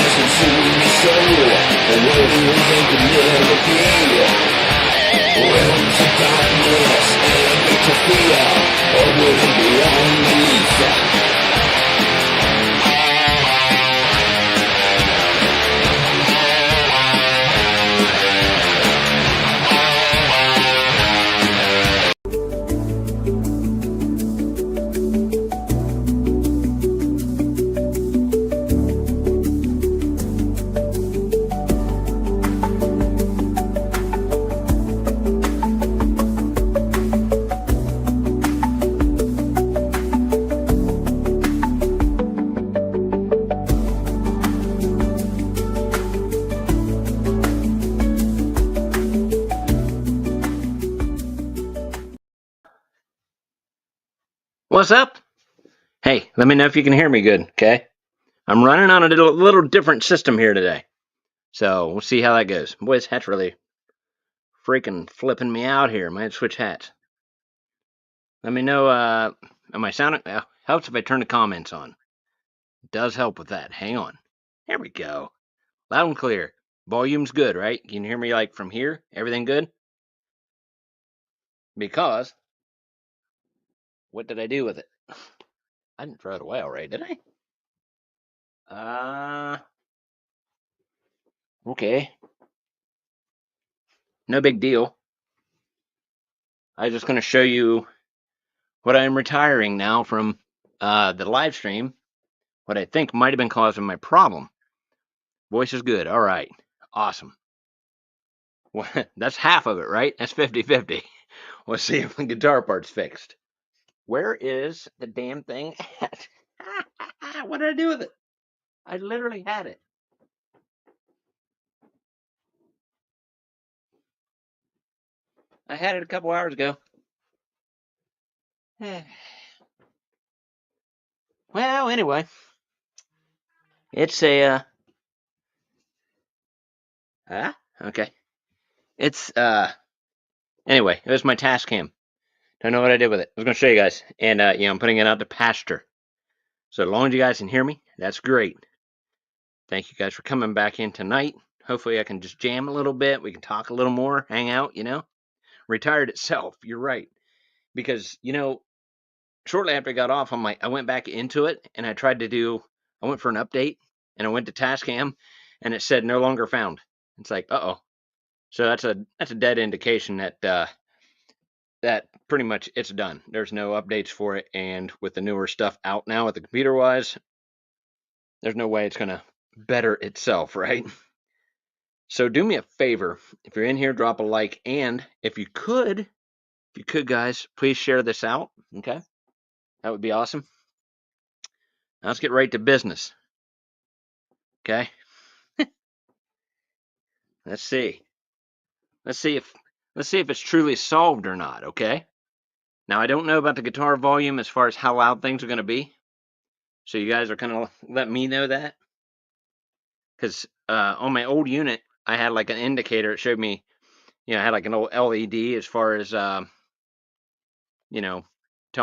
doesn't suit me so. The world they could never be. Realms of darkness and get to fear, or would it be underneath? What's up? Hey, let me know if you can hear me good, okay? I'm running on a little different system here today. So, we'll see how that goes. Boy, this hat's really freaking flipping me out here. I might switch hats. Let me know, am I sounding... helps if I turn the comments on. It does help with that. Hang on. There we go. Loud and clear. Volume's good, right? You can hear me, like, from here? Everything good? Because... what did I do with it? I didn't throw it away already, did I? Okay. No big deal. I'm just going to show you what I'm retiring now from the live stream. What I think might have been causing my problem. Voice is good. All right. Awesome. Well, that's half of it, right? That's 50-50. Let's see if the guitar part's fixed. Where is the damn thing at? What did I do with it? I literally had it. I had it a couple hours ago. Well, anyway. It's a... okay. It's, anyway, it was my task cam. Don't know what I did with it. I was going to show you guys. And, I'm putting it out to pasture. So as long as you guys can hear me, that's great. Thank you guys for coming back in tonight. Hopefully I can just jam a little bit. We can talk a little more, hang out, Retired itself, you're right. Because, shortly after I got off, I went back into it, and I went for an update, and I went to Tascam, and it said no longer found. It's like, uh-oh. So that's a dead indication that pretty much it's done. There's no updates for it, and with the newer stuff out now with the computer-wise, there's no way it's going to better itself, right? So do me a favor. If you're in here, drop a like, and if you could, guys, please share this out, okay? That would be awesome. Now let's get right to business, okay? Let's see if it's truly solved or not, okay? Now I don't know about the guitar volume as far as how loud things are going to be, so you guys are kind of letting me know that, because on my old unit I had like an indicator. It showed me, I had like an old LED as far as telling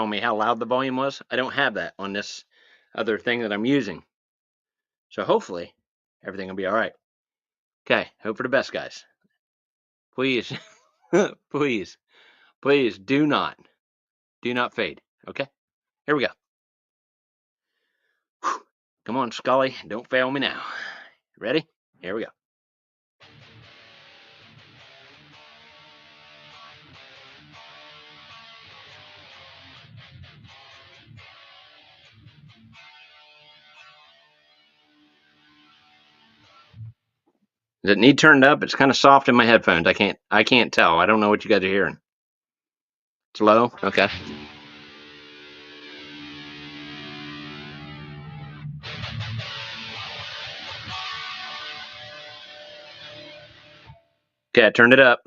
me how loud the volume was. I don't have that on this other thing that I'm using. So hopefully everything will be all right. Okay, hope for the best, guys. Please, please do not fade. Okay, here we go. Whew. Come on, Scully, don't fail me now. Ready? Here we go. Does it need turned up? It's kind of soft in my headphones. I can't tell. I don't know what you guys are hearing. It's low? Okay. Okay, I turned it up.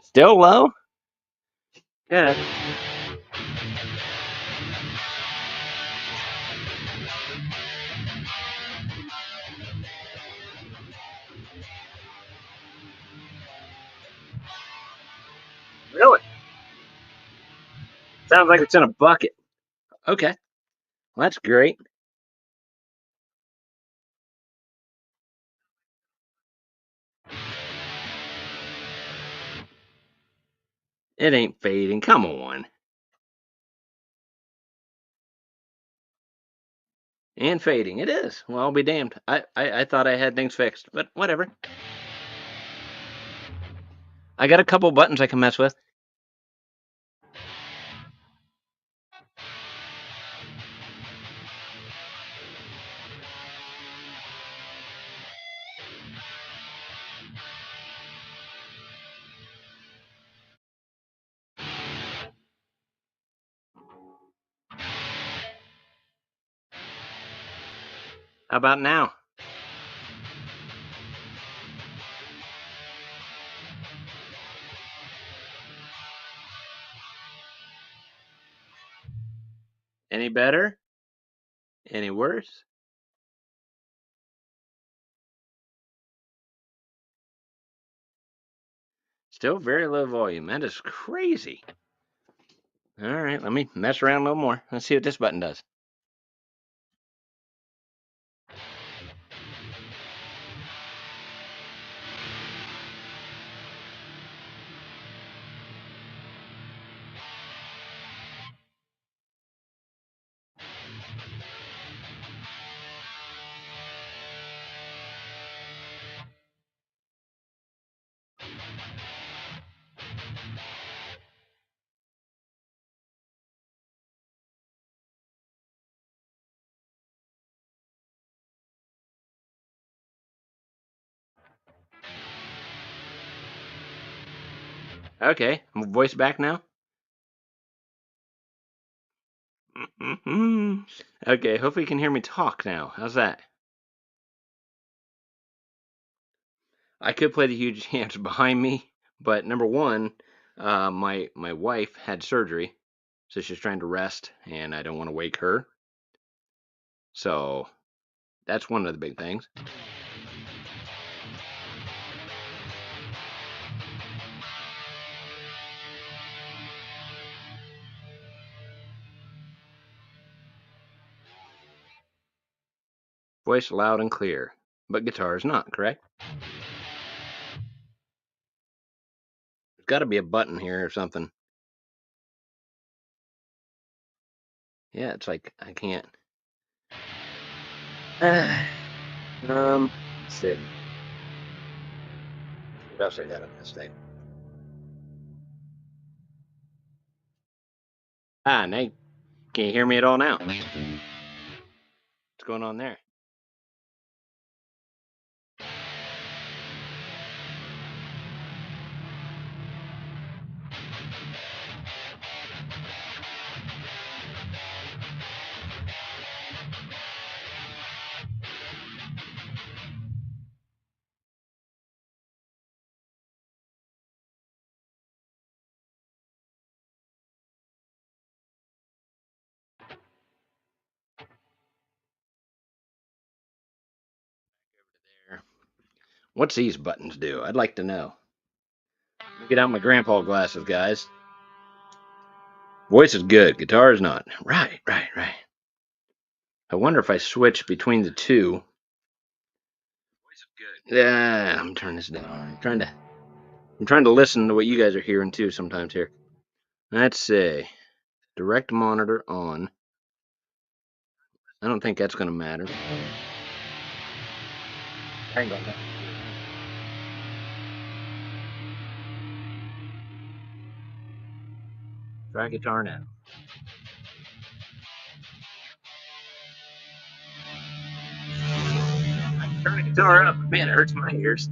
Still low? Good. Sounds like it's in a bucket. Okay, well, that's great. It ain't fading. Come on. And fading. It is. Well, I'll be damned. I thought I had things fixed, but whatever. I got a couple buttons I can mess with. How about now? Any better? Any worse? Still very low volume. That is crazy. All right, let me mess around a little more. Let's see what this button does. Okay, voice back now. Okay, hopefully you can hear me talk now. How's that? I could play the huge hands behind me, but number one, my wife had surgery, so she's trying to rest, and I don't want to wake her. So that's one of the big things. Voice loud and clear, but guitar is not, correct? There's got to be a button here or something. Yeah, it's like I can't. Let's see. What else I got on this thing? Now can you hear me at all now? What's going on there? What's these buttons do? I'd like to know. Let me get out my grandpa glasses, guys. Voice is good, guitar is not. Right. I wonder if I switch between the two. Yeah, I'm turning this down. I'm trying to listen to what you guys are hearing too sometimes here. Let's see. Direct monitor on. I don't think that's gonna matter. Hang on. Try guitar now. I can turn the guitar up. Man, it hurts my ears.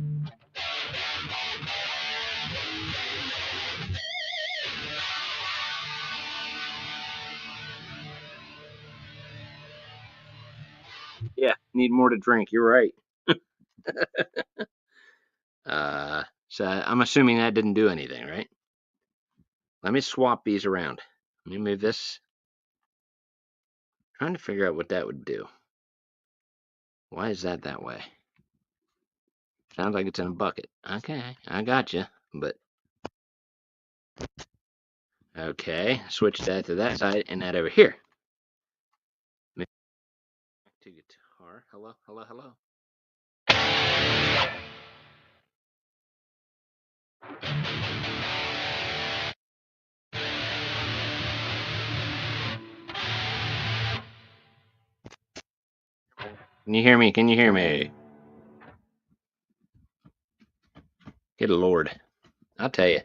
Yeah, need more to drink. You're right. So I'm assuming that didn't do anything, right? Let me swap these around. Let me move this. Trying to figure out what that would do. Why is that way? Sounds like it's in a bucket. Okay, I got you. But Okay, switch that to that side and that over here. Back to guitar. Hello, hello, hello. Can you hear me? Can you hear me? Good Lord. I'll tell you.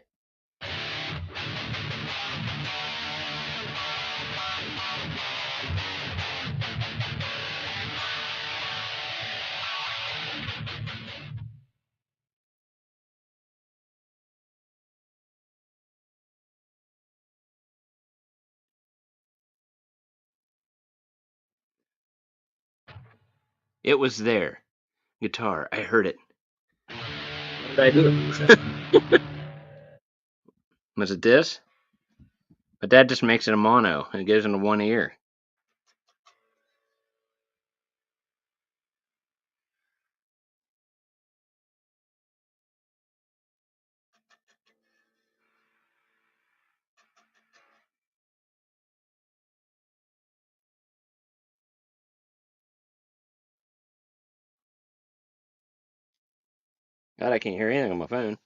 It was there. Guitar. I heard it. What did I do? Was it this? But that just makes it a mono. It goes into one ear. God, I can't hear anything on my phone.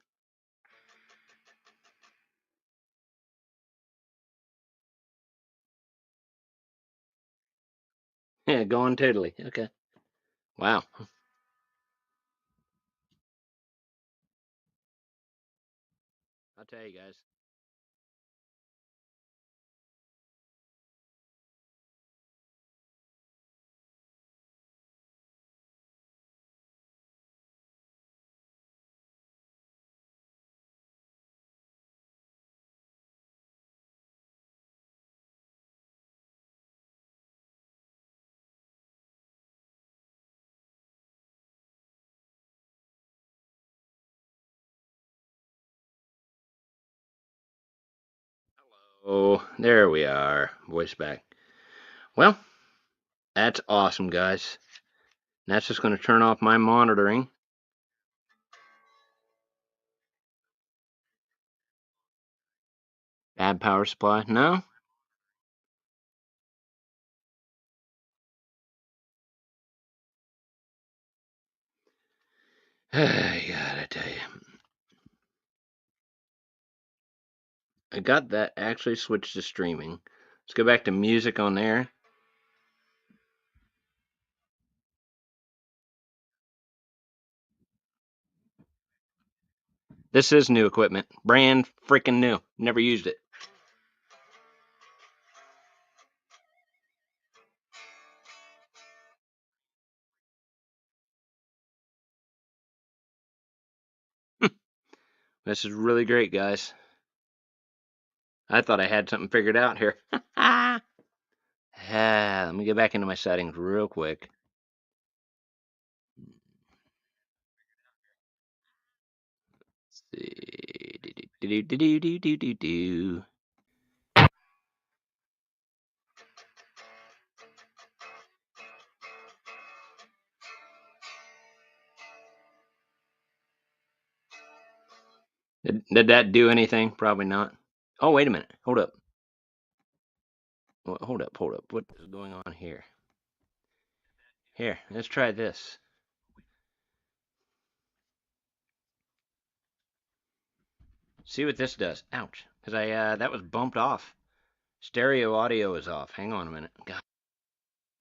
Yeah, gone totally. Okay. Wow. I'll tell you guys. Oh, there we are. Voice back. Well, that's awesome, guys. That's just going to turn off my monitoring. Bad power supply? No? I gotta tell you. I got that actually switched to streaming. Let's go back to music on there. This is new equipment. Brand freaking new. Never used it. This is really great, guys. I thought I had something figured out here. Let me get back into my settings real quick. Let's see. Do. Did that do anything? Probably not. Oh, wait a minute. Hold up. Hold up. What is going on here? Here, let's try this. See what this does. Ouch. Because that was bumped off. Stereo audio is off. Hang on a minute. God.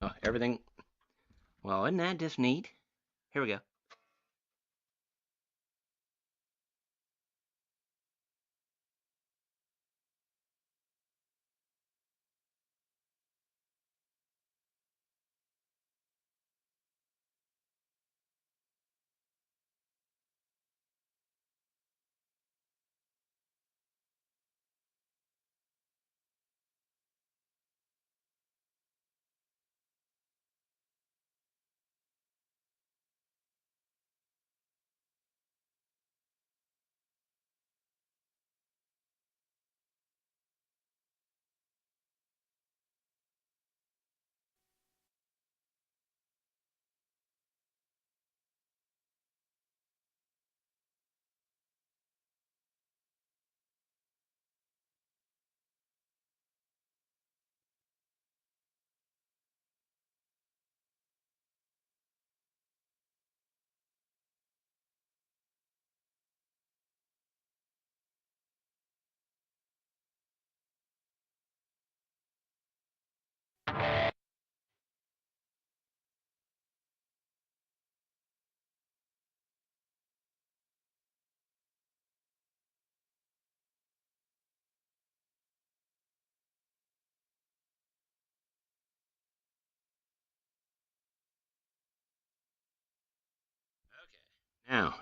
Oh, everything. Well, isn't that just neat? Here we go.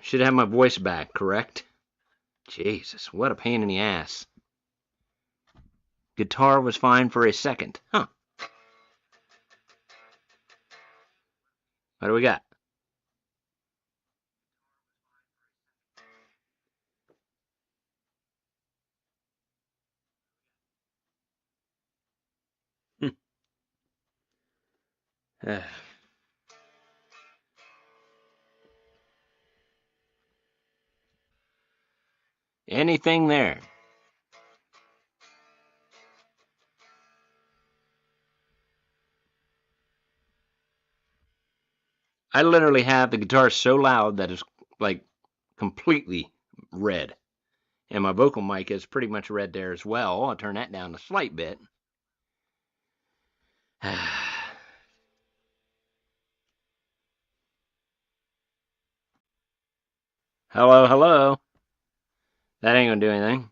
Should have my voice back, correct? Jesus, what a pain in the ass. Guitar was fine for a second. Huh. What do we got? Anything there? I literally have the guitar so loud that it's like completely red. And my vocal mic is pretty much red there as well. I'll turn that down a slight bit. Hello, hello. That ain't gonna do anything.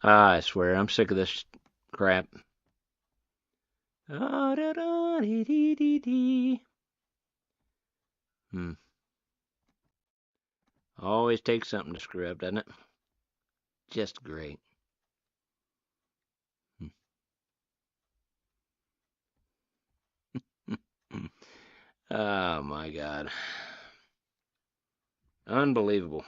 I swear, I'm sick of this crap. Hmm. Always takes something to screw up, doesn't it? Just great. Oh my god. Unbelievable.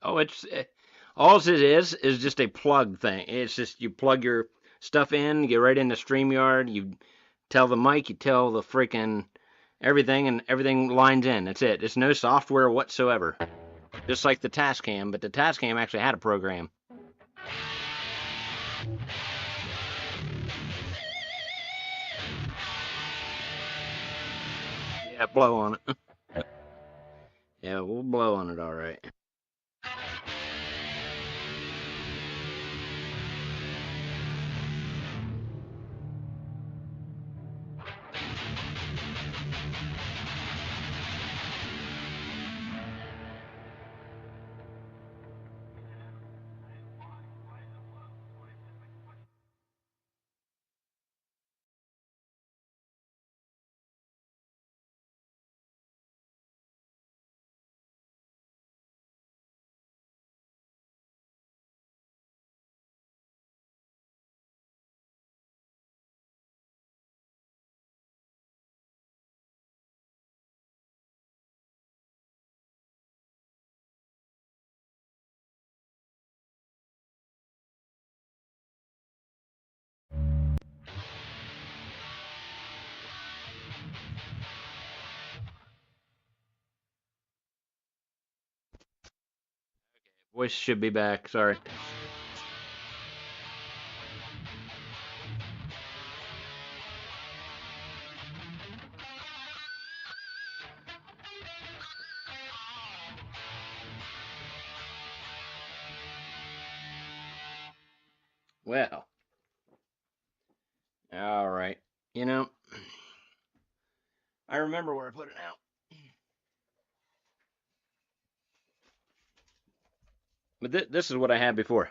Oh, it's all it is just a plug thing. It's just you plug your stuff in, get right into StreamYard, you tell the mic, you tell the freaking everything, and everything lines in. That's it. It's no software whatsoever. Just like the Tascam, but the Tascam actually had a program. Yeah, blow on it. Yeah, we'll blow on it all right. Voice should be back. Sorry. Well, all right. You know, I remember where I put it now. But this is what I had before.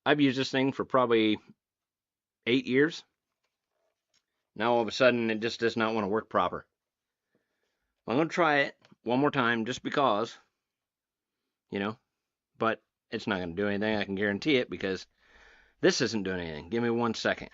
I've used this thing for probably 8 years. Now all of a sudden it just does not want to work proper. I'm going to try it one more time just because, you know, but it's not going to do anything. I can guarantee it because this isn't doing anything. Give me 1 second.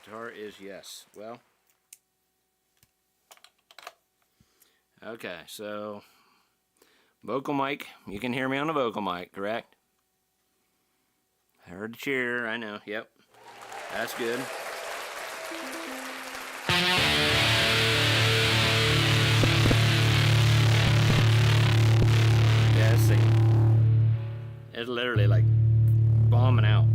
Guitar is yes. Well, okay, so vocal mic. You can hear me on the vocal mic, correct? I heard the cheer, I know, yep. That's good. Yeah, let's see. It's literally like bombing out.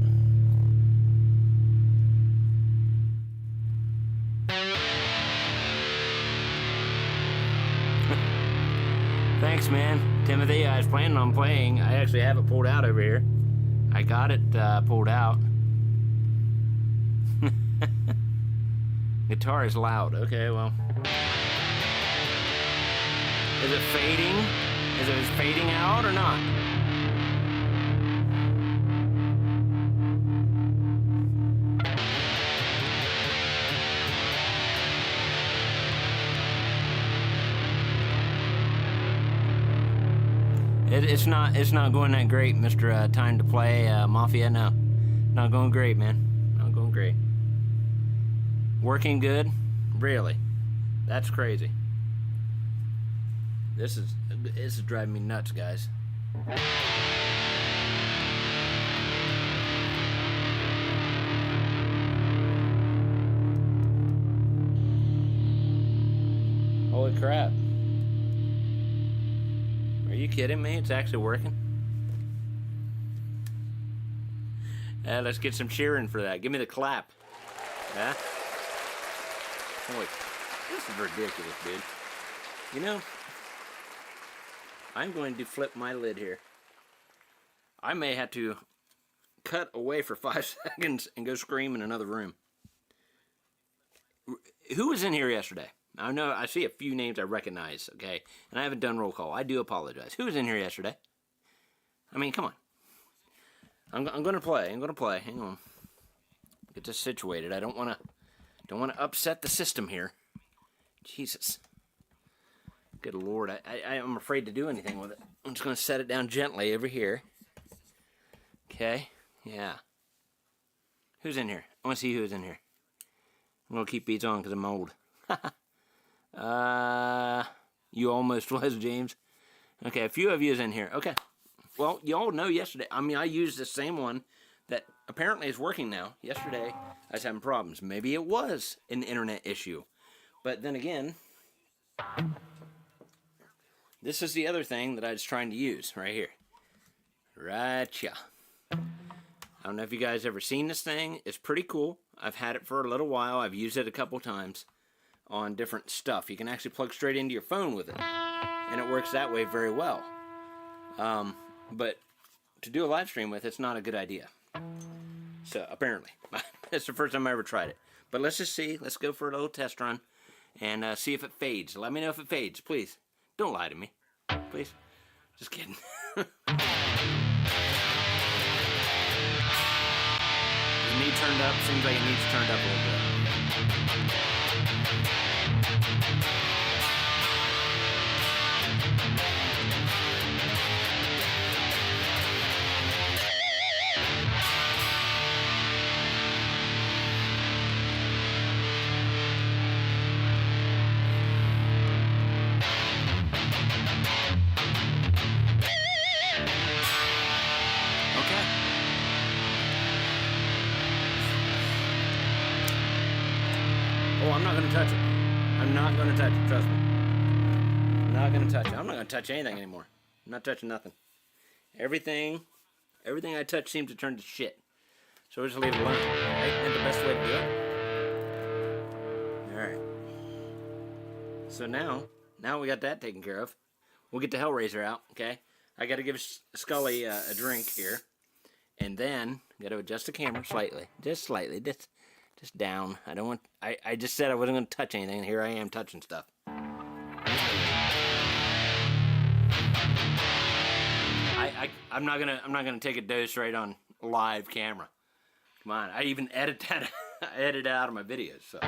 Thanks, man. Timothy, I was planning on playing. I actually have it pulled out over here. I got it pulled out. Guitar is loud. Okay, well. Is it fading? Is it fading out or not? It's not going that great, Mr. Time to Play Mafia. No, not going great, man. Not going great. Working good? Really? That's crazy. This is driving me nuts, guys. Holy crap. Are you kidding me? It's actually working? Let's get some cheering for that. Give me the clap. Yeah? Holy, this is ridiculous, dude. You know, I'm going to flip my lid here. I may have to cut away for 5 seconds and go scream in another room. Who was in here yesterday? I know I see a few names I recognize, okay? And I haven't done roll call. I do apologize. Who was in here yesterday? I mean, come on. I'm going to play. I'm going to play. Hang on. Get this situated. I don't want to upset the system here. Jesus. Good Lord. I'm afraid to do anything with it. I'm just going to set it down gently over here. Okay. Yeah. Who's in here? I want to see who's in here. I'm going to keep these on because I'm old. You almost was, James. Okay, a few of you is in here. Okay. Well, y'all know yesterday, I mean, I used the same one that apparently is working now. Yesterday, I was having problems. Maybe it was an internet issue. But then again, this is the other thing that I was trying to use right here. Right-ya. I don't know if you guys ever seen this thing. It's pretty cool. I've had it for a little while. I've used it a couple times on different stuff. You can actually plug straight into your phone with it. And it works that way very well. But to do a live stream with, it's not a good idea. So, apparently. It's the first time I ever tried it. But let's just see. Let's go for a little test run. And see if it fades. Let me know if it fades, please. Don't lie to me. Please. Just kidding. Does it need turned up? Seems like it needs turned up a little bit. Oh, I'm not going to touch it. I'm not going to touch it, trust me. I'm not going to touch it. I'm not going to touch anything anymore. I'm not touching nothing. Everything I touch seems to turn to shit. So we'll just leave it alone. Right? And the best way to do it. Alright. So now we got that taken care of. We'll get the Hellraiser out, okay? I got to give Scully a drink here. And then, got to adjust the camera slightly. Just slightly. Just down. I don't want. I just said I wasn't going to touch anything, and here I am touching stuff. I'm not gonna take a dose right on live camera. Come on, I even edit that. I edit it out of my videos. So.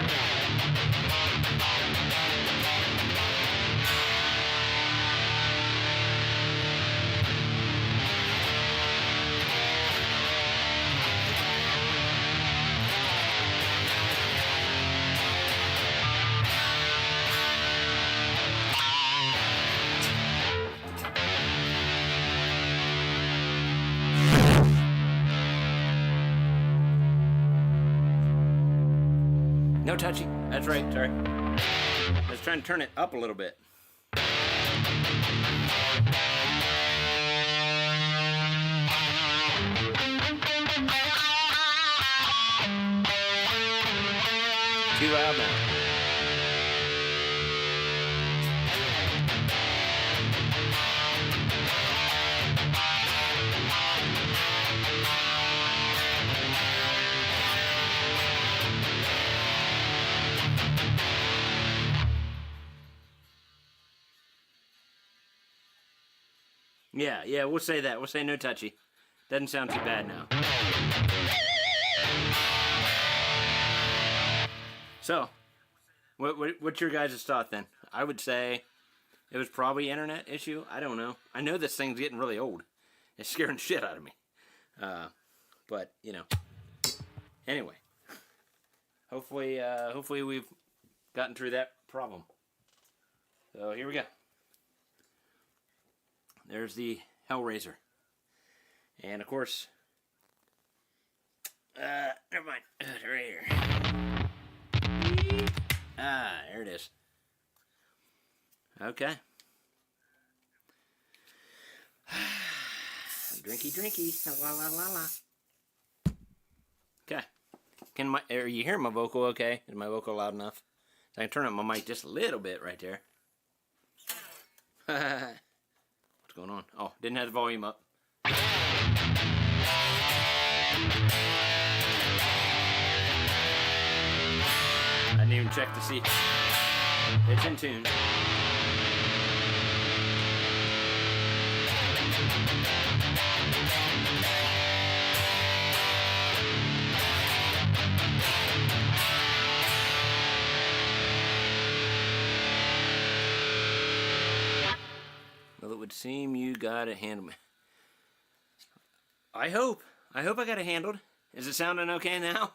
No touchy. That's right, sorry. I was trying to turn it up a little bit. Too loud now. Yeah, we'll say that. We'll say no touchy. Doesn't sound too bad now. So, what's your guys' thought then? I would say it was probably an internet issue. I don't know. I know this thing's getting really old. It's scaring the shit out of me. But, you know. Anyway. Hopefully we've gotten through that problem. So, here we go. There's the Hellraiser. And, of course... never mind. Right here. There it is. Okay. Drinky. La la la la. Okay. Are you hearing my vocal okay? Is my vocal loud enough? I can turn up my mic just a little bit right there. What's going on? Oh, didn't have the volume up. I didn't even check to see. It's in tune. Well, it would seem you got it handled. I hope I got it handled. Is it sounding okay now?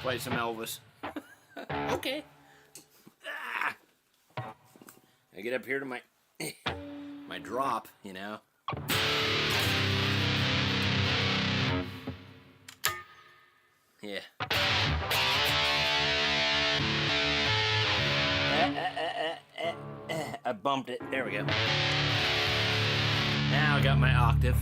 Play some Elvis. Okay. I get up here to my my drop, you know. Yeah. I bumped it. There we go. Now I got my octave.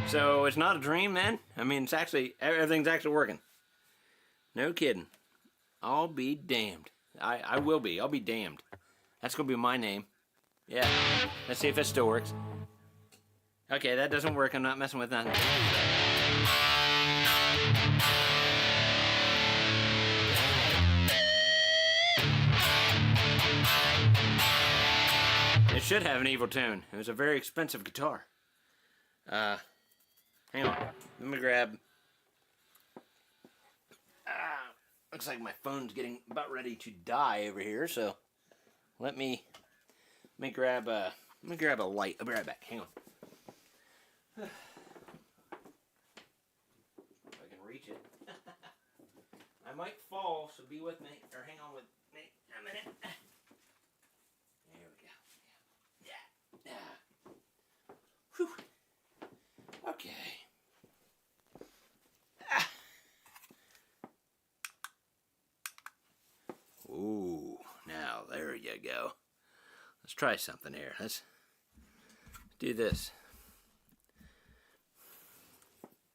So it's not a dream then? I mean, it's actually, everything's actually working. No kidding. I'll be damned. I will be. I'll be damned. That's going to be my name. Yeah. Let's see if it still works. Okay, that doesn't work. I'm not messing with that. It should have an evil tune. It was a very expensive guitar. Hang on. Let me grab... Looks like my phone's getting about ready to die over here, so let me grab a light. I'll be right back. Hang on. If I can reach it. I might fall, so be with me, or hang on with me a minute. There we go. Yeah. Whew. Okay. Ooh, now there you go. Let's try something here. Let's do this.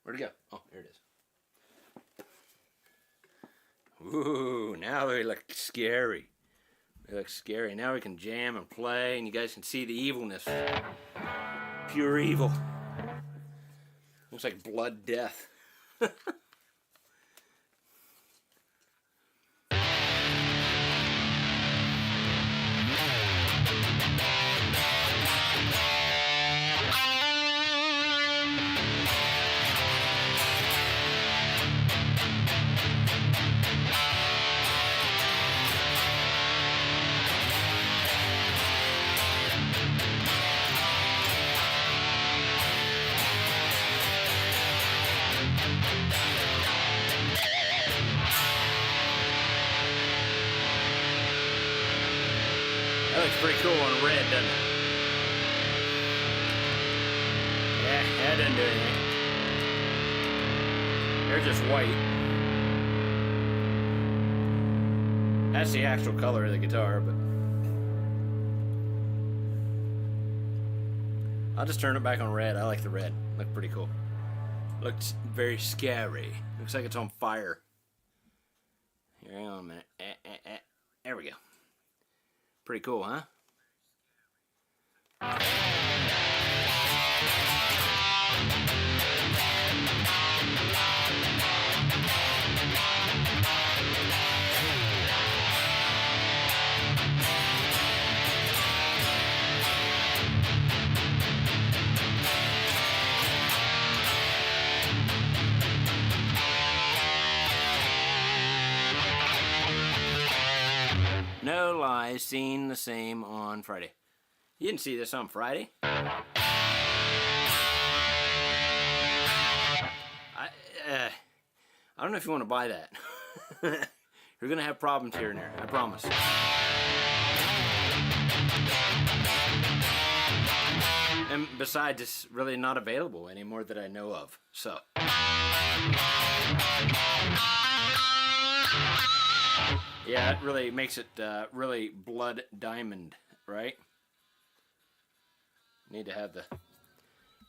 Where'd it go? Oh, here it is. Ooh, now they look scary. They look scary. Now we can jam and play, and you guys can see the evilness. Pure evil. Looks like blood death. That looks pretty cool on red, doesn't it? Yeah, that doesn't do anything. They're just white. That's the actual color of the guitar, but I'll just turn it back on red. I like the red. Looked pretty cool. Looks very scary. Looks like it's on fire. Here, hang on a minute. There we go. Pretty cool, huh? No lies, seen the same on Friday. You didn't see this on Friday? I don't know if you want to buy that. You're going to have problems here and there, I promise. And besides, it's really not available anymore that I know of, so. Yeah, it really makes it really blood diamond, right? Need to have the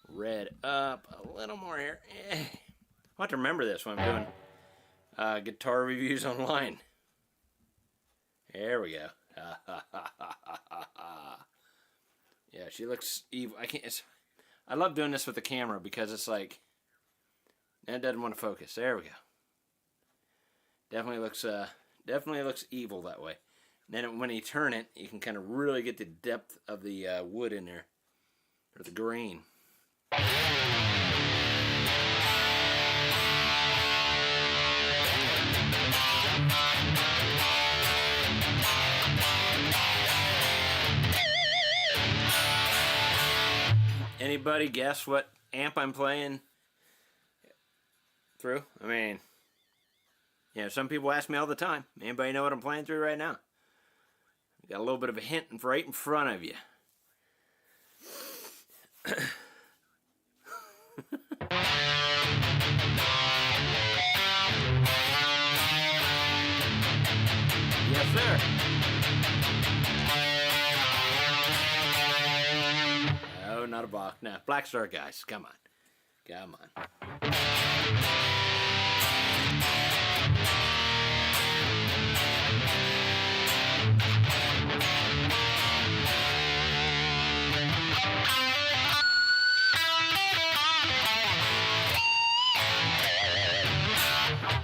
red up a little more here. I'll have to remember this when I'm doing guitar reviews online. There we go. Yeah, she looks evil. I love doing this with the camera because it's like, it doesn't want to focus. There we go. Definitely looks evil that way. And then when you turn it, you can kind of really get the depth of the wood in there, or the grain. Anybody guess what amp I'm playing through? I mean, yeah, some people ask me all the time. Anybody know what I'm playing through right now? I got a little bit of a hint right in front of you. Yes, sir. Oh, not a Bach. No, Black Star, guys. Come on. Come on.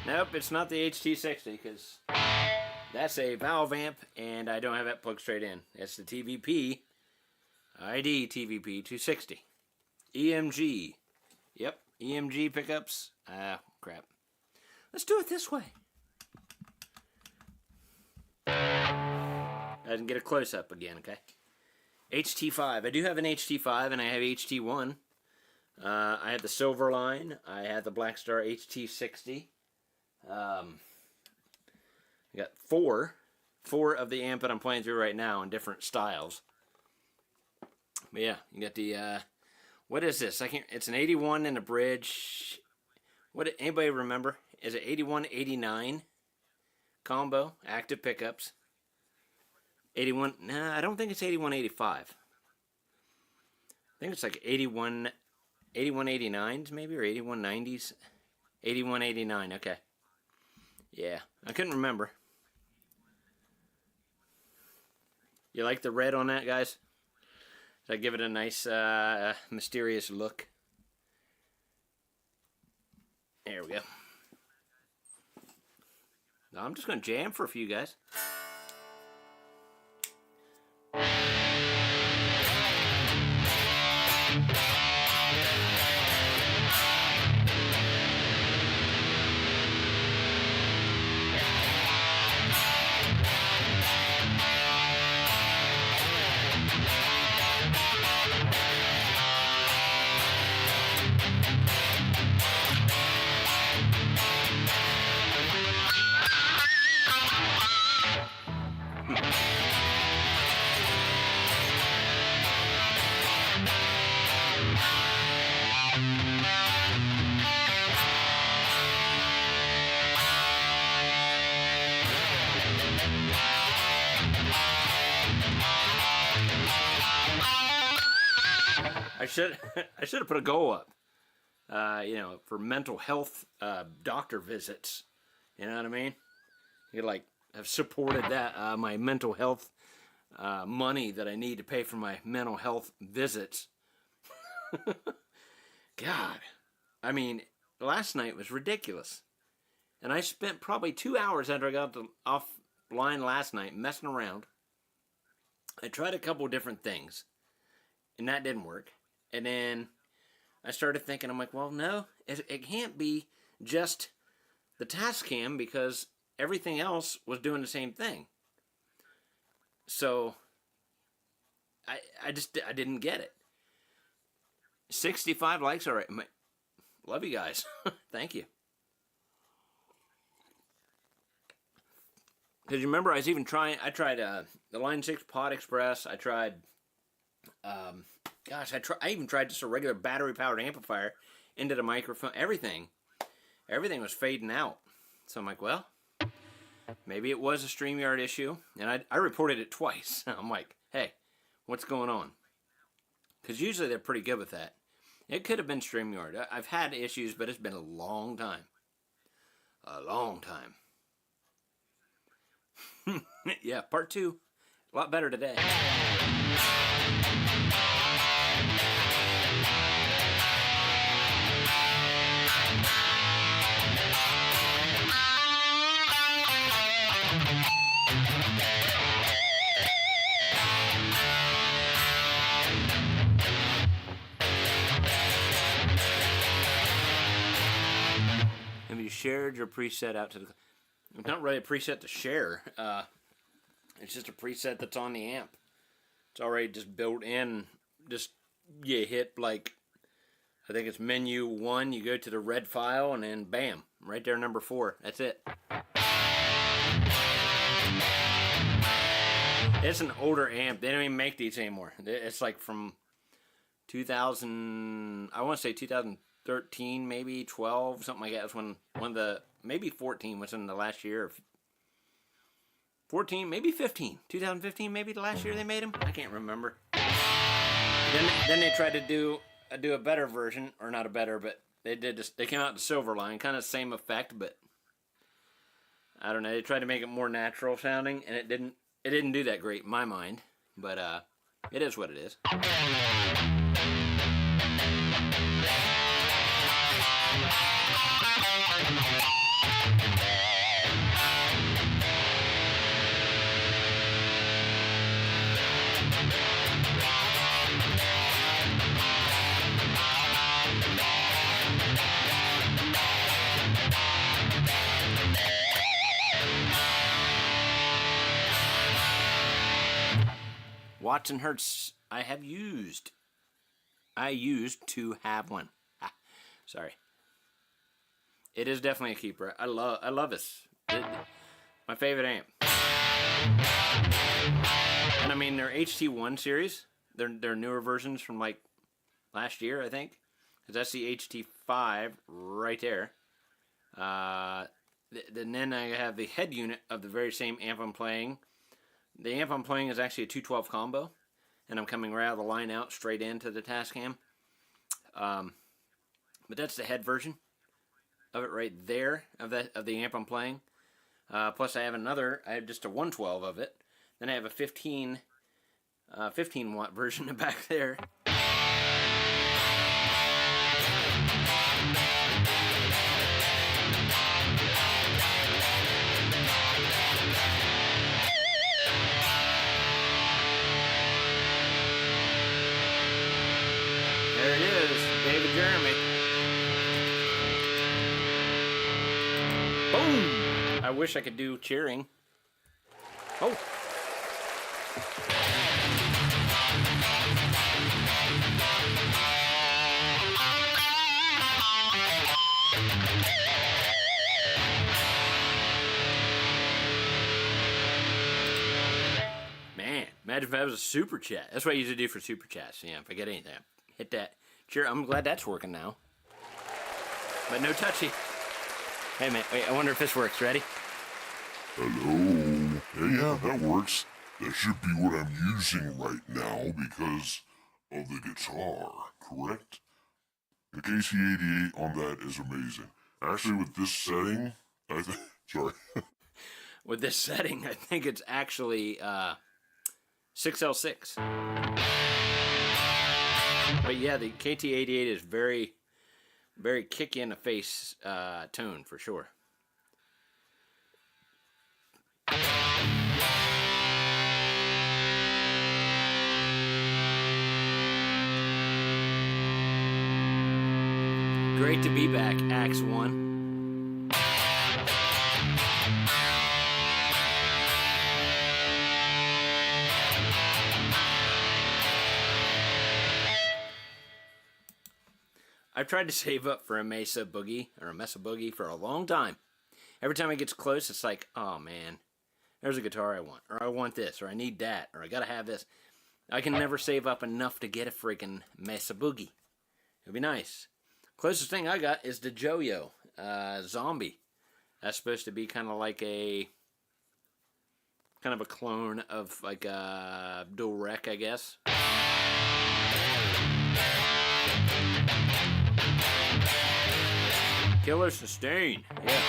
Nope, it's not the HT60 because that's a valve amp and I don't have that plugged straight in. It's the TVP ID TVP 260 EMG. Yep, EMG pickups. Ah, crap. Let's do it this way. I didn't get a close-up again, okay? HT5. I do have an HT5, and I have HT1. I have the silver line. I have the Blackstar HT60. I got four of the amp that I'm playing through right now in different styles. But yeah, you got the, what is this? It's an 81 in the bridge. Anybody remember? Is it 81-89 combo, active pickups? 81, nah, I don't think it's 81-85. I think it's like 81-89s maybe, or 81-90s. 81-89, okay. Yeah, I couldn't remember. You like the red on that, guys? Does that give it a nice, mysterious look? There we go. Now I'm just going to jam for a few, guys. I should have put a goal up, you know, for mental health doctor visits. You know what I mean? You like have supported that my mental health money that I need to pay for my mental health visits. God, I mean, last night was ridiculous, and I spent probably 2 hours after I got offline last night messing around. I tried a couple different things, and that didn't work. And then I started thinking, I'm like, well, no, it can't be just the Tascam because everything else was doing the same thing. So I didn't get it. 65 likes, all right. Love you guys. Thank you. Because you remember, I tried the Line 6 Pod Express. I tried, gosh, I even tried just a regular battery-powered amplifier into the microphone. Everything was fading out. So I'm like, well, maybe it was a StreamYard issue. And I reported it twice. I'm like, hey, what's going on? Because usually they're pretty good with that. It could have been StreamYard. I've had issues, but it's been a long time. A long time. Yeah, part 2. A lot better today. Have you shared your preset out to the... It's not really a preset to share. It's just a preset that's on the amp. It's already just built in. Just, you hit like, I think it's menu 1. You go to the red file and then bam. Right there, number 4. That's it. It's an older amp. They don't even make these anymore. It's like from 2000, I want to say 2013, maybe 12, something like that. That's when one of the, maybe 14 was in the last year. 14, maybe 15. 2015, maybe the last year they made them. I can't remember. Then they tried to do a better version, or not a better, but they did. They came out the silver line, kind of same effect, but I don't know. They tried to make it more natural sounding, and it didn't do that great in my mind. But it is what it is. Watts and Hertz I have used. I used to have one. Sorry. It is definitely a keeper. I love this. My favorite amp. And I mean, they're HT1 series. They're newer versions from like last year, I think. Because that's the HT5 right there. Then I have the head unit of the very same amp I'm playing. The amp I'm playing is actually a 212 combo. And I'm coming right out of the line out straight into the Tascam. But that's the head version of it right there, of the amp I'm playing. Plus I have just a 112 of it. Then I have a 15 watt version back there. There it is, David Jeremy. Boom! I wish I could do cheering. Oh! Man, imagine if that was a super chat. That's what I usually do for super chats. Yeah, if I get anything, hit that cheer. I'm glad that's working now. But no touchy. Hey man, wait, I wonder if this works. Ready? Hello. Yeah, that works. That should be what I'm using right now because of the guitar, correct? The KC88 on that is amazing. Actually, with this setting, sorry. With this setting, I think it's actually 6L6. But yeah, the KT88 is very, very kick you in the face tone for sure. Great to be back, Axe 1. I've tried to save up for a Mesa Boogie, or a Mesa Boogie, for a long time. Every time it gets close, it's like, oh man, there's a guitar I want, or I want this, or I need that, or I gotta have this. I can never save up enough to get a freaking Mesa Boogie. It'd be nice. Closest thing I got is the Joyo Zombie. That's supposed to be kind of like a clone of like a Dual Rec, I guess. Killer sustain, yeah.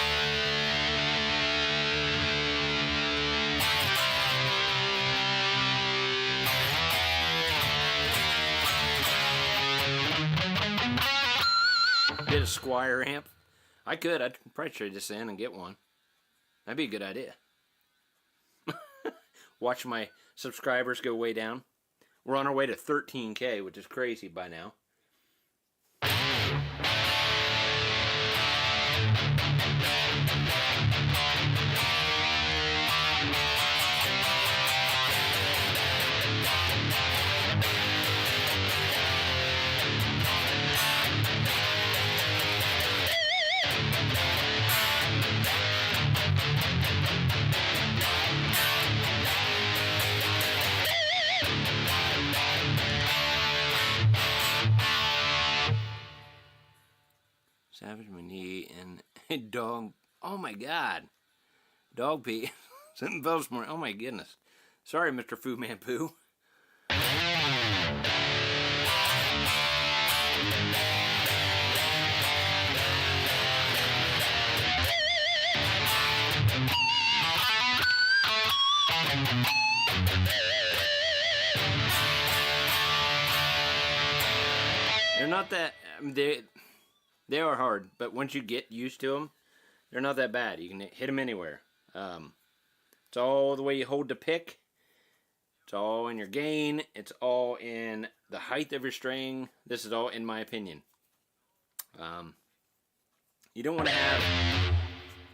Get a Squire amp. I'd probably trade this in and get one. That'd be a good idea. Watch my subscribers go way down. We're on our way to 13K, which is crazy by now. Savage my knee and dog. Oh my god. Dog pee. Something fell this morning. Oh my goodness. Sorry, Mr. Fu Man Poo. They're not that. I mean, they are hard, but once you get used to them, they're not that bad. You can hit them anywhere. It's all the way you hold the pick. It's all in your gain. It's all in the height of your string. This is all in my opinion. You don't want to have,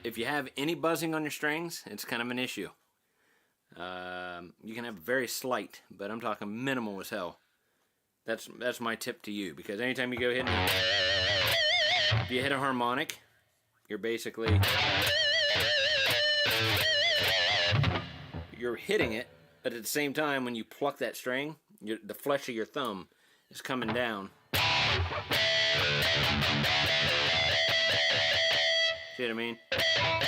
if you have any buzzing on your strings, it's kind of an issue. You can have very slight, but I'm talking minimal as hell. That's my tip to you, because anytime you go hitting, if you hit a harmonic, you're basically hitting it, but at the same time, when you pluck that string, the flesh of your thumb is coming down. See what I mean? I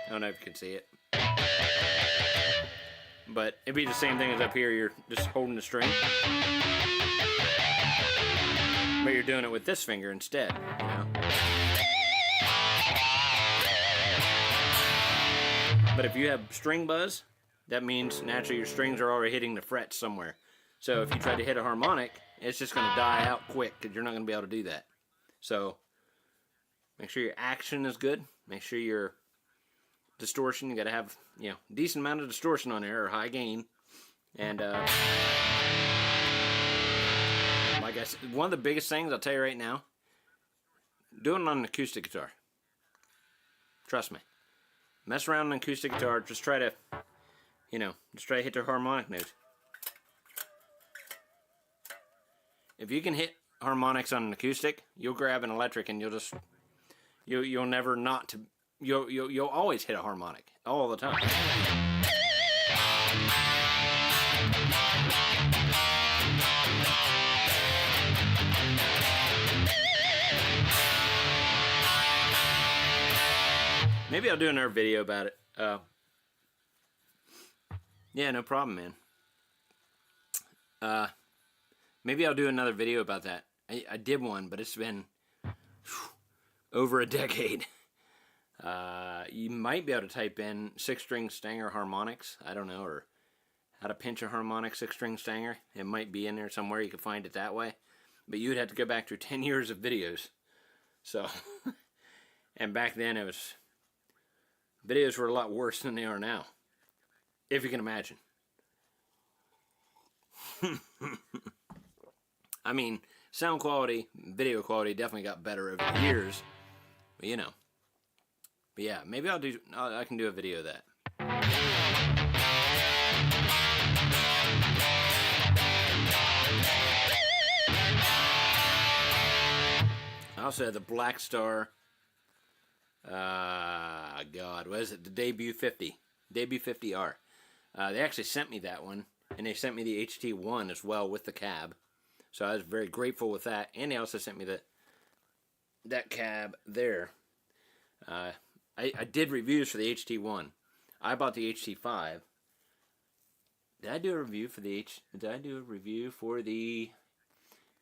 don't know if you can see it. But it'd be the same thing as up here. You're just holding the string. But you're doing it with this finger instead, you know? But if you have string buzz, that means naturally your strings are already hitting the frets somewhere. So if you try to hit a harmonic, it's just going to die out quick, because you're not going to be able to do that. So make sure your action is good. Make sure your distortion, you got to have, you know, decent amount of distortion on there, or high gain. And like I said, one of the biggest things I'll tell you right now, doing it on an acoustic guitar. Trust me. Mess around on an acoustic guitar, just try to, you know, just try to hit the harmonic note. If you can hit harmonics on an acoustic, you'll grab an electric and you'll just, you'll never not to, you'll always hit a harmonic all the time. Maybe I'll do another video about it. Yeah, no problem, man. Maybe I'll do another video about that. I did one, but it's been over a decade. You might be able to type in 6-string Stanger harmonics. I don't know, or how to pinch a harmonic 6-string Stanger. It might be in there somewhere. You can find it that way. But you'd have to go back through 10 years of videos. So, and back then it was, videos were a lot worse than they are now, if you can imagine. I mean, sound quality, video quality definitely got better over the years, but you know. But yeah, maybe I can do a video of that. I also had the Black Star, God, what is it? The Debut 50. Debut 50R. They actually sent me that one, and they sent me the HT1 as well with the cab. So I was very grateful with that, and they also sent me that cab there. I did reviews for the HT1. I bought the HT5. Did I do a review for the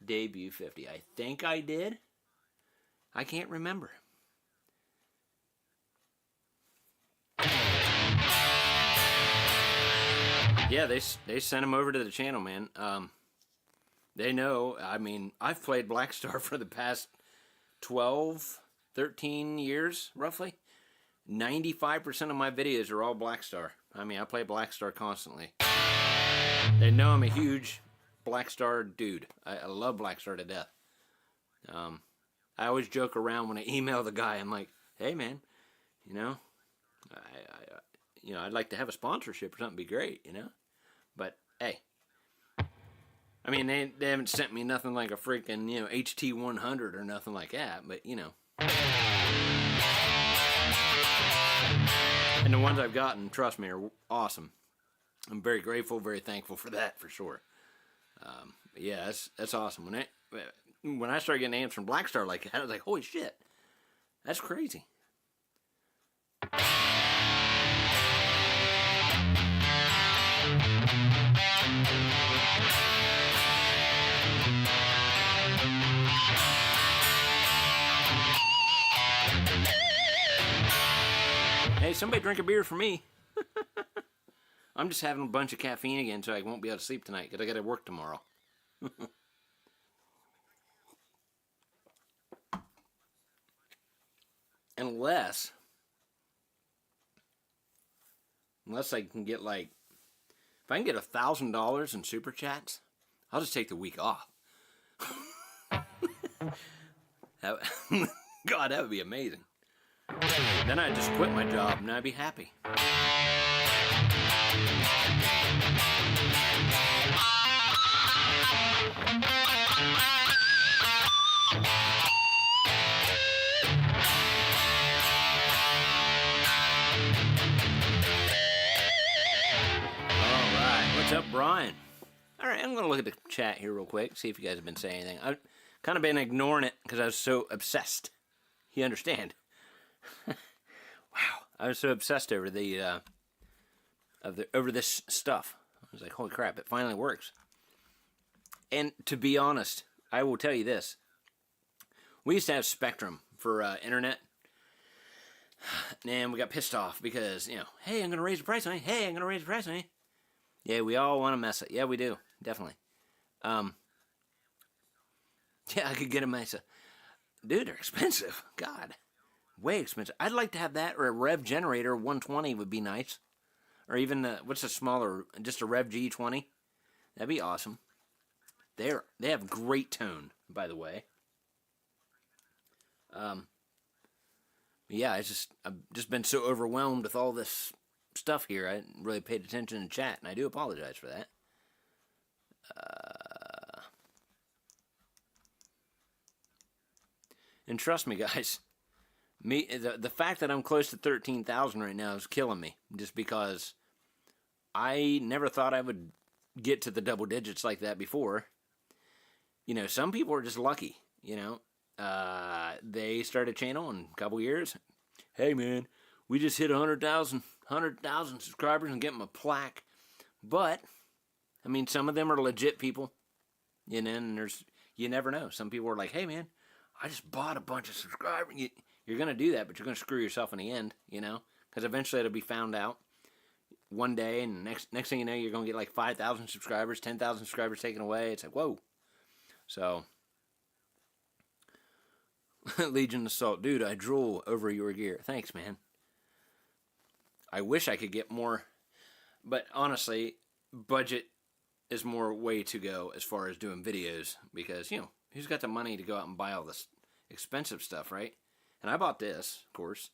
Debut 50? I think I did. I can't remember. Yeah, they sent them over to the channel, man. They know, I mean, I've played Black Star for the past 12, 13 years, roughly. 95% of my videos are all Black Star. I mean, I play Black Star constantly. They know I'm a huge Black Star dude. I love Black Star to death. I always joke around when I email the guy. I'm like, hey, man, you know, I'd like to have a sponsorship or something. Be great, you know. But hey, I mean, they haven't sent me nothing like a freaking, you know, HT100 or nothing like that. But you know, and the ones I've gotten, trust me, are awesome. I'm very grateful, very thankful for that, for sure. But yeah, that's awesome. When I started getting amps from Black Star like that, I was like, holy shit, that's crazy. Hey, somebody drink a beer for me. I'm just having a bunch of caffeine again, so I won't be able to sleep tonight because I got to work tomorrow. Unless I can get, like, if I can get $1,000 in super chats, I'll just take the week off. God, that would be amazing. Then I'd just quit my job and I'd be happy. What's up, Brian? Alright, I'm going to look at the chat here real quick, see if you guys have been saying anything. I've kind of been ignoring it because I was so obsessed. You understand? Wow. I was so obsessed over over this stuff. I was like, holy crap, it finally works. And to be honest, I will tell you this. We used to have Spectrum for internet. And we got pissed off because, you know, hey, I'm going to raise the price on you. Hey, I'm going to raise the price on you. Yeah, we all want to mess it. Yeah, we do. Definitely. Yeah, I could get a Mesa. Dude, they're expensive. God. Way expensive. I'd like to have that, or a Rev Generator 120 would be nice. Or even, what's a smaller, just a Rev G20? That'd be awesome. They have great tone, by the way. Yeah, I've just been so overwhelmed with all this stuff here. I hadn't really paid attention in chat, and I do apologize for that. And trust me, guys, the fact that I'm close to 13,000 right now is killing me, just because I never thought I would get to the double digits like that before. You know, some people are just lucky, you know. They start a channel in a couple years. Hey, man, we just hit 100,000 subscribers and get them a plaque. But, I mean, some of them are legit people, you know, and you never know. Some people are like, hey, man, I just bought a bunch of subscribers. You're going to do that, but you're going to screw yourself in the end, you know, because eventually it'll be found out one day, and next thing you know, you're going to get like 5,000 subscribers, 10,000 subscribers taken away. It's like, whoa. So, Legion Assault. Dude, I drool over your gear. Thanks, man. I wish I could get more, but honestly, budget is more way to go as far as doing videos, because, you know, who's got the money to go out and buy all this expensive stuff, right? And I bought this, of course,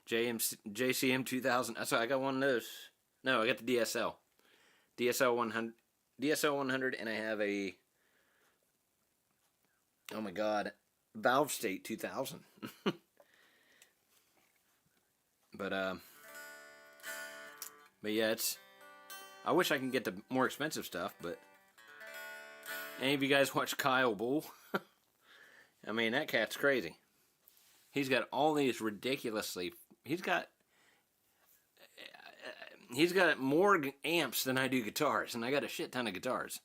JCM 2000. That's why I got one of those. No, I got the DSL 100, and I have a, oh my god, Valve State 2000. But yeah, I wish I can get the more expensive stuff, but any of you guys watch Kyle Bull? I mean, that cat's crazy. He's got all these ridiculously, he's got more amps than I do guitars, and I got a shit ton of guitars.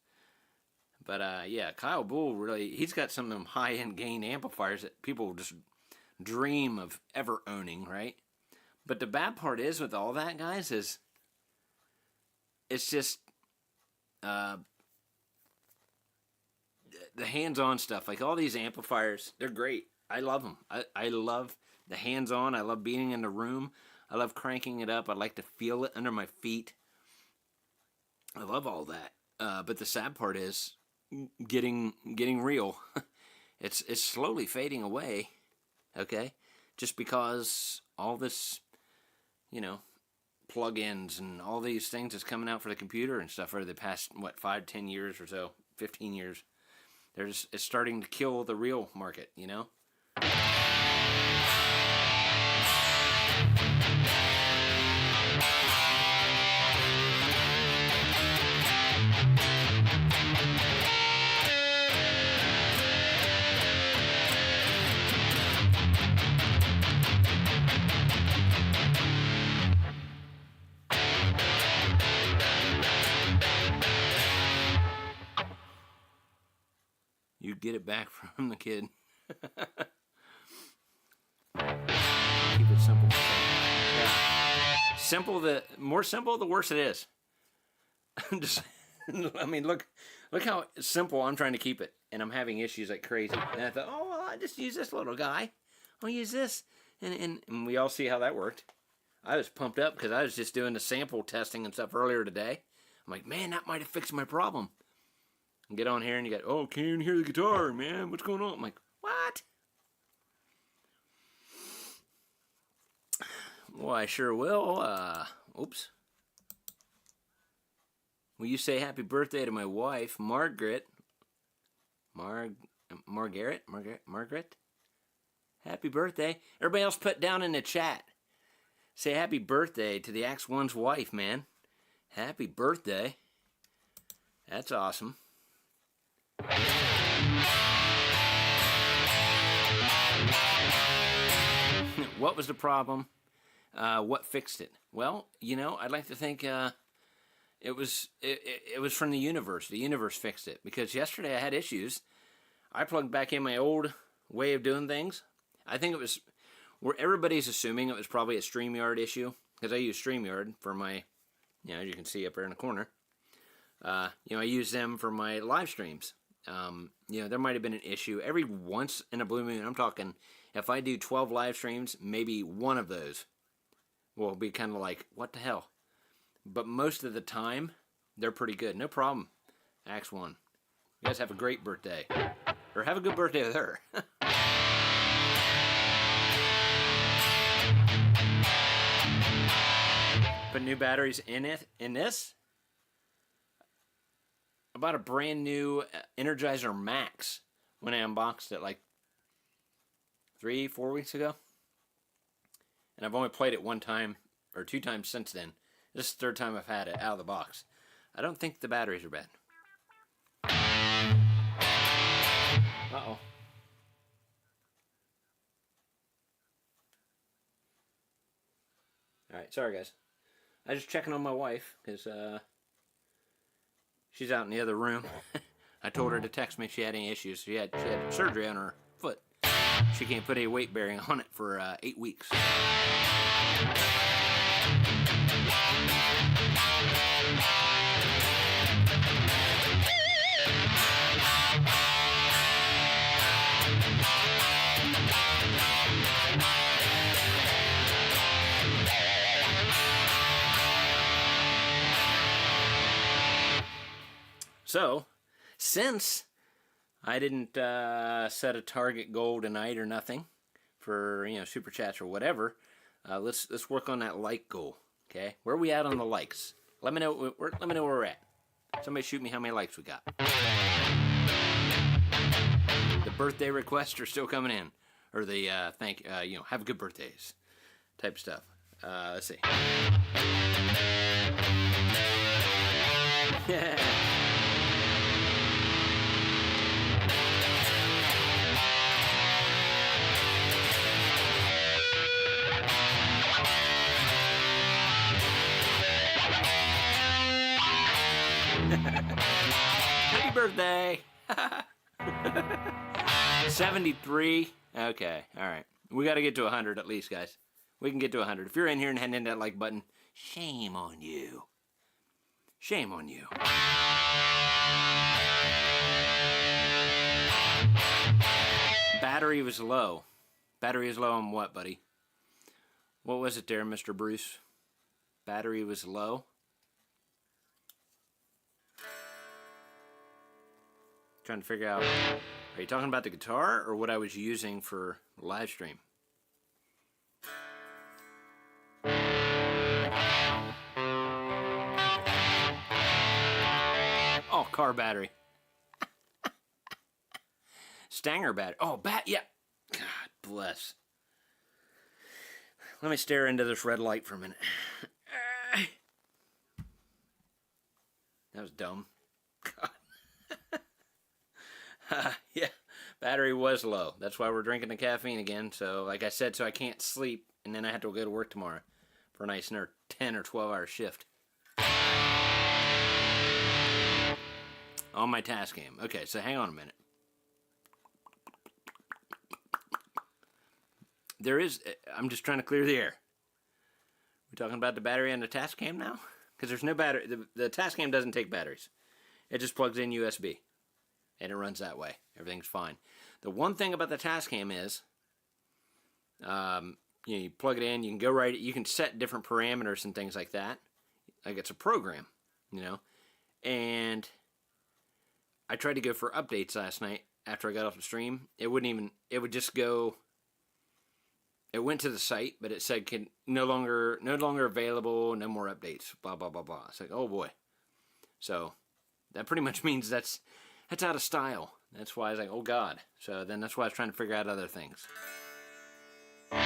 But yeah, Kyle Bull really, he's got some of them high-end gain amplifiers that people just dream of ever owning, right? But the bad part is with all that, guys, is it's just the hands-on stuff. Like all these amplifiers, they're great. I love them. I love the hands-on. I love being in the room. I love cranking it up. I like to feel it under my feet. I love all that. But the sad part is getting real. It's slowly fading away. Okay, just because all this, you know, plugins and all these things that's coming out for the computer and stuff over the past, what, 5-10 years or so, 15 years. It's starting to kill the real market, you know? You get it back from the kid. Keep it simple. Yeah. Simple, the more simple, the worse it is. I mean, look how simple I'm trying to keep it, and I'm having issues like crazy. And I thought, oh, well, I just use this little guy. I'll use this, and we all see how that worked. I was pumped up because I was just doing the sample testing and stuff earlier today. I'm like, man, that might have fixed my problem. And get on here and you got, oh, can't even hear the guitar, man. What's going on? I'm like, what? Well, I sure will. Oops. Will you say happy birthday to my wife, Margaret? Margaret? Happy birthday. Everybody else put down in the chat. Say happy birthday to the Axe One's wife, man. Happy birthday. That's awesome. What was the problem? What fixed it? Well, you know, I'd like to think it was from the universe. The universe fixed it. Because yesterday I had issues. I plugged back in my old way of doing things. I think it was where everybody's assuming it was probably a StreamYard issue. Because I use StreamYard for my, you know, as you can see up there in the corner. You know, I use them for my live streams. You know, there might have been an issue. Every once in a blue moon, I'm talking, if I do 12 live streams, maybe one of those will be kind of like, what the hell? But most of the time, they're pretty good. No problem. Axe One. You guys have a great birthday. Or have a good birthday with her. Put new batteries in this. I bought a brand new Energizer Max when I unboxed it like 3-4 weeks ago. And I've only played it one time or 2 times since then. This is the 3rd time I've had it out of the box. I don't think the batteries are bad. Uh-oh. Alright, sorry guys. I was just checking on my wife because she's out in the other room. I told her to text me if she had any issues. She had surgery on her foot. She can't put any weight bearing on it for 8 weeks. So, since I didn't set a target goal tonight or nothing for, you know, super chats or whatever, let's work on that like goal. Okay, where are we at on the likes? Let me know where we're at. Somebody shoot me how many likes we got. The birthday requests are still coming in, or the you know, have good birthdays type stuff. Let's see. Yeah. Happy birthday! 73. Okay, alright. We gotta get to 100 at least, guys. We can get to 100. If you're in here and hitting that like button, shame on you. Shame on you. Battery was low. Battery is low on what, buddy? What was it there, Mr. Bruce? Battery was low. Trying to figure out, are you talking about the guitar or what I was using for live stream? Oh, car battery. Stanger battery. Oh, yeah. God bless. Let me stare into this red light for a minute. That was dumb. God. Yeah, battery was low. That's why we're drinking the caffeine again. So, like I said, so I can't sleep, and then I have to go to work tomorrow for a nice 10 or 12 hour shift. On my task game. Okay, so hang on a minute. I'm just trying to clear the air. We're talking about the battery on the task cam now? Because there's no battery. The task cam doesn't take batteries. It just plugs in USB. And it runs that way. Everything's fine. The one thing about the Tascam is, you know, you plug it in, you can go right, you can set different parameters and things like that. Like it's a program, you know. And I tried to go for updates last night after I got off the stream. It wouldn't even, it would just go, it went to the site, but it said no longer available, no more updates, blah, blah, blah, blah. It's like, oh boy. So that pretty much means that's out of style. That's why I was like, oh God. So then that's why I was trying to figure out other things. Red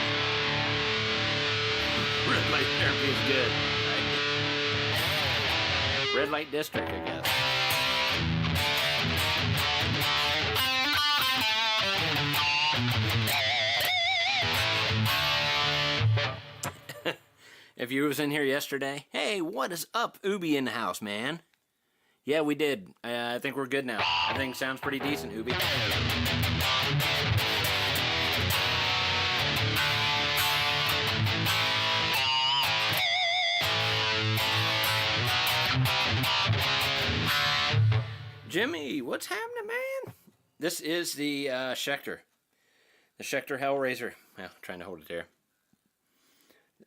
light therapy is good. Right? Red light district, I guess. If you was in here yesterday, hey, what is up, Ubi in the house, man? Yeah, we did. I think we're good now. Everything sounds pretty decent, Ubi. Jimmy, what's happening, man? This is the Schecter. The Schecter Hellraiser. Well, trying to hold it there.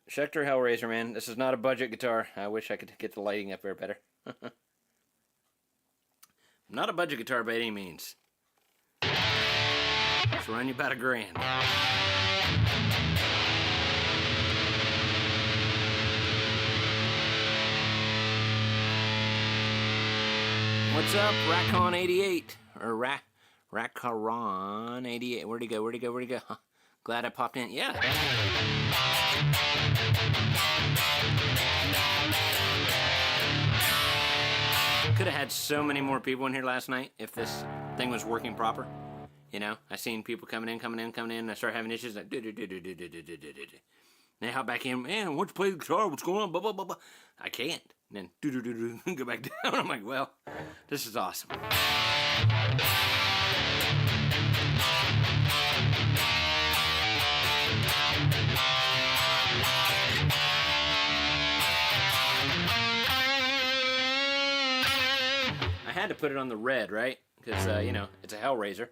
Schecter Hellraiser, man. This is not a budget guitar. I wish I could get the lighting up there better. Not a budget guitar by any means. It's run you about $1,000. What's up, Racon88? Or Raccaron88. Where'd he go? Where'd he go? Where'd he go? Huh. Glad I popped in. Yeah. Could have had so many more people in here last night if this thing was working proper. You know, I seen people coming in, and I start having issues like Then I hop back in, man, why don't you play the guitar? What's going on? Blah, blah, blah, blah. I can't. And then go back down. I'm like, well, this is awesome. I had to put it on the red, right? Because, you know, it's a Hellraiser.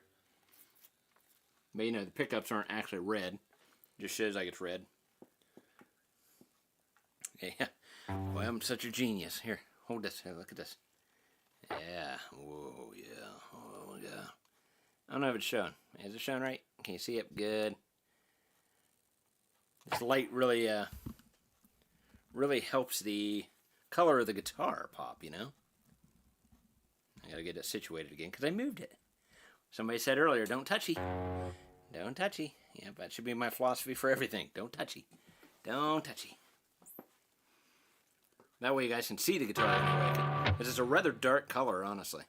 But, you know, the pickups aren't actually red. It just shows like it's red. Yeah. Boy, I'm such a genius. Here, hold this. Here, look at this. Yeah. Whoa, yeah. Oh, yeah. I don't know if it's showing. Is it showing right? Can you see it? Good. This light really, really helps the color of the guitar pop, you know? I gotta get it situated again because I moved it. Somebody said earlier, don't touchy. Don't touchy. Yeah, that should be my philosophy for everything. Don't touchy. Don't touchy. That way you guys can see the guitar anyway. Because it's a rather dark color, honestly.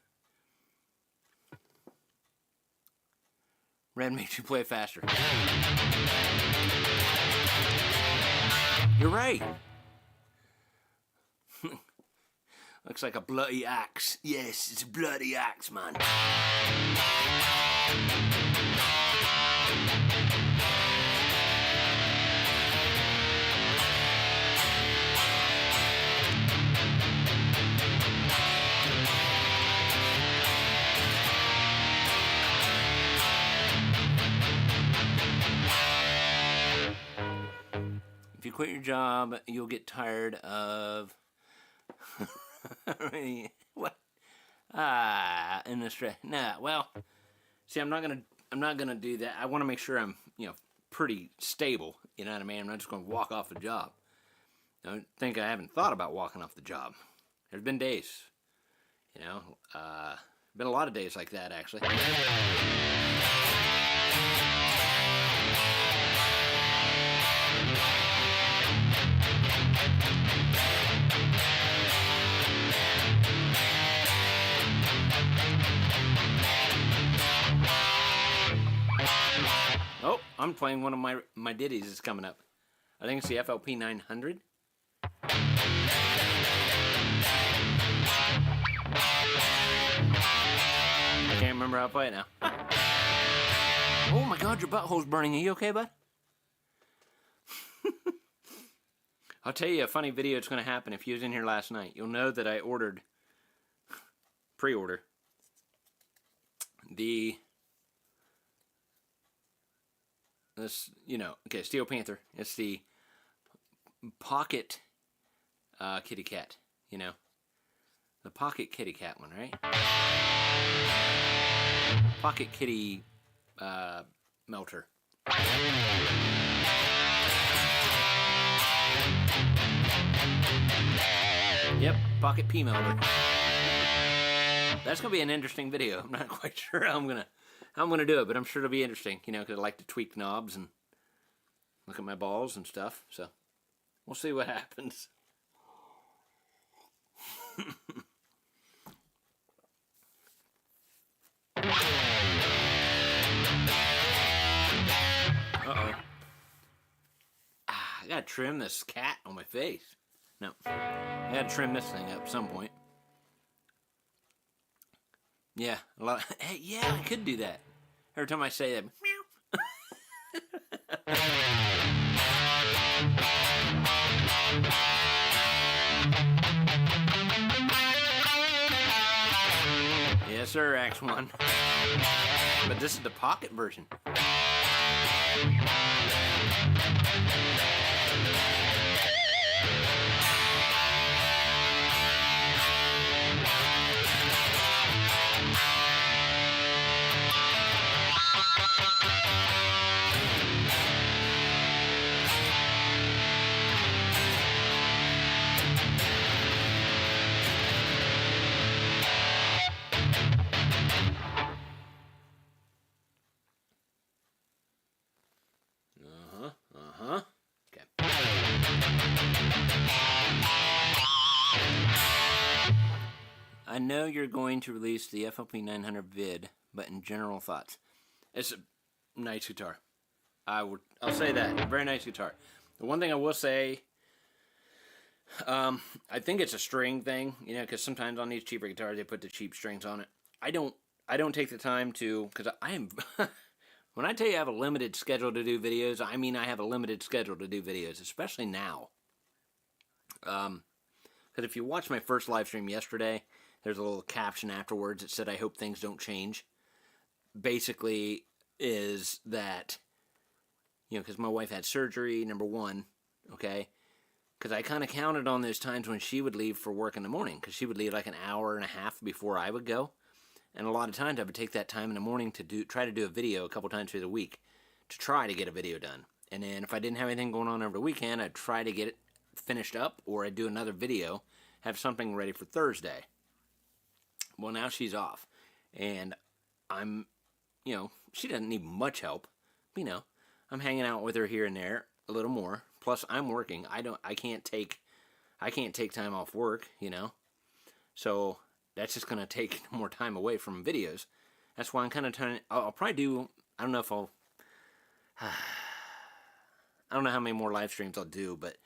Red makes you play faster. You're right. Looks like a bloody axe. Yes, it's a bloody axe, man. If you quit your job, you'll get tired of... What? In the stress. Nah, well, see, I'm not gonna do that. I want to make sure I'm, you know, pretty stable. You know what I mean? I'm not just gonna walk off the job. Don't think I haven't thought about walking off the job. There's been days, you know, been a lot of days like that actually. Oh, I'm playing one of my ditties is coming up. I think it's the FLP 900. I can't remember how to play it now. Oh my God, your butthole's burning. Are you okay, bud? I'll tell you a funny video that's going to happen if you was in here last night. You'll know that I ordered, pre-order, this, you know, okay, Steel Panther. It's the pocket kitty cat, you know. The pocket kitty cat one, right? Pocket kitty melter. Yep, pocket pea melter. that's gonna be an interesting video. I'm not quite sure how I'm gonna do it, but I'm sure it'll be interesting. You know, because I like to tweak knobs and look at my balls and stuff. So we'll see what happens. Uh-oh. I gotta trim this cat on my face. No. I gotta trim this thing up at some point. Yeah, a lot. Hey, yeah, I could do that. Every time I say that, meow. Yes, sir, X1. But this is the pocket version. Okay. I know you're going to release the FLP 900 vid, but in general thoughts, it's a nice guitar. I'll say that, very nice guitar. The one thing I will say, I think it's a string thing, you know, because sometimes on these cheaper guitars they put the cheap strings on it. I don't take the time to, because I am. When I tell you I have a limited schedule to do videos, I mean I have a limited schedule to do videos, especially now. Because if you watched my first live stream yesterday, there's a little caption afterwards that said, I hope things don't change. Basically is that, you know, because my wife had surgery, number one, okay? Because I kind of counted on those times when she would leave for work in the morning, because she would leave like an hour and a half before I would go. And a lot of times I would take that time in the morning to try to do a video a couple times through the week to try to get a video done. And then if I didn't have anything going on over the weekend, I'd try to get it finished up, or I'd do another video, have something ready for Thursday. Well, now she's off. And I'm, you know, she doesn't need much help. You know, I'm hanging out with her here and there a little more. Plus I'm working. I can't take time off work, you know. So that's just going to take more time away from videos. That's why I'm kind of trying. I'll probably do. I don't know if I'll. I don't know how many more live streams I'll do, but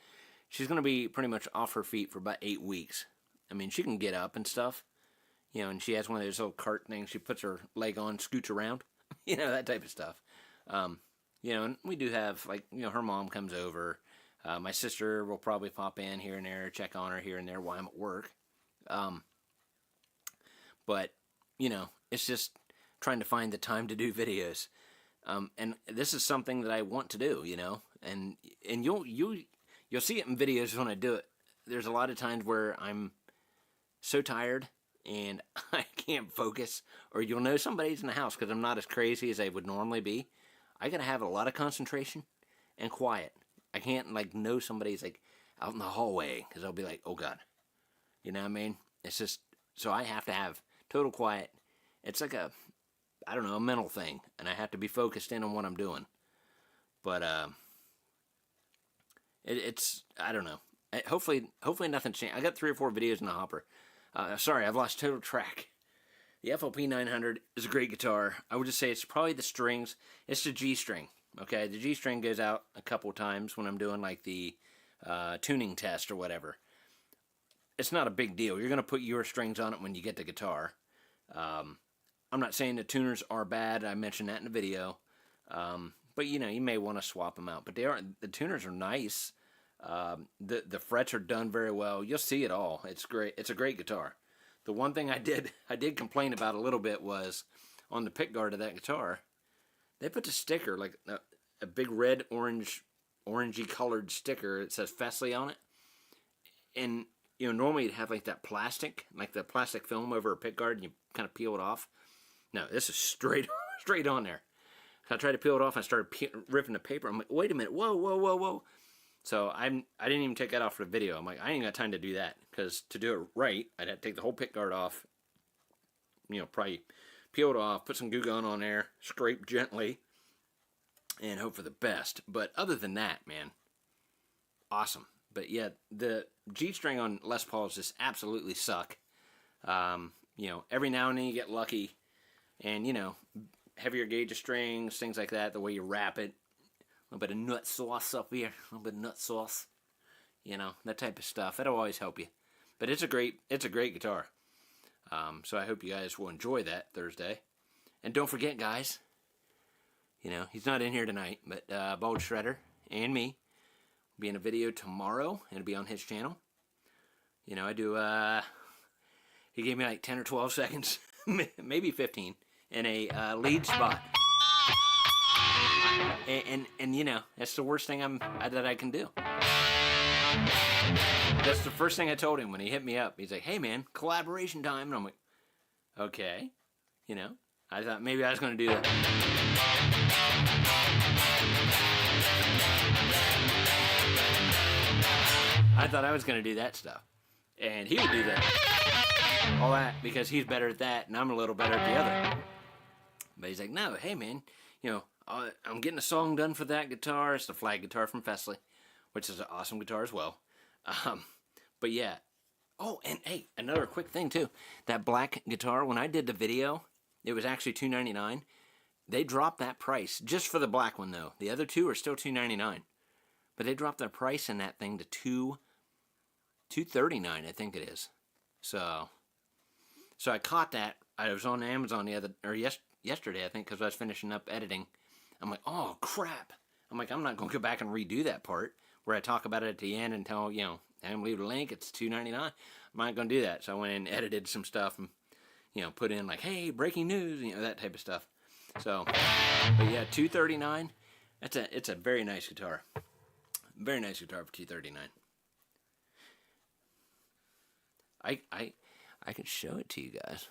she's going to be pretty much off her feet for about 8 weeks. I mean, she can get up and stuff, you know, and she has one of those little cart things. She puts her leg on, scoots around, you know, that type of stuff. You know, and we do have, like, you know, her mom comes over. My sister will probably pop in here and there, check on her here and there while I'm at work. But, you know, it's just trying to find the time to do videos. And this is something that I want to do, you know, and you'll see it in videos when I do it. There's a lot of times where I'm so tired and I can't focus, or you'll know somebody's in the house because I'm not as crazy as I would normally be. I gotta have a lot of concentration and quiet. I can't like know somebody's like out in the hallway because I'll be like, oh God, you know what I mean? It's just, so I have to have total quiet. It's like a, I don't know, a mental thing, and I have to be focused in on what I'm doing. But it's I don't know. Hopefully nothing changed. I got 3 or 4 videos in the hopper. Sorry, I've lost total track. The FLP 900 is a great guitar. I would just say it's probably the strings. It's the G string. Okay, the G string goes out a couple times when I'm doing like the tuning test or whatever. It's not a big deal. You're going to put your strings on it when you get the guitar. I'm not saying the tuners are bad. I mentioned that in the video. But you know, you may want to swap them out. But the tuners are nice. The frets are done very well. You'll see it all. It's great. It's a great guitar. The one thing I did complain about a little bit was on the pickguard of that guitar, they put the sticker, like a big red, orangey colored sticker. It says Fesley on it. And, you know, normally you'd have like that plastic, like the plastic film over a pickguard, and you kind of peel it off. No, this is straight on there. So I tried to peel it off, and I started ripping the paper. I'm like, wait a minute, whoa. So I didn't even take that off for the video. I'm like, I ain't got time to do that, because to do it right, I'd have to take the whole pickguard off, probably peel it off, put some Goo Gone on there, scrape gently, and hope for the best. But other than that, man, awesome. But yeah, the G string on Les Pauls just absolutely suck. Every now and then you get lucky, and heavier gauge of strings, things like that, the way you wrap it, a little bit of nut sauce up here, a little bit of nut sauce, that type of stuff. That'll always help you. But it's a great guitar. So I hope you guys will enjoy that Thursday. And don't forget, guys, he's not in here tonight, but Bald Shredder and me will be in a video tomorrow. It'll be on his channel. I do, he gave me like 10 or 12 seconds, maybe 15, in a lead spot. And that's the worst thing that I can do. That's the first thing I told him when he hit me up. He's like, hey man, collaboration time. And I'm like, okay. I thought maybe I was going to do that. I thought I was going to do that stuff. And he would do that. All that because he's better at that and I'm a little better at the other. But he's like, no, hey man, I'm getting a song done for that guitar. It's the flag guitar from Fesley, which is an awesome guitar as well. But yeah. Oh, and hey, another quick thing too. That black guitar, when I did the video, it was actually $299. They dropped that price just for the black one though. The other two are still $299. But they dropped their price in that thing to $239, I think it is. So I caught that. I was on Amazon yesterday, I think, because I was finishing up editing. I'm like, oh crap. I'm like, I'm not going to go back and redo that part where I talk about it at the end and tell, and leave a link, it's $2.99. I'm not going to do that. So I went in and edited some stuff and, put in like, hey, breaking news, that type of stuff. So, but yeah, $239, it's a very nice guitar. Very nice guitar for $239. I could show it to you guys.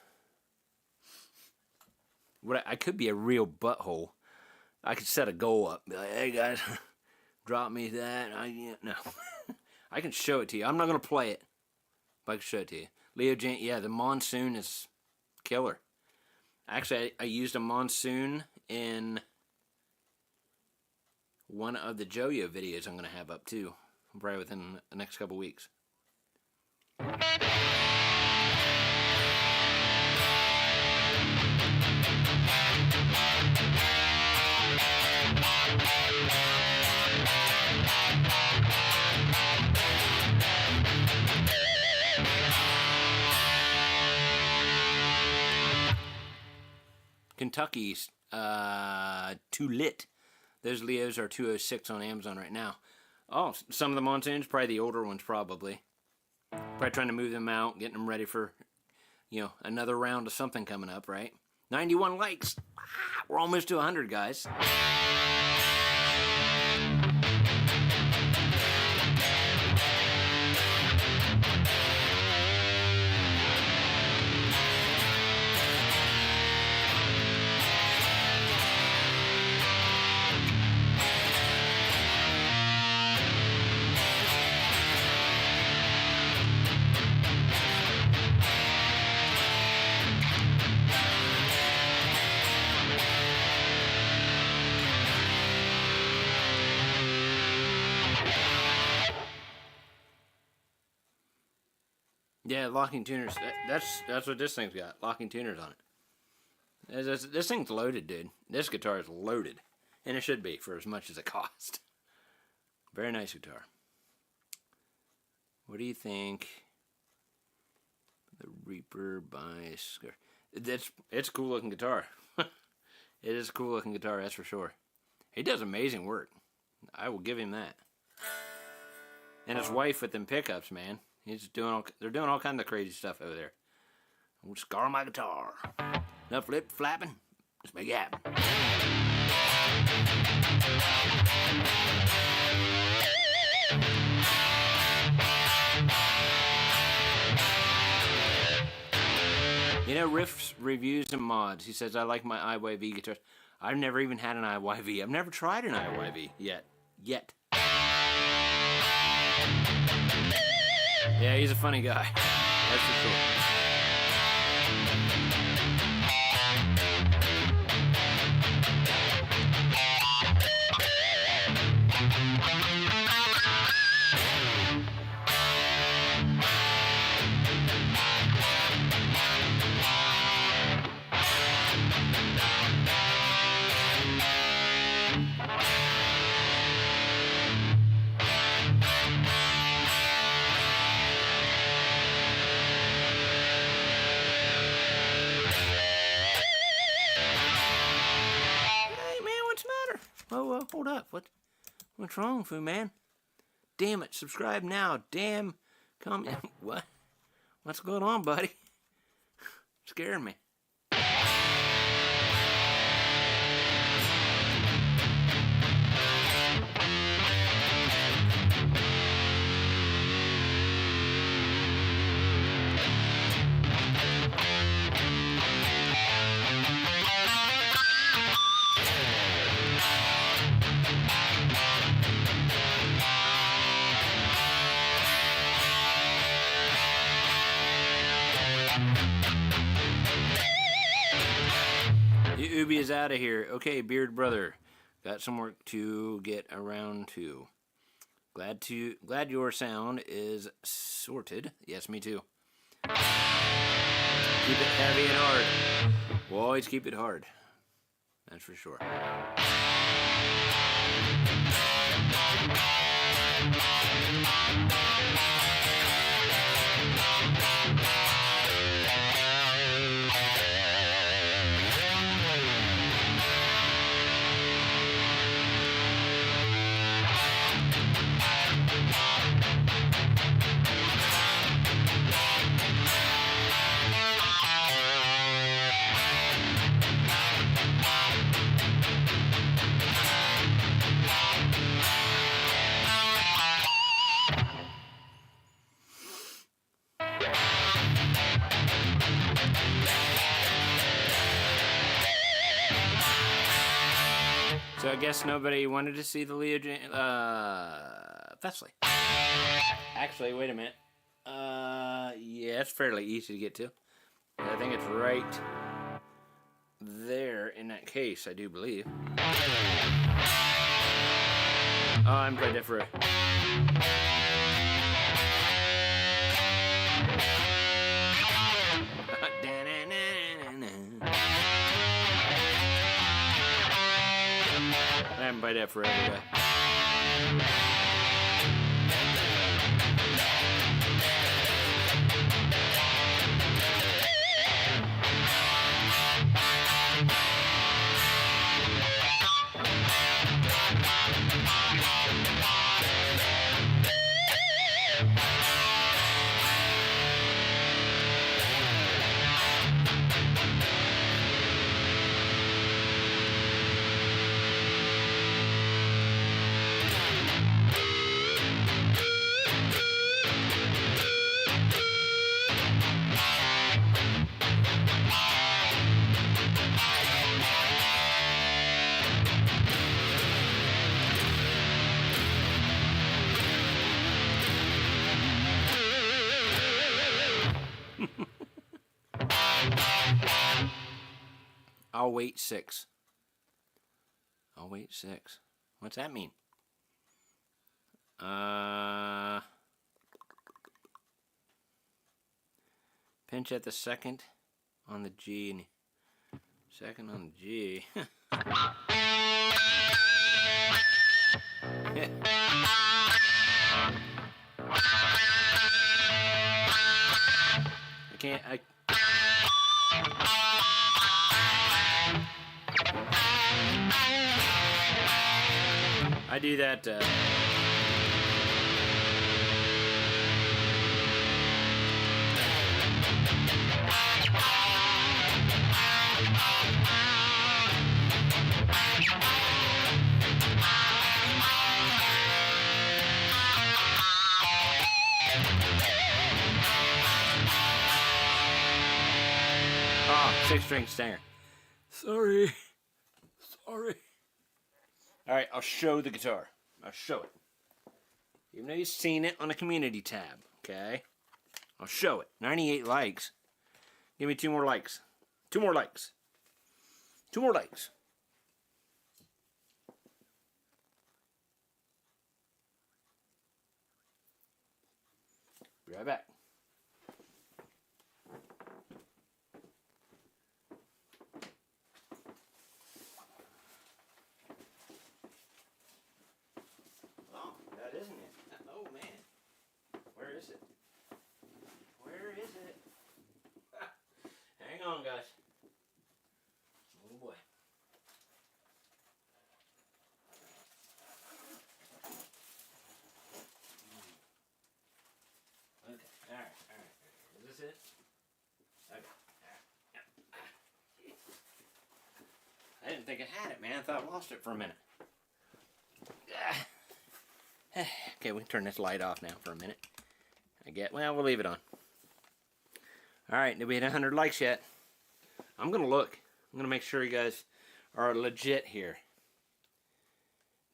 I could be a real butthole. I could set a goal up. Be like, hey guys, drop me that. No. I can show it to you. I'm not going to play it, but I can show it to you. Leo Jane, yeah, the Monsoon is killer. Actually, I used a Monsoon in one of the Joyo videos I'm going to have up too. Probably within the next couple weeks. Kentucky's Too Lit. Those Leos are 206 on Amazon right now. Oh, some of the Monsoons, probably the older ones probably. Probably trying to move them out, getting them ready for, another round of something coming up, right? 91 likes. We're almost to 100, guys. Yeah, locking tuners. That's what this thing's got. Locking tuners on it. This thing's loaded, dude. This guitar is loaded. And it should be for as much as it cost. Very nice guitar. What do you think? The Reaper by Scar. It's a cool looking guitar. It is a cool looking guitar, that's for sure. He does amazing work. I will give him that. And his wife with them pickups, man. They're doing all kinds of crazy stuff over there. I'm gonna scar my guitar. Enough lip flapping. Let's make it happen. Riffs, reviews, and mods. He says, I like my IYV guitars. I've never even had an IYV. I've never tried an IYV yet. Yeah, he's a funny guy. That's for sure. hold up. What's wrong, Fu Man? Damn it, subscribe now. Damn, come what? What's going on, buddy? Scaring me. Ubi is out of here. Okay, Beard Brother. Got some work to get around to. Glad your sound is sorted. Yes, me too. Keep it heavy and hard. We'll always keep it hard. That's for sure. So I guess nobody wanted to see the Thessaly. Actually, wait a minute. Yeah, it's fairly easy to get to. I think it's right there in that case, I do believe. Oh, I haven't played that for I haven't played that forever, guys. I'll wait 6. I'll wait 6. What's that mean? Pinch at the second on the G and second on the G. I can't. I do that. Oh, 6-string snare. Sorry. Alright, I'll show the guitar. I'll show it. Even though you've seen it on the community tab, okay? I'll show it. 98 likes. Give me 2 more likes. 2 more likes. 2 more likes. Be right back. Oh, that isn't it. Oh, man. Where is it? Where is it? Hang on, guys. Oh, boy. didn't think I had it, man. I thought I lost it for a minute. Okay, we can turn this light off now for a minute. Well, we'll leave it on. Alright, did we hit 100 likes yet? I'm going to look. I'm going to make sure you guys are legit here.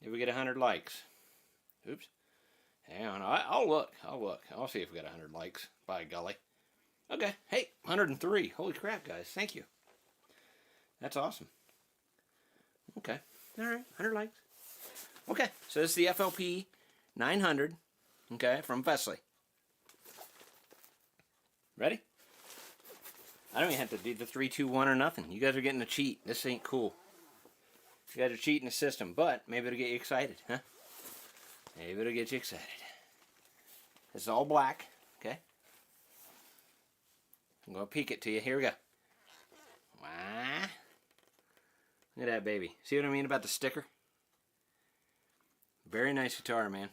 Did we get 100 likes? Oops. Hang on. I'll look. I'll see if we got 100 likes. By golly. Okay. Hey, 103. Holy crap, guys. Thank you. That's awesome. Okay. Alright, 100 likes. Okay, so this is the FLP 900, okay, from Fesley. Ready? I don't even have to do the 3, 2, 1 or nothing. You guys are getting a cheat. This ain't cool. You guys are cheating the system, but maybe it'll get you excited, huh? Maybe it'll get you excited. This is all black, okay? I'm going to peek it to you. Here we go. Wow. Look at that baby. See what I mean about the sticker? Very nice guitar, man.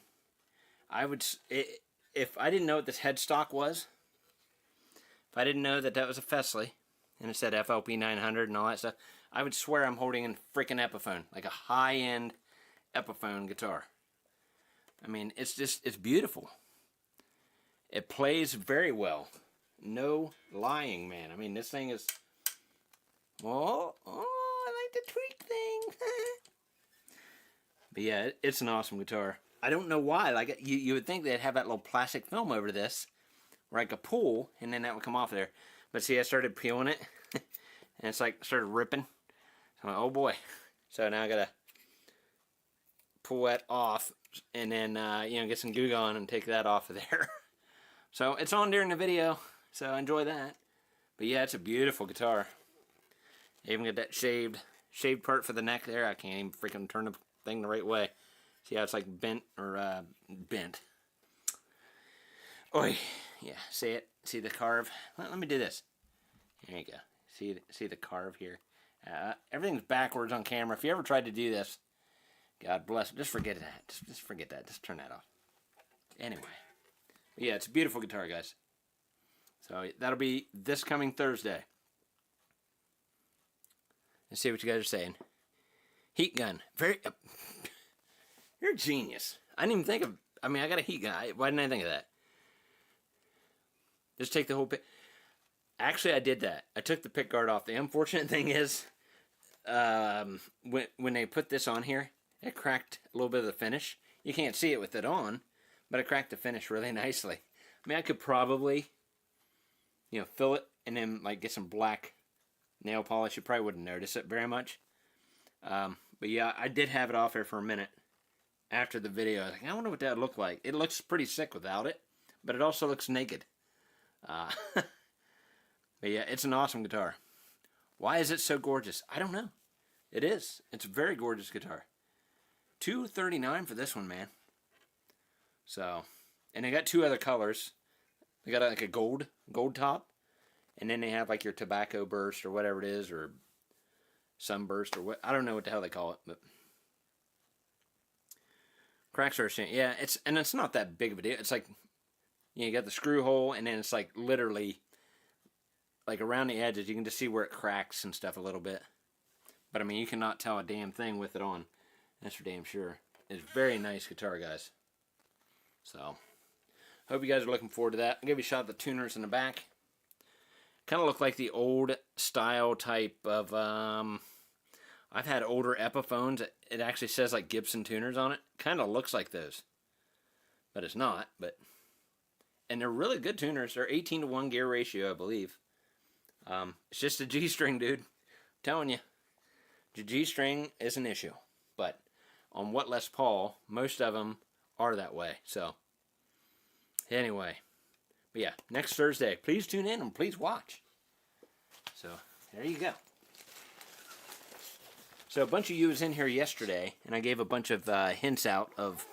If I didn't know what this headstock was, if I didn't know that that was a Fesley, and it said FLP 900 and all that stuff, I would swear I'm holding a freaking Epiphone, like a high-end Epiphone guitar. I mean, it's beautiful. It plays very well. No lying, man. I mean, this thing is... Oh, I like the tweak thing. But yeah, it's an awesome guitar. I don't know why. Like you would think they'd have that little plastic film over this, where I could pull, and then that would come off there. But see, I started peeling it, and it's like started ripping. So I'm like, oh boy. So now I gotta pull that off, and then get some Goo Gone and take that off of there. So it's on during the video, so enjoy that. But yeah, it's a beautiful guitar. I even got that shaved part for the neck there. I can't even freaking turn the thing the right way. See how it's like bent or bent. Oi, yeah. See it? See the carve? Let me do this. There you go. See the carve here. Everything's backwards on camera. If you ever tried to do this, God bless. Just forget that. Just forget that. Just turn that off. Anyway, but yeah, it's a beautiful guitar, guys. So that'll be this coming Thursday. Let's see what you guys are saying. Heat gun. You're a genius. I didn't even think of... I mean, I got a heat gun. Why didn't I think of that? Just take the whole pick... Actually, I did that. I took the pick guard off. The unfortunate thing is, when they put this on here, it cracked a little bit of the finish. You can't see it with it on, but it cracked the finish really nicely. I mean, I could probably, fill it and then like get some black nail polish. You probably wouldn't notice it very much. But yeah, I did have it off there for a minute after the video. I was like, I wonder what that would look like. It looks pretty sick without it, but it also looks naked. But yeah, it's an awesome guitar. Why is it so gorgeous? I don't know. It is. It's a very gorgeous guitar. $239 for this one, man. So, and they got two other colors. They got like a gold top, and then they have like your tobacco burst or whatever it is, or sunburst or what. I don't know what the hell they call it, but cracks are shit. Yeah, it's not that big of a deal. It's like you got the screw hole, and then it's like literally like around the edges. You can just see where it cracks and stuff a little bit. But I mean, you cannot tell a damn thing with it on. That's for damn sure. It's a very nice guitar, guys. So, hope you guys are looking forward to that. I'll give you a shot at the tuners in the back. Kind of look like the old style type of, I've had older Epiphones. It actually says like Gibson tuners on it. Kind of looks like those. But it's not. And they're really good tuners. They're 18-to-1 gear ratio, I believe. It's just a G-string, dude. I'm telling you. The G-string is an issue. But on what Les Paul, most of them are that way. So, anyway. But yeah, next Thursday, please tune in and please watch. So, there you go. So, a bunch of you was in here yesterday, and I gave a bunch of hints out of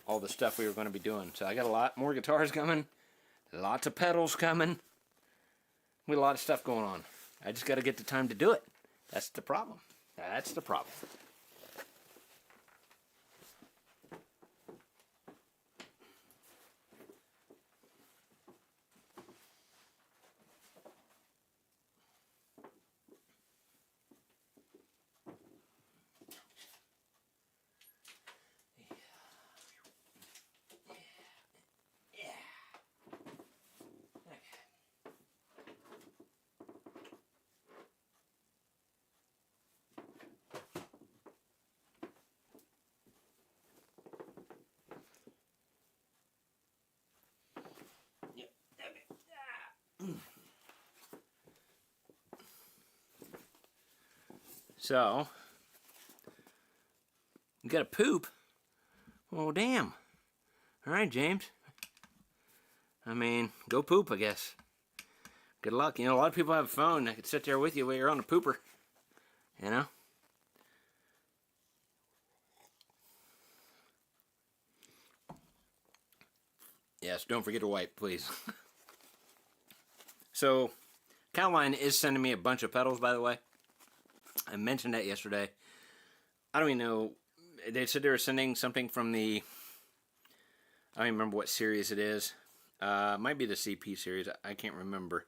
all the stuff we were going to be doing. So, I got a lot more guitars coming, lots of pedals coming. We got a lot of stuff going on. I just got to get the time to do it. That's the problem. That's the problem. So, you got to poop? Well, damn. All right, James. I mean, go poop, I guess. Good luck. You know, a lot of people have a phone that could sit there with you while you're on the pooper. You know? Yes, don't forget to wipe, please. So, Caroline is sending me a bunch of pedals, by the way. I mentioned that yesterday. I don't even know. They said they were sending something from the... I don't even remember what series it is. It might be the CP series. I can't remember.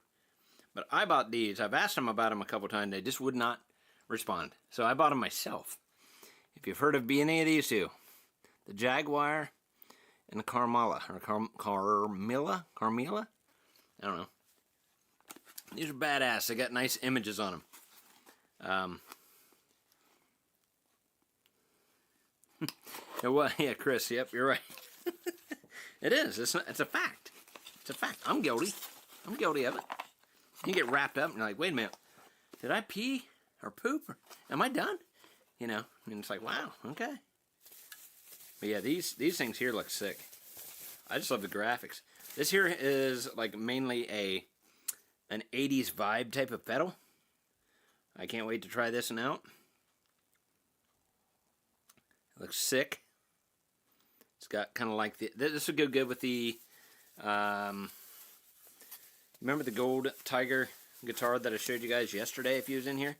But I bought these. I've asked them about them a couple times. They just would not respond. So I bought them myself. If you've heard of any of these two. The Jaguar and the Carmilla. Or Carmilla? I don't know. These are badass. They got nice images on them. Yeah, Chris. Yep, you're right. It is. It's a fact. It's a fact. I'm guilty. I'm guilty of it. You get wrapped up and you're like, wait a minute. Did I pee or poop? Or am I done? You know, and it's like, wow, okay. But yeah, these things here look sick. I just love the graphics. This here is like mainly an 80s vibe type of pedal. I can't wait to try this one out. It looks sick. It's got kind of like the... This would go good with the... remember the Gold Tiger guitar that I showed you guys yesterday if you was in here?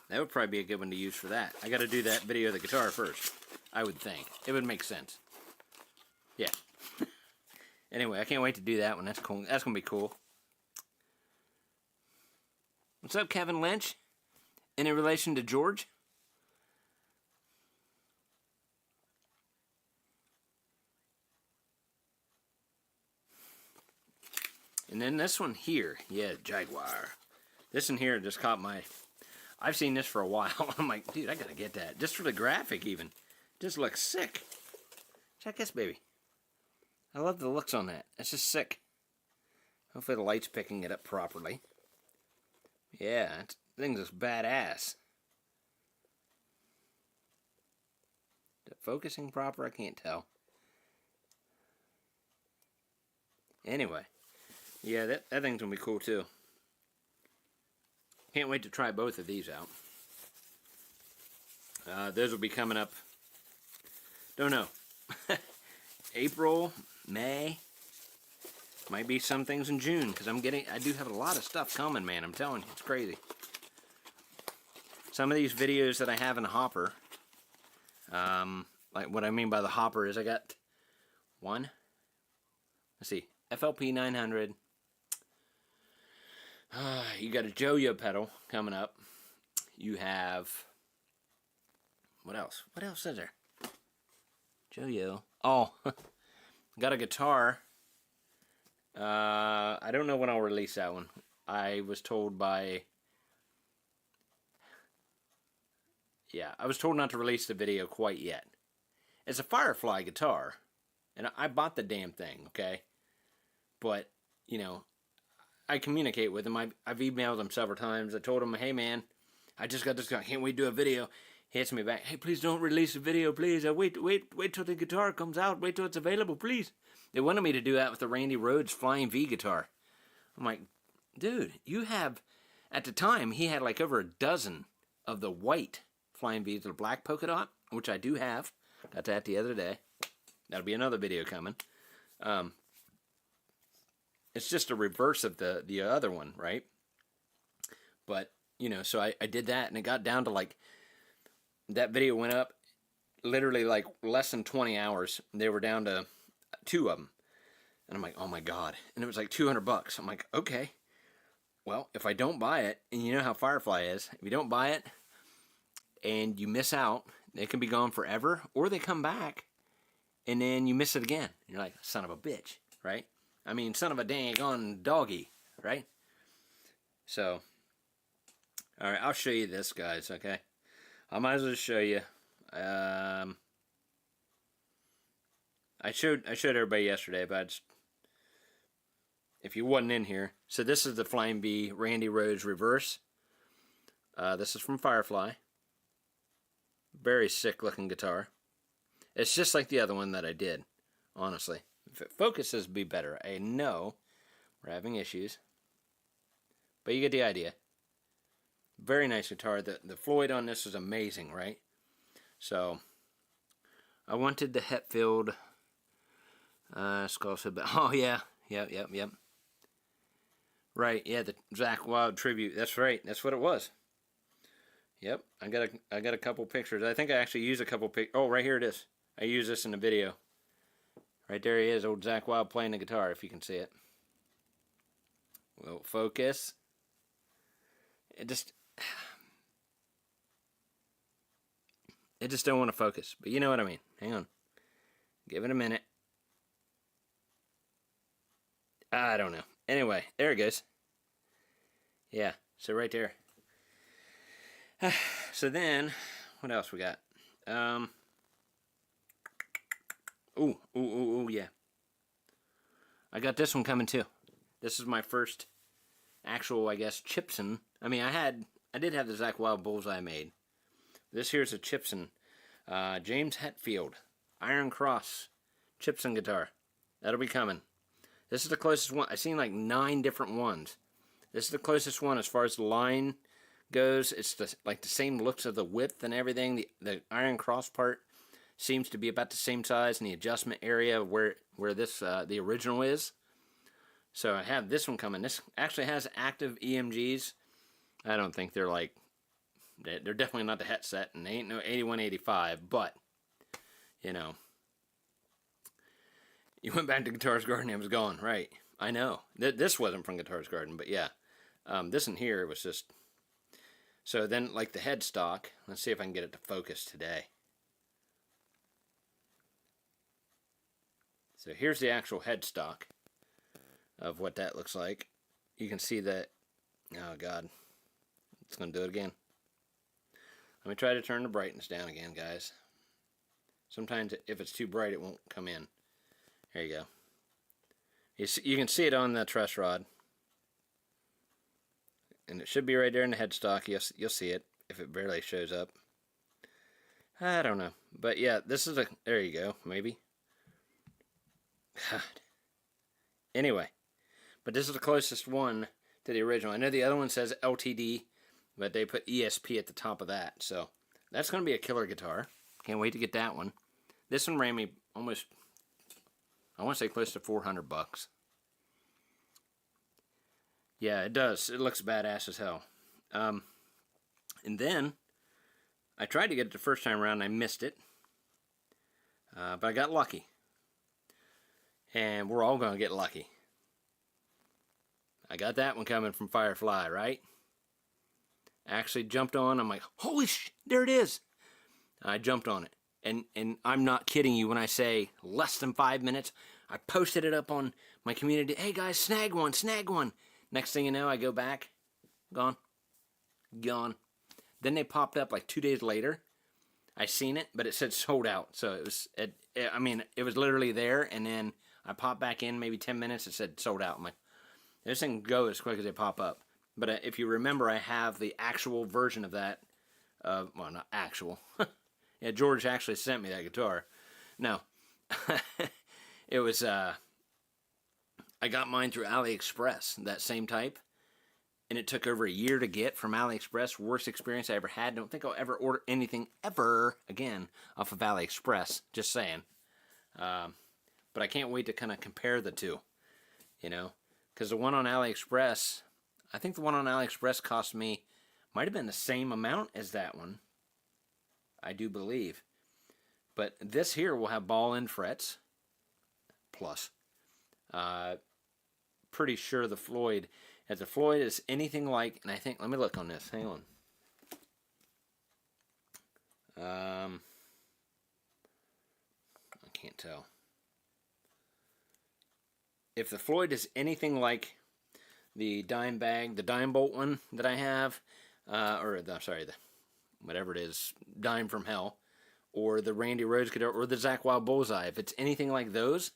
That would probably be a good one to use for that. I got to do that video of the guitar first. I would think. It would make sense. Yeah. Anyway, I can't wait to do that one. That's cool. That's going to be cool. What's up, Kevin Lynch? Any relation to George? And then this one here, yeah, Jaguar. This one here just caught my... I've seen this for a while. I'm like, dude, I gotta get that. Just for the graphic, even. Just looks sick. Check this, baby. I love the looks on that. It's just sick. Hopefully the light's picking it up properly. Yeah, that thing's just badass. Is it focusing proper? I can't tell. Anyway. Yeah, that thing's going to be cool too. Can't wait to try both of these out. Those will be coming up, don't know, April, May, might be some things in June, because I do have a lot of stuff coming, man, I'm telling you, it's crazy. Some of these videos that I have in the hopper, like what I mean by the hopper is I got one, let's see, FLP 900, you got a Joyo pedal coming up. You have... What else? What else is there? Joyo. Oh, got a guitar. I don't know when I'll release that one. I was told by... Yeah, I was told not to release the video quite yet. It's a Firefly guitar. And I bought the damn thing, okay? But, you know... I communicate with him. I've emailed him several times. I told him, hey man, I just got this guy. Can't wait to do a video. He hits me back. Hey, please don't release the video, please. Wait till the guitar comes out. Wait till it's available, please. They wanted me to do that with the Randy Rhoads Flying V guitar. I'm like, dude, you have... At the time, he had like over a dozen of the white Flying V's, the black polka dot, which I do have. Got that the other day. That'll be another video coming. It's just a reverse of the other one, right? But, you know, so I did that, and it got down to, like, that video went up literally, like, less than 20 hours. They were down to 2 of them. And I'm like, oh, my God. And it was, like, $200. I'm like, okay. Well, if I don't buy it, and you know how Firefly is, if you don't buy it, and you miss out, they can be gone forever, or they come back, and then you miss it again. And you're like, son of a bitch, right? I mean, son of a dang on doggy, right? So, all right, I'll show you this, guys, okay? I might as well show you. I showed everybody yesterday, but if you wasn't in here. So this is the Flying V Randy Rhoads reverse. This is from Firefly. Very sick looking guitar. It's just like the other one that I did, honestly. If it focuses, it'd be better. I know we're having issues, but you get the idea. Very nice guitar. The Floyd on this is amazing, right? So I wanted the Hetfield skull so bad. Oh yeah, yep. Right, yeah, the Zakk Wylde tribute. That's right. That's what it was. Yep, I got a couple pictures. I think I actually used a couple pic. Oh, right here it is. I used this in the video. Right there he is, old Zakk Wylde playing the guitar, if you can see it. Will focus. It just don't want to focus, but you know what I mean. Hang on. Give it a minute. I don't know. Anyway, there it goes. Yeah, so right there. So then, what else we got? Ooh, yeah. I got this one coming too. This is my first actual, I guess, Chipson. I mean, I did have the Zakk Wylde Bullseye made. This here's a Chipson. James Hetfield, Iron Cross, Chipson guitar. That'll be coming. This is the closest one. I've seen like 9 different ones. This is the closest one as far as the line goes. It's like the same looks of the width and everything. The Iron Cross part seems to be about the same size in the adjustment area where this the original is. So I have this one coming. This actually has active EMGs. I don't think they're like, they're definitely not the Het set, and they ain't no 8185, but you know, you went back to Guitarist Garden and it was gone, right? I know. This wasn't from Guitarist Garden, but yeah. This one here was just... So then, like the headstock, let's see if I can get it to focus today. So here's the actual headstock of what that looks like. You can see that... Oh, God. It's going to do it again. Let me try to turn the brightness down again, guys. Sometimes if it's too bright, it won't come in. There you go. You can see it on the truss rod. And it should be right there in the headstock. You'll see it if it barely shows up. I don't know. But yeah, this is a... There you go, maybe. God. Anyway. But this is the closest one to the original. I know the other one says LTD, but they put ESP at the top of that. So that's going to be a killer guitar. Can't wait to get that one. This one ran me almost... I want to say close to $400. Yeah, it does. It looks badass as hell. And then, I tried to get it the first time around and I missed it. But I got lucky. And we're all going to get lucky. I got that one coming from Firefly, right? I actually jumped on. I'm like, holy sh! There it is! I jumped on it. And I'm not kidding you when I say less than 5 minutes. I posted it up on my community. Hey guys, snag one, snag one. Next thing you know, I go back. Gone. Gone. Then they popped up like 2 days later. I seen it, but it said sold out. So it was, it was literally there. And then I popped back in maybe 10 minutes. It said sold out. I'm like, this thing go as quick as they pop up. But if you remember, I have the actual version of that. Well, not actual. Yeah, George actually sent me that guitar. No. It was, I got mine through AliExpress, that same type. And it took over a year to get from AliExpress. Worst experience I ever had. Don't think I'll ever order anything ever again off of AliExpress. Just saying. But I can't wait to kind of compare the two. You know? Because the one on AliExpress, I think the one on AliExpress cost me, might have been the same amount as that one. I do believe. But this here will have ball end frets. Plus. Pretty sure the Floyd, if the Floyd is anything like, and I think, let me look on this, hang on. I can't tell. If the Floyd is anything like the dime bag, the dime bolt one that I have, whatever it is, Dime from Hell, or the Randy Rhoads guitar, or the Zakk Wylde Bullseye, if it's anything like those,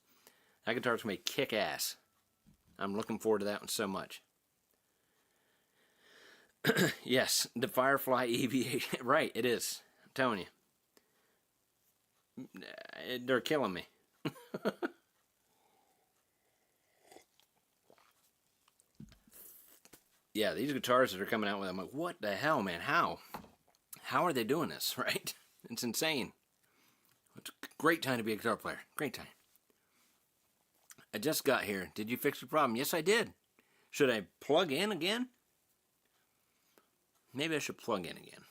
that guitar's going to be kick-ass. I'm looking forward to that one so much. Yes, the Firefly EVA, right, it is. I'm telling you. they're killing me. Yeah, these guitars that are coming out with, I'm like, what the hell, man? How are they doing this, right? It's insane. It's a great time to be a guitar player. Great time. I just got here. Did you fix the problem? Yes, I did. Should I plug in again? Maybe I should plug in again.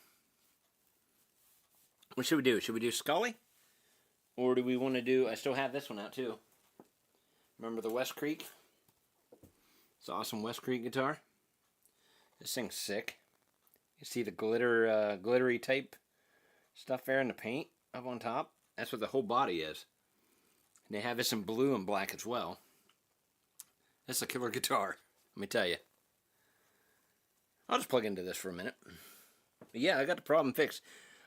What should we do? Should we do Scully? Or do we want to do... I still have this one out, too. Remember the West Creek? It's an awesome West Creek guitar. This thing's sick. You see the glittery type stuff there in the paint up on top? That's what the whole body is. And they have this in blue and black as well. That's a killer guitar, let me tell you. I'll just plug into this for a minute. But yeah, I got the problem fixed.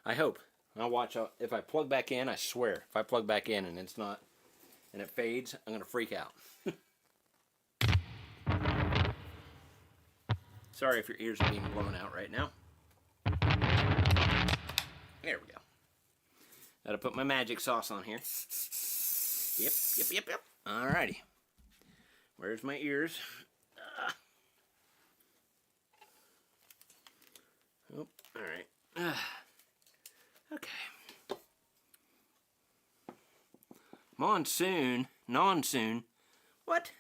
I hope. I'll watch out. If I plug back in, I swear, if I plug back in and it's not, and it fades, I'm going to freak out. Sorry if your ears are being blown out right now. There we go. Gotta put my magic sauce on here. Yep. Alrighty. Where's my ears? Oh, alright. Okay. Monsoon. Non-soon. What?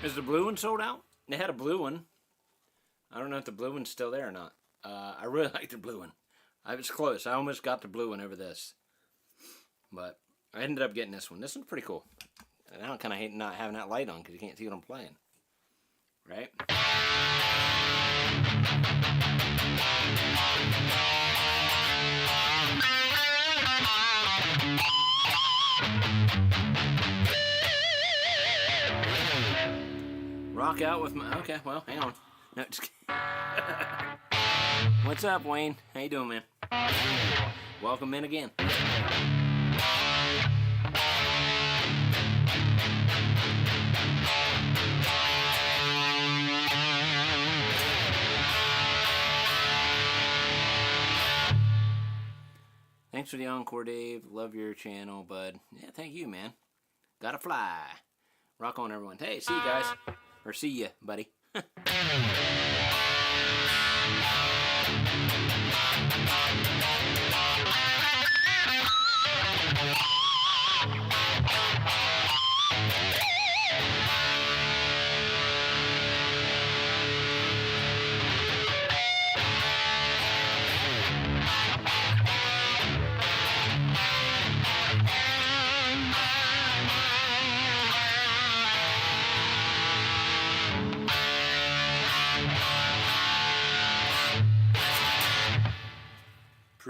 Is the blue one sold out? They had a blue one. I don't know if the blue one's still there or not. I really like the blue one. I was close. I almost got the blue one over this. But I ended up getting this one. This one's pretty cool. And I kind of hate not having that light on because you can't see what I'm playing. Right? Rock out with my... Okay, well, hang on. No, just kidding. What's up, Wayne? How you doing, man? Welcome in again. Thanks for the encore, Dave. Love your channel, bud. Yeah, thank you, man. Gotta fly. Rock on, everyone. Hey, see you guys. Or see ya, buddy.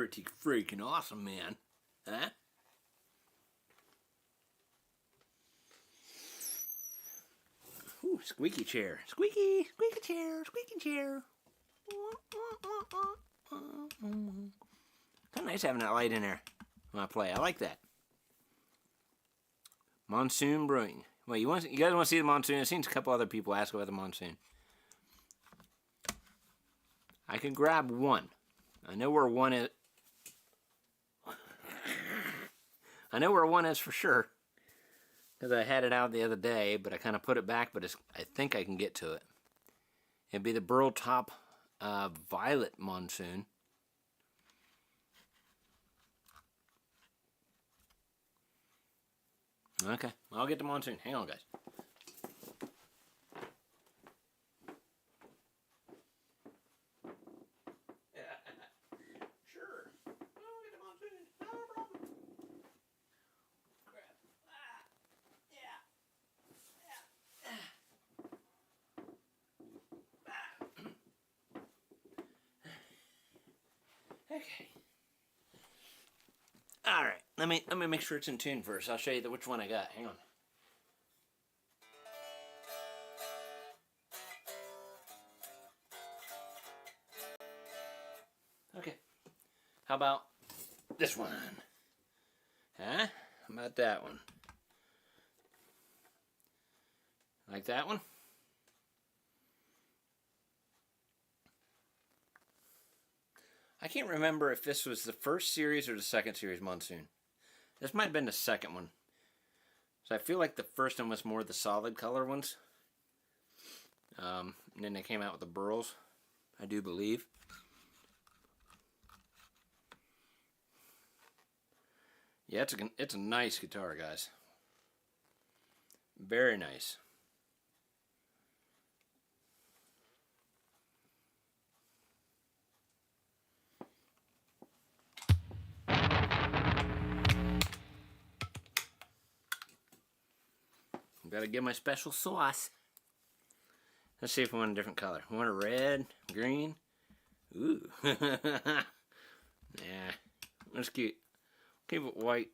pretty freaking awesome, man. Huh? Ooh, squeaky chair. Squeaky, squeaky chair, squeaky chair. Kind of nice having that light in there when I play. I like that. Monsoon brewing. Well, you guys want to see the monsoon? I've seen a couple other people ask about the monsoon. I can grab one. I know where one is. I know where one is for sure. Because I had it out the other day, but I kind of put it back, but I think I can get to it. It'd be the Burl Top Violet Monsoon. Okay, I'll get the monsoon. Hang on, guys. Sure. I'll get the monsoon. No problem. Grab. Yeah. Okay. All right. Let me make sure it's in tune first. I'll show you which one I got. Hang on. Okay. How about this one? Huh? How about that one? Like that one? I can't remember if this was the first series or the second series monsoon. This might have been the second one. So I feel like the first one was more the solid color ones. And then they came out with the burls, I do believe. Yeah, it's a nice guitar, guys. Very nice. Gotta get my special sauce. Let's see if we want a different color. We want a red, green. Ooh. Nah. That's cute. Keep it white.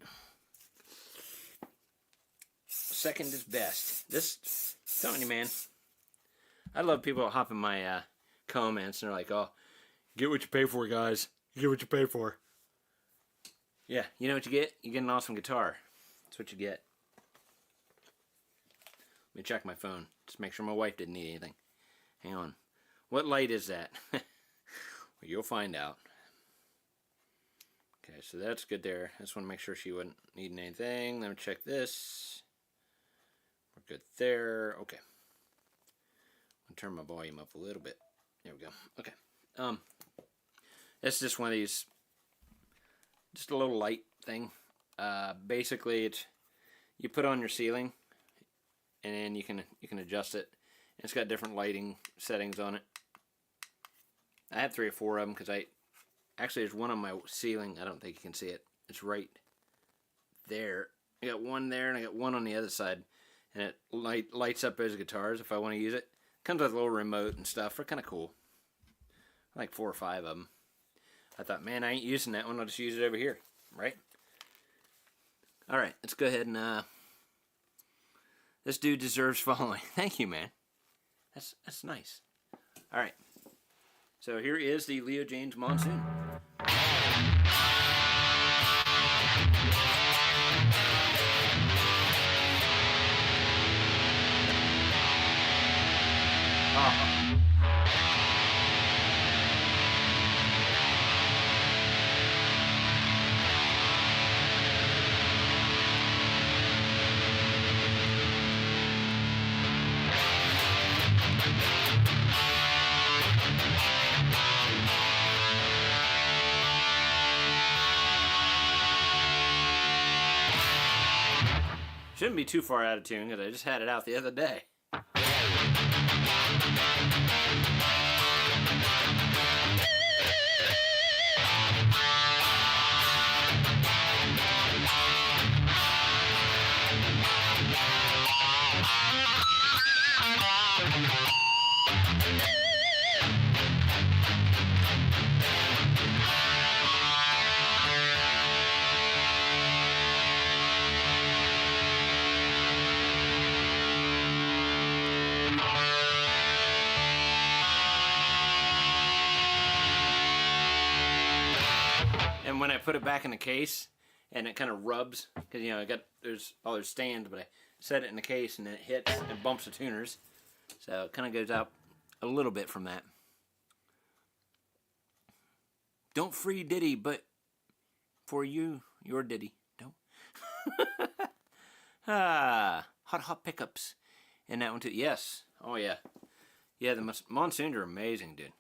Second is best. This, I'm telling you, man. I love people hop in my comments and they're like, oh, get what you pay for, guys. You get what you pay for. Yeah, you know what you get? You get an awesome guitar. That's what you get. Let me check my phone. Just make sure my wife didn't need anything. Hang on. What light is that? Well, you'll find out. Okay, so that's good there. I just want to make sure she wouldn't need anything. Let me check this. We're good there. Okay. I'll turn my volume up a little bit. There we go. Okay. It's just one of these, just a little light thing. Basically, it's you put on your ceiling, and then you can adjust it. It's got different lighting settings on it. I have 3 or 4 of them because actually there's one on my ceiling. I don't think you can see it. It's right there. I got one there and I got one on the other side, and it lights up as guitars if I want to use it. Comes with a little remote and stuff. They're kind of cool. I like 4 or 5 of them. I thought, man, I ain't using that one. I'll just use it over here, right? All right, let's go ahead and this dude deserves following. Thank you, man. That's nice. All right. So here is the Leo James Monsoon. Shouldn't be too far out of tune because I just had it out the other day. then when I put it back in the case, and it kind of rubs, because you know there's stands, but I set it in the case and then it hits and bumps the tuners, so it kind of goes out a little bit from that. Don't free Diddy, but for you, your Diddy. Don't. Hot pickups, and that one too. Yes, oh yeah, yeah. The monsoons are amazing, dude.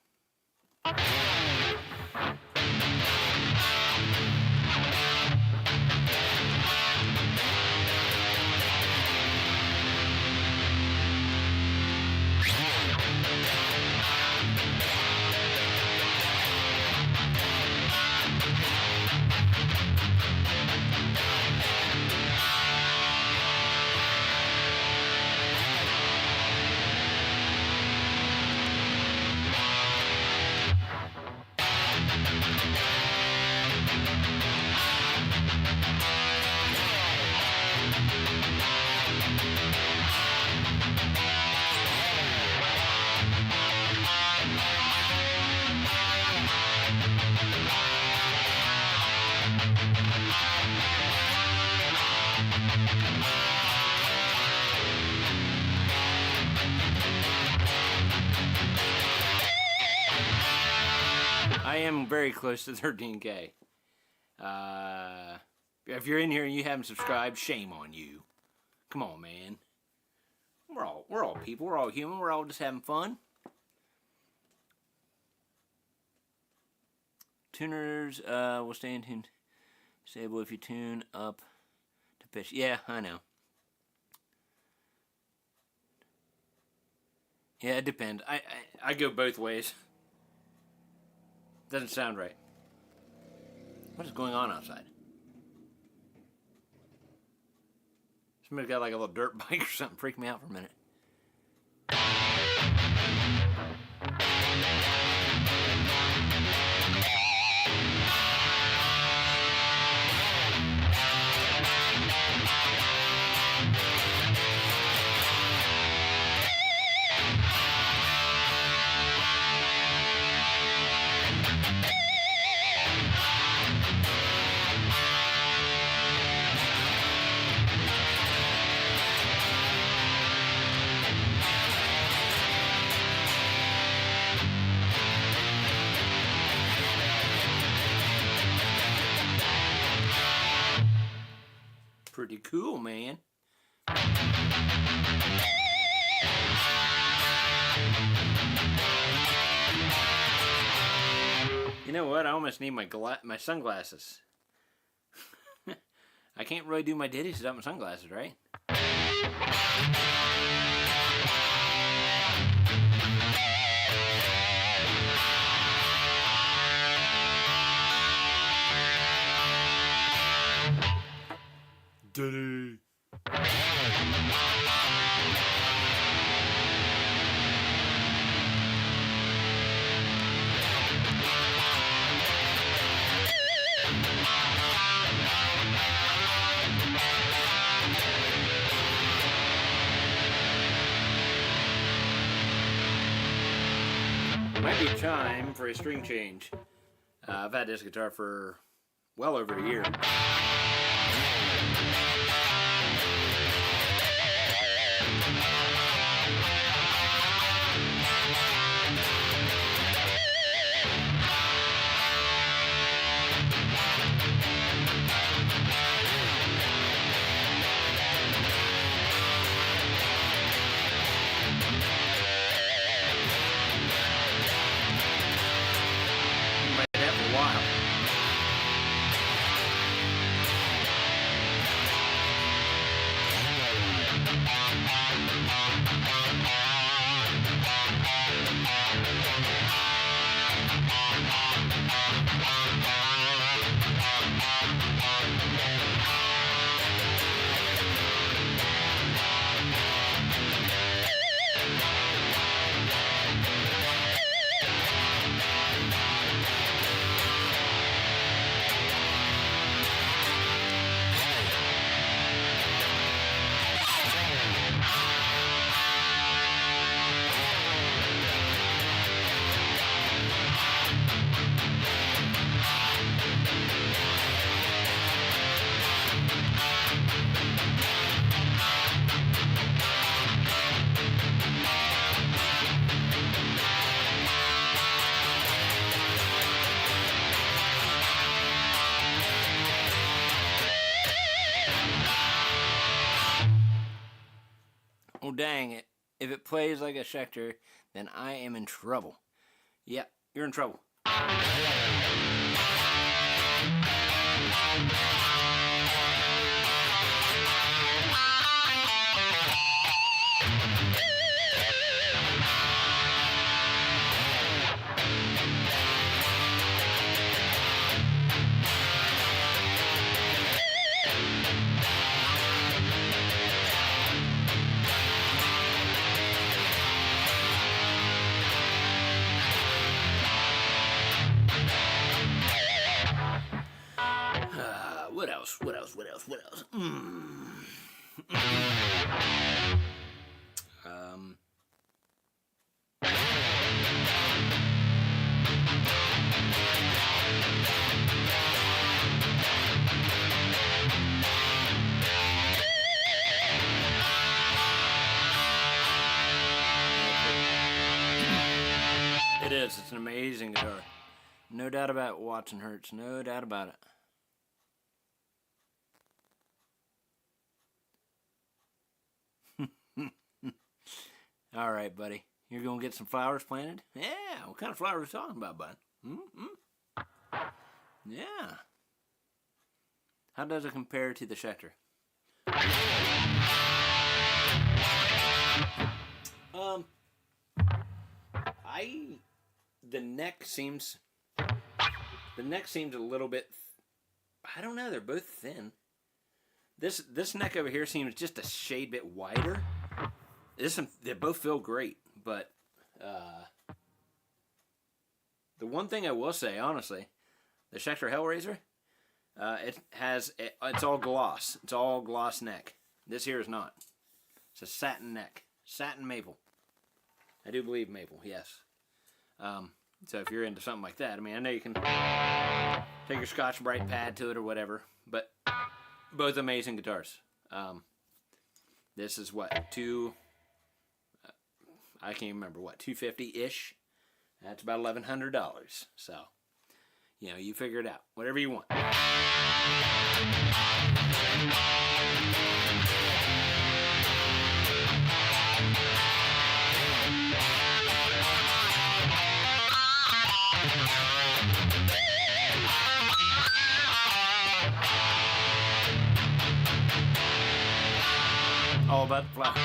I am very close to 13K. If you're in here and you haven't subscribed, shame on you. Come on, man. We're all people. We're all human. We're all just having fun. Tuners will stay in tune. Disable if you tune up to pitch. Yeah, I know. Yeah, it depends. I go both ways. Doesn't sound right. What is going on outside? Somebody's got like a little dirt bike or something. Freaked me out for a minute. Pretty cool, man. You know what? I almost need my sunglasses. I can't really do my ditties without my sunglasses, right? Diddy. Might be time for a string change. I've had this guitar for well over a year. dang it. If it plays like a Schecter, then I am in trouble. Yep, you're in trouble. What else? It is. It's an amazing guitar. No doubt about it. Watson hurts. No doubt about it. All right, buddy. You're going to get some flowers planted? Yeah. What kind of flowers are we talking about, bud? Yeah. How does it compare to the Schecter? The neck seems a little bit, I don't know, they're both thin. This neck over here seems just a shade bit wider. They both feel great, but the one thing I will say, honestly, the Schecter Hellraiser, it's all gloss. It's all gloss neck. This here is not. It's a satin neck. Satin maple. I do believe maple, yes. So if you're into something like that, I mean, I know you can take your Scotch-Brite pad to it or whatever, but both amazing guitars. This is what, I can't remember, what, $250-ish? That's about $1,100. So, you know, you figure it out. Whatever you want. All about the flowers.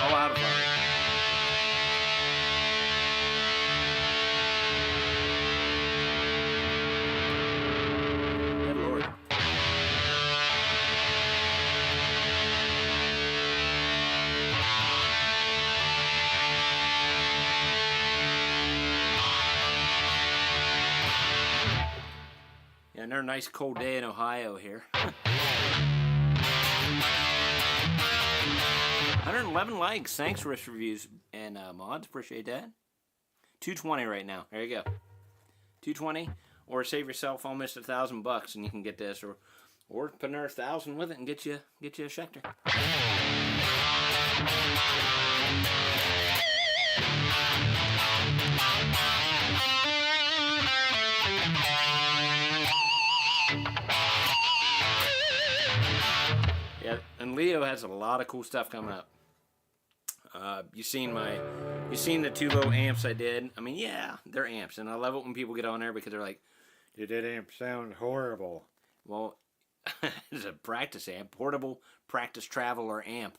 All out of flowers. Good Lord. Yeah, another nice cold day in Ohio here. 111 likes. Thanks, Risk Reviews and mods. Appreciate that. 220 right now. There you go. 220, or save yourself almost $1,000 and you can get this, or put another 1,000 with it and get you a Schecter. Yeah, and Leo has a lot of cool stuff coming up. You seen the 2-volt amps I did. I mean, yeah, they're amps, and I love it when people get on there because they're like, "Dude, that amp sounds horrible." Well, it's a practice amp, portable practice traveler amp.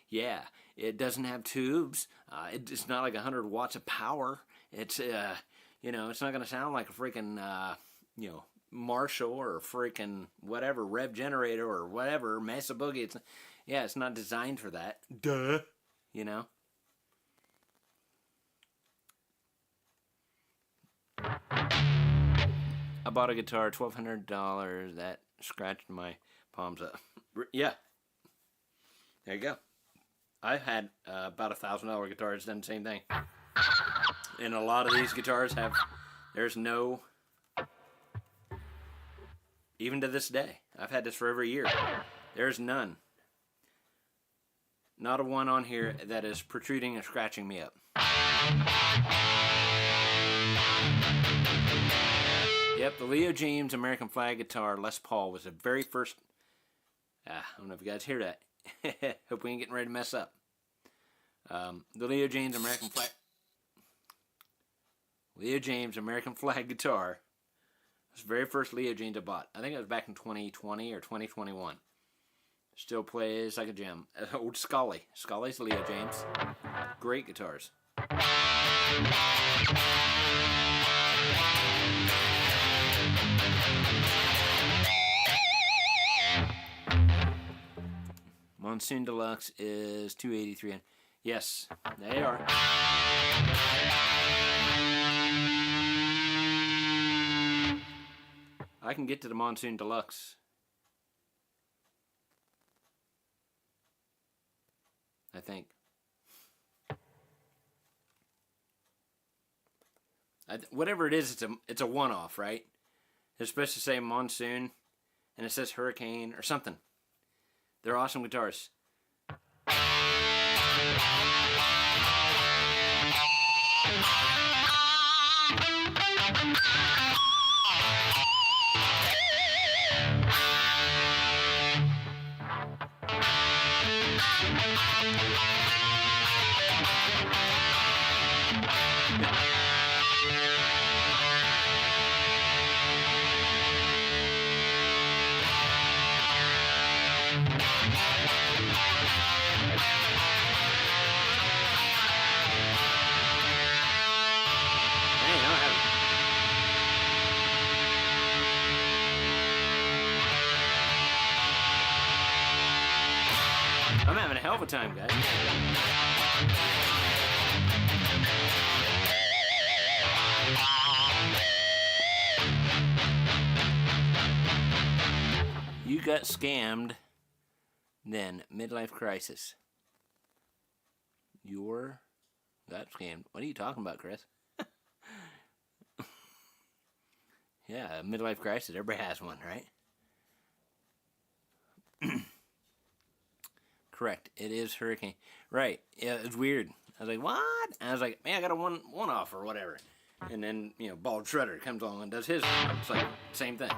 Yeah, it doesn't have tubes. It's not like 100 watts of power. It's you know, it's not gonna sound like a freaking you know, Marshall or freaking whatever rev generator or whatever Mesa Boogie. It's not designed for that. Duh. You know. I bought a guitar, $1,200. That scratched my palms up. Yeah. There you go. I've had about $1,000 guitars done the same thing. And a lot of these guitars have, there's no, even to this day, I've had this for over a year. There's none. Not a one on here that is protruding and scratching me up. Yep, the Leo James American Flag guitar Les Paul was the very first. I don't know if you guys hear that. Hope we ain't getting ready to mess up. The Leo James American flag. Leo James American flag guitar. It's the very first Leo James I bought. I think it was back in 2020 or 2021. Still plays like a gem. Old Scully. Scully's Leo James. Great guitars. Monsoon Deluxe is $283. Yes, they are. I can get to the Monsoon Deluxe. I think. Whatever it is, it's a one-off, right? It's supposed to say Monsoon, and it says Hurricane or something. They're awesome guitars. I'm having a hell of a time, guys. You got scammed, then midlife crisis. You got scammed. What are you talking about, Chris? Yeah, midlife crisis. Everybody has one, right? Correct. It is Hurricane. Right. Yeah, it's weird. I was like, what? And I was like, man, I got a one off or whatever. And then, you know, Bald Shredder comes along and does his. It's like, same thing.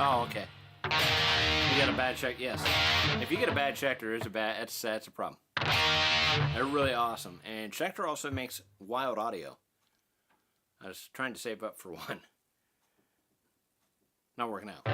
Oh, okay. You got a bad check? Yes. If you get a bad Schecter, that's a problem. They're really awesome. And Schecter also makes wild audio. I was trying to save up for one. Not working out.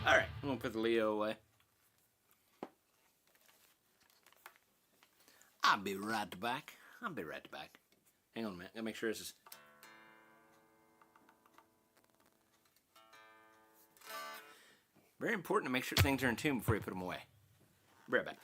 Alright, I'm going to put the Leo away. I'll be right back. Hang on a minute. Gotta make sure this is... Very important to make sure things are in tune before you put them away. Be right back.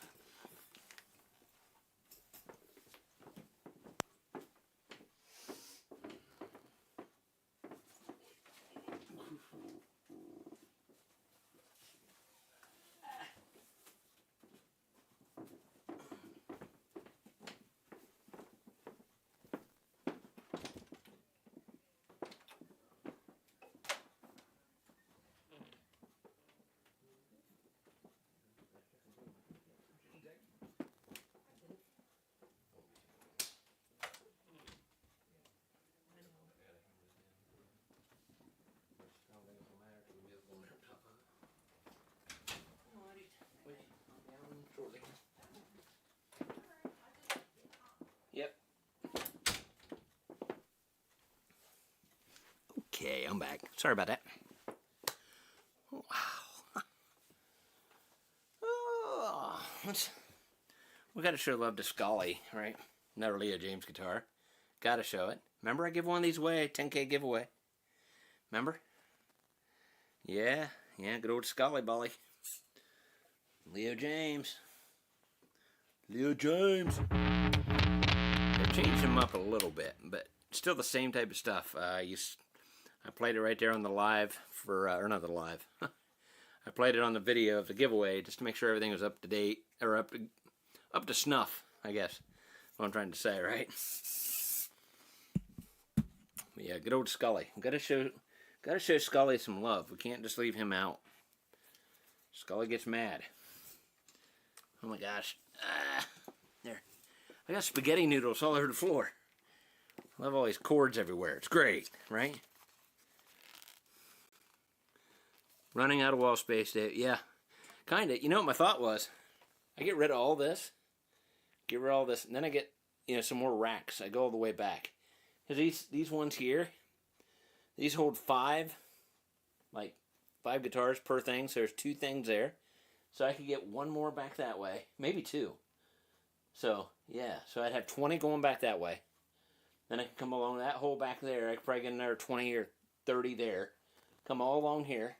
Yep. Okay, I'm back. Sorry about that. Wow. Oh, what's We gotta show love to Scully, right? Another Leo James guitar. Gotta show it. Remember I give one of these away, 10K giveaway. Remember? Yeah, good old Scully Bolly. Leo James. Leo James. They changed him up a little bit, but still the same type of stuff. I played it right there on the live for, or not the live. I played it on the video of the giveaway just to make sure everything was up to date, or up to snuff, I guess. What I'm trying to say, right? But yeah, good old Scully. Gotta show Scully some love. We can't just leave him out. Scully gets mad. Oh my gosh. There. I got spaghetti noodles all over the floor. I love all these cords everywhere. It's great, right? Running out of wall space, Dave. Yeah, kinda. You know what my thought was? I get rid of all this. Get rid of all this, and then I get, some more racks. I go all the way back. Because these ones here, these hold 5 guitars per thing, so there's 2 things there. So I could get 1 more back that way, maybe 2. So, yeah, so I'd have 20 going back that way. Then I could come along that hole back there. I could probably get another 20 or 30 there. Come all along here.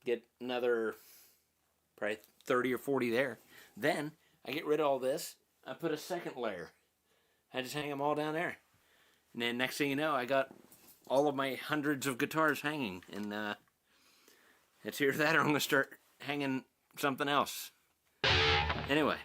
Get another probably 30 or 40 there. Then I get rid of all this. I put a second layer. I just hang them all down there. And then next thing you know, I got all of my hundreds of guitars hanging. And it's either that or I'm going to start hanging something else. Anyway.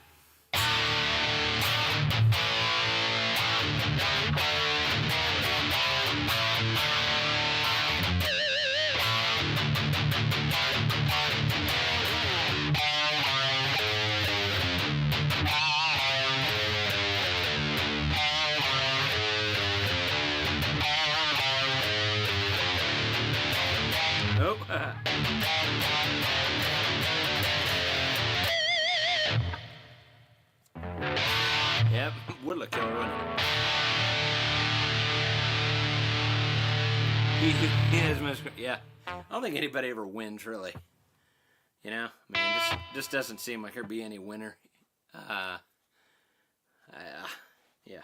Nope. Yep, would look killer, wouldn't it? He is yeah. I don't think anybody ever wins, really. I mean, this doesn't seem like there'd be any winner. Yeah.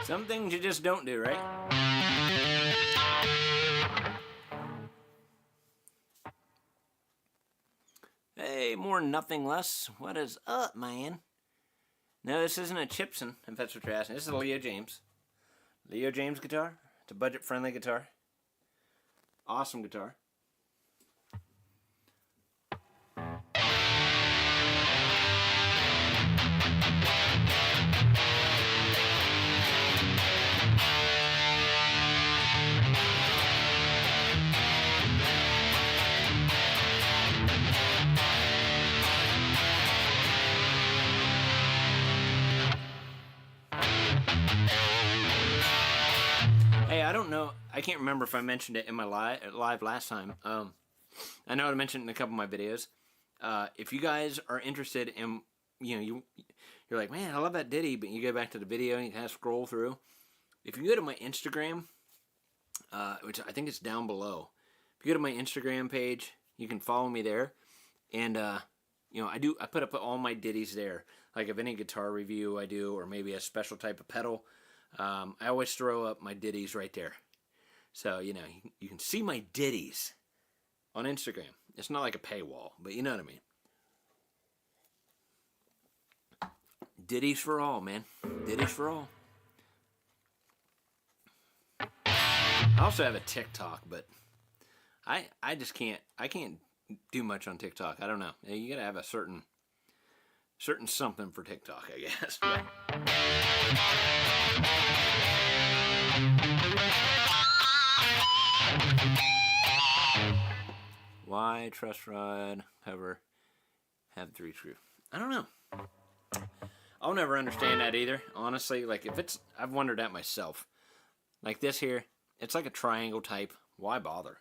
Some things you just don't do, right? Hey, more nothing less. What is up, man? No, this isn't a Chipson, if that's what you're asking. This is a Leo James. Leo James guitar. It's a budget-friendly guitar. Awesome guitar. Hey, I don't know. I can't remember if I mentioned it in my live last time. I know I mentioned it in a couple of my videos. If you guys are interested in, you're like, man, I love that ditty, but you go back to the video and you kind of scroll through. If you go to my Instagram, which I think is down below, if you go to my Instagram page, you can follow me there, and I put up all my ditties there. Like if any guitar review I do, or maybe a special type of pedal. I always throw up my ditties right there. So, you can see my ditties on Instagram. It's not like a paywall, but you know what I mean. Ditties for all, man. Ditties for all. I also have a TikTok, but I just can't do much on TikTok. I don't know. You gotta have a certain something for TikTok, I guess. Why truss rod cover have 3 screw? I don't know. I'll never understand that either, honestly. Like, if it's, I've wondered that myself. Like this here, it's like a triangle type. Why bother?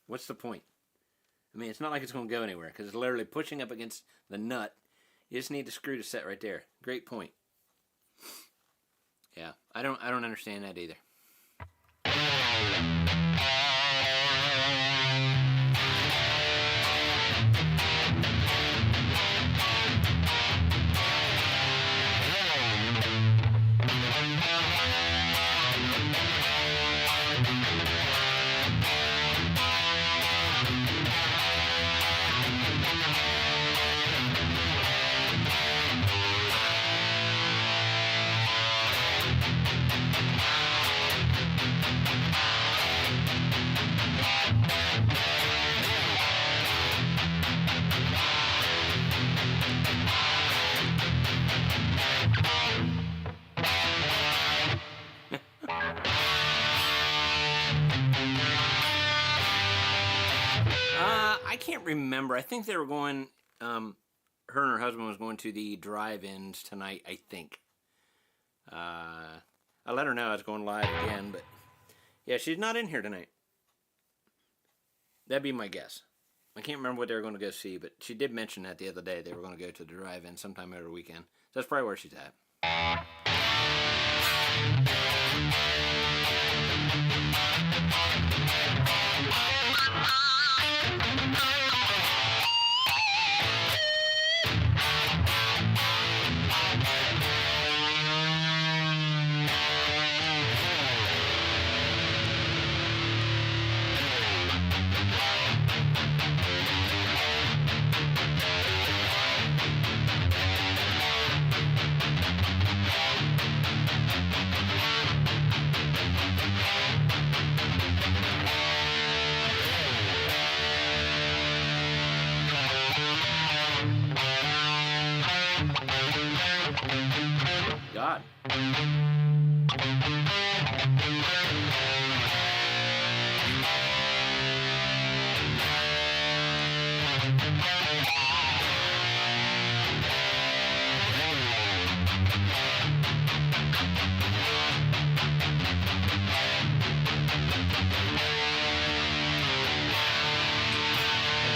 What's the point? I mean, it's not like it's going to go anywhere because it's literally pushing up against the nut. You just need the screw to set right there. Great point. Yeah, I don't understand that either. I can't remember. I think they were going, her and her husband was going to the drive-ins tonight, I think. I let her know I was going live again, but yeah, she's not in here tonight. That'd be my guess. I can't remember what they were going to go see, but she did mention that the other day. They were going to go to the drive-in sometime over the weekend. So that's probably where she's at. God.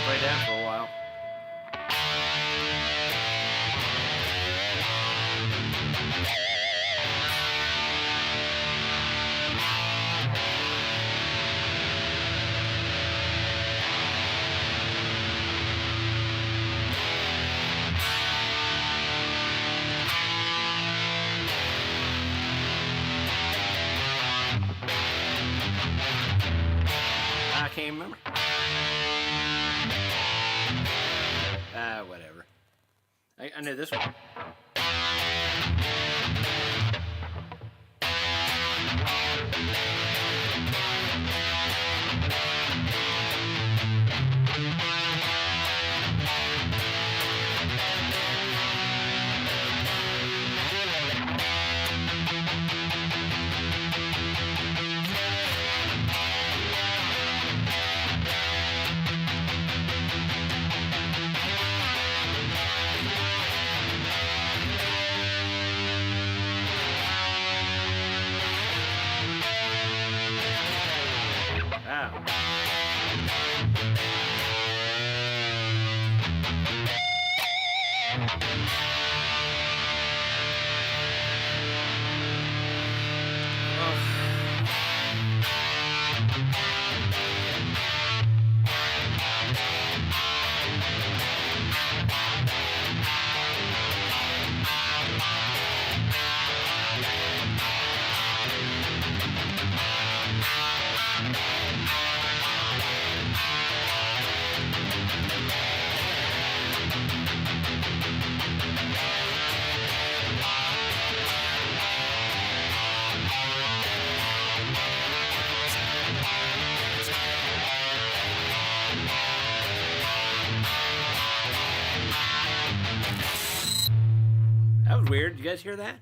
Play that for a while. I can't remember. Whatever. I know this one. Wow. weird. You guys hear that?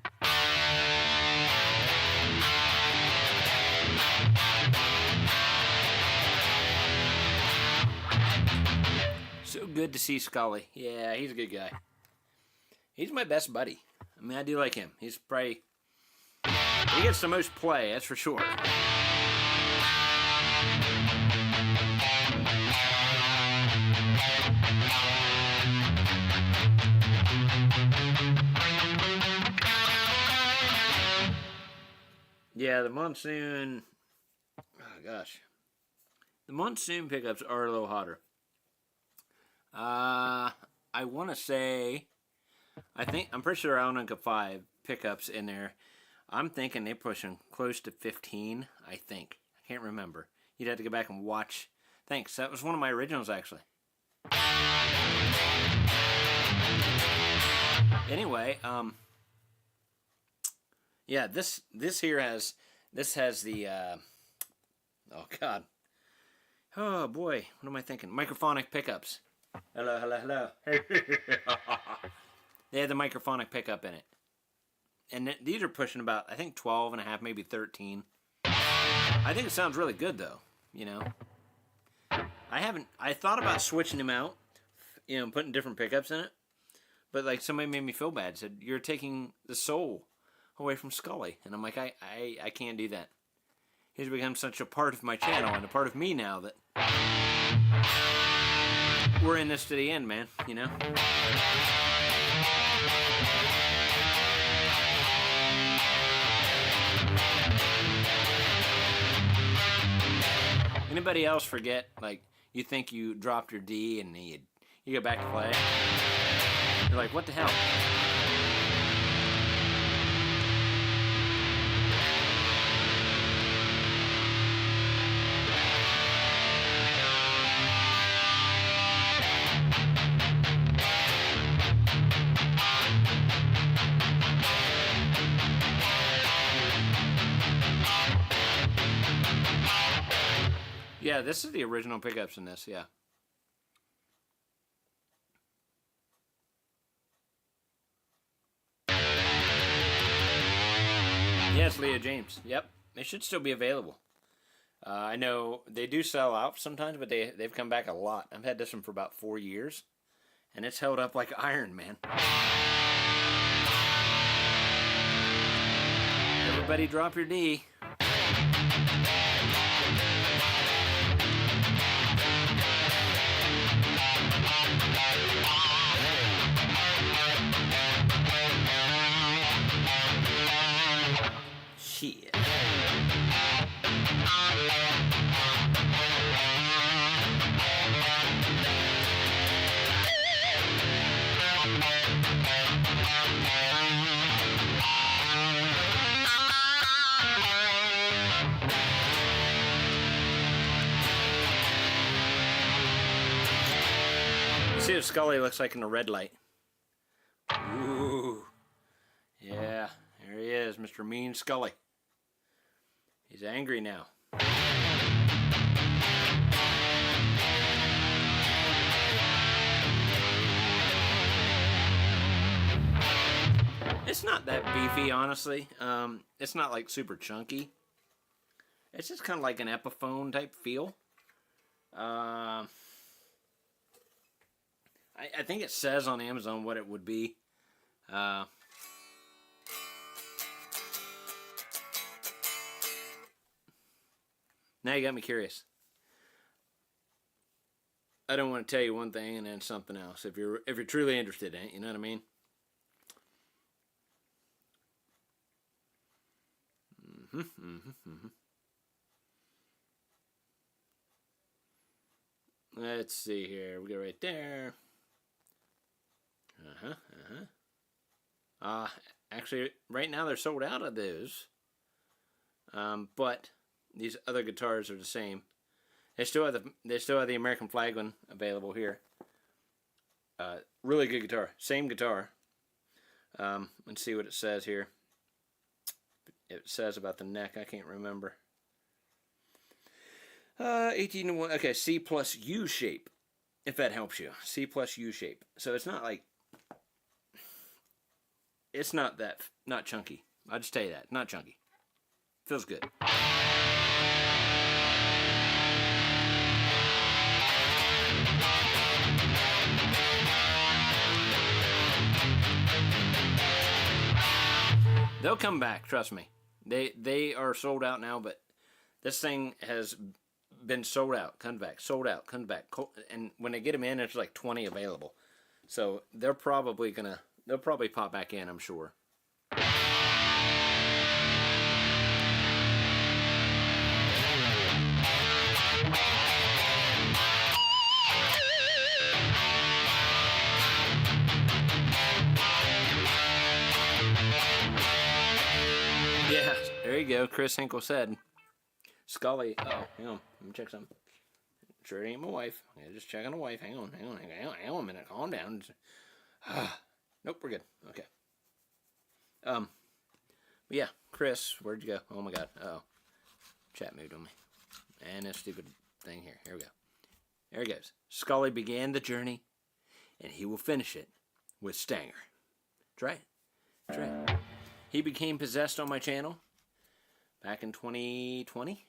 So good to see Scully. Yeah, he's a good guy. He's my best buddy. I mean, I do like him. He's probably... He gets the most play, that's for sure. Yeah, the monsoon... Oh, gosh. The monsoon pickups are a little hotter. I want to say... I'm pretty sure I own like 5 pickups in there. I'm thinking they're pushing close to 15, I think. I can't remember. You'd have to go back and watch. Thanks, that was one of my originals, actually. Anyway, yeah, this here has... This has the, oh, God. Oh, boy, what am I thinking? Microphonic pickups. Hello, hello, hello. They had the microphonic pickup in it. And these are pushing about, I think, 12 and a half, maybe 13. I think it sounds really good, though, you know. I thought about switching them out, you know, putting different pickups in it. But, like, somebody made me feel bad. Said, you're taking the soul away from Scully. And I'm like, I can't do that. He's become such a part of my channel and a part of me now that we're in this to the end, man, you know. Anybody else forget, like, you think you dropped your D and you go back to play? You're like, what the hell? Yeah, this is the original pickups in this, yeah. Yeah, it's Leah James. Yep, they should still be available. I know they do sell out sometimes, but they've come back a lot. I've had this one for about 4 years, and it's held up like iron, man. Everybody drop your D. Shit. See what Scully looks like in a red light. Ooh. Yeah, there he is, Mr. Mean Scully. He's angry now. It's not that beefy, honestly. It's not like super chunky. It's just kind of like an Epiphone type feel. I think it says on Amazon what it would be. Now you got me curious. I don't want to tell you one thing and then something else. If you're truly interested in it, you know what I mean? Let's see here. We go right there. Actually, right now they're sold out of those. But these other guitars are the same. They still have the American flag one available here. Really good guitar. Same guitar. Let's see what it says here. It says about the neck. I can't remember. 18 to 1. Okay, C plus U shape. If that helps you. C plus U shape. So it's not like... it's not chunky. I'll just tell you that, not chunky. Feels good. They'll come back, trust me. They are sold out now, but this thing has been sold out, comes back, sold out, comes back. And when they get them in, there's like 20 available. So they're probably they'll probably pop back in, I'm sure. Yeah, there you go. Chris Hinkle said. Scully. Oh, hang on. Let me check something. Sure it ain't my wife. Yeah, just checking the wife. Hang on a minute. Calm down. Nope, we're good. Okay. But yeah, Chris, where'd you go? Oh my God. Oh, chat moved on me. And this stupid thing here. Here we go. There he goes. Scully began the journey, and he will finish it with Stanger. Try it. Try it. He became possessed on my channel back in 2020,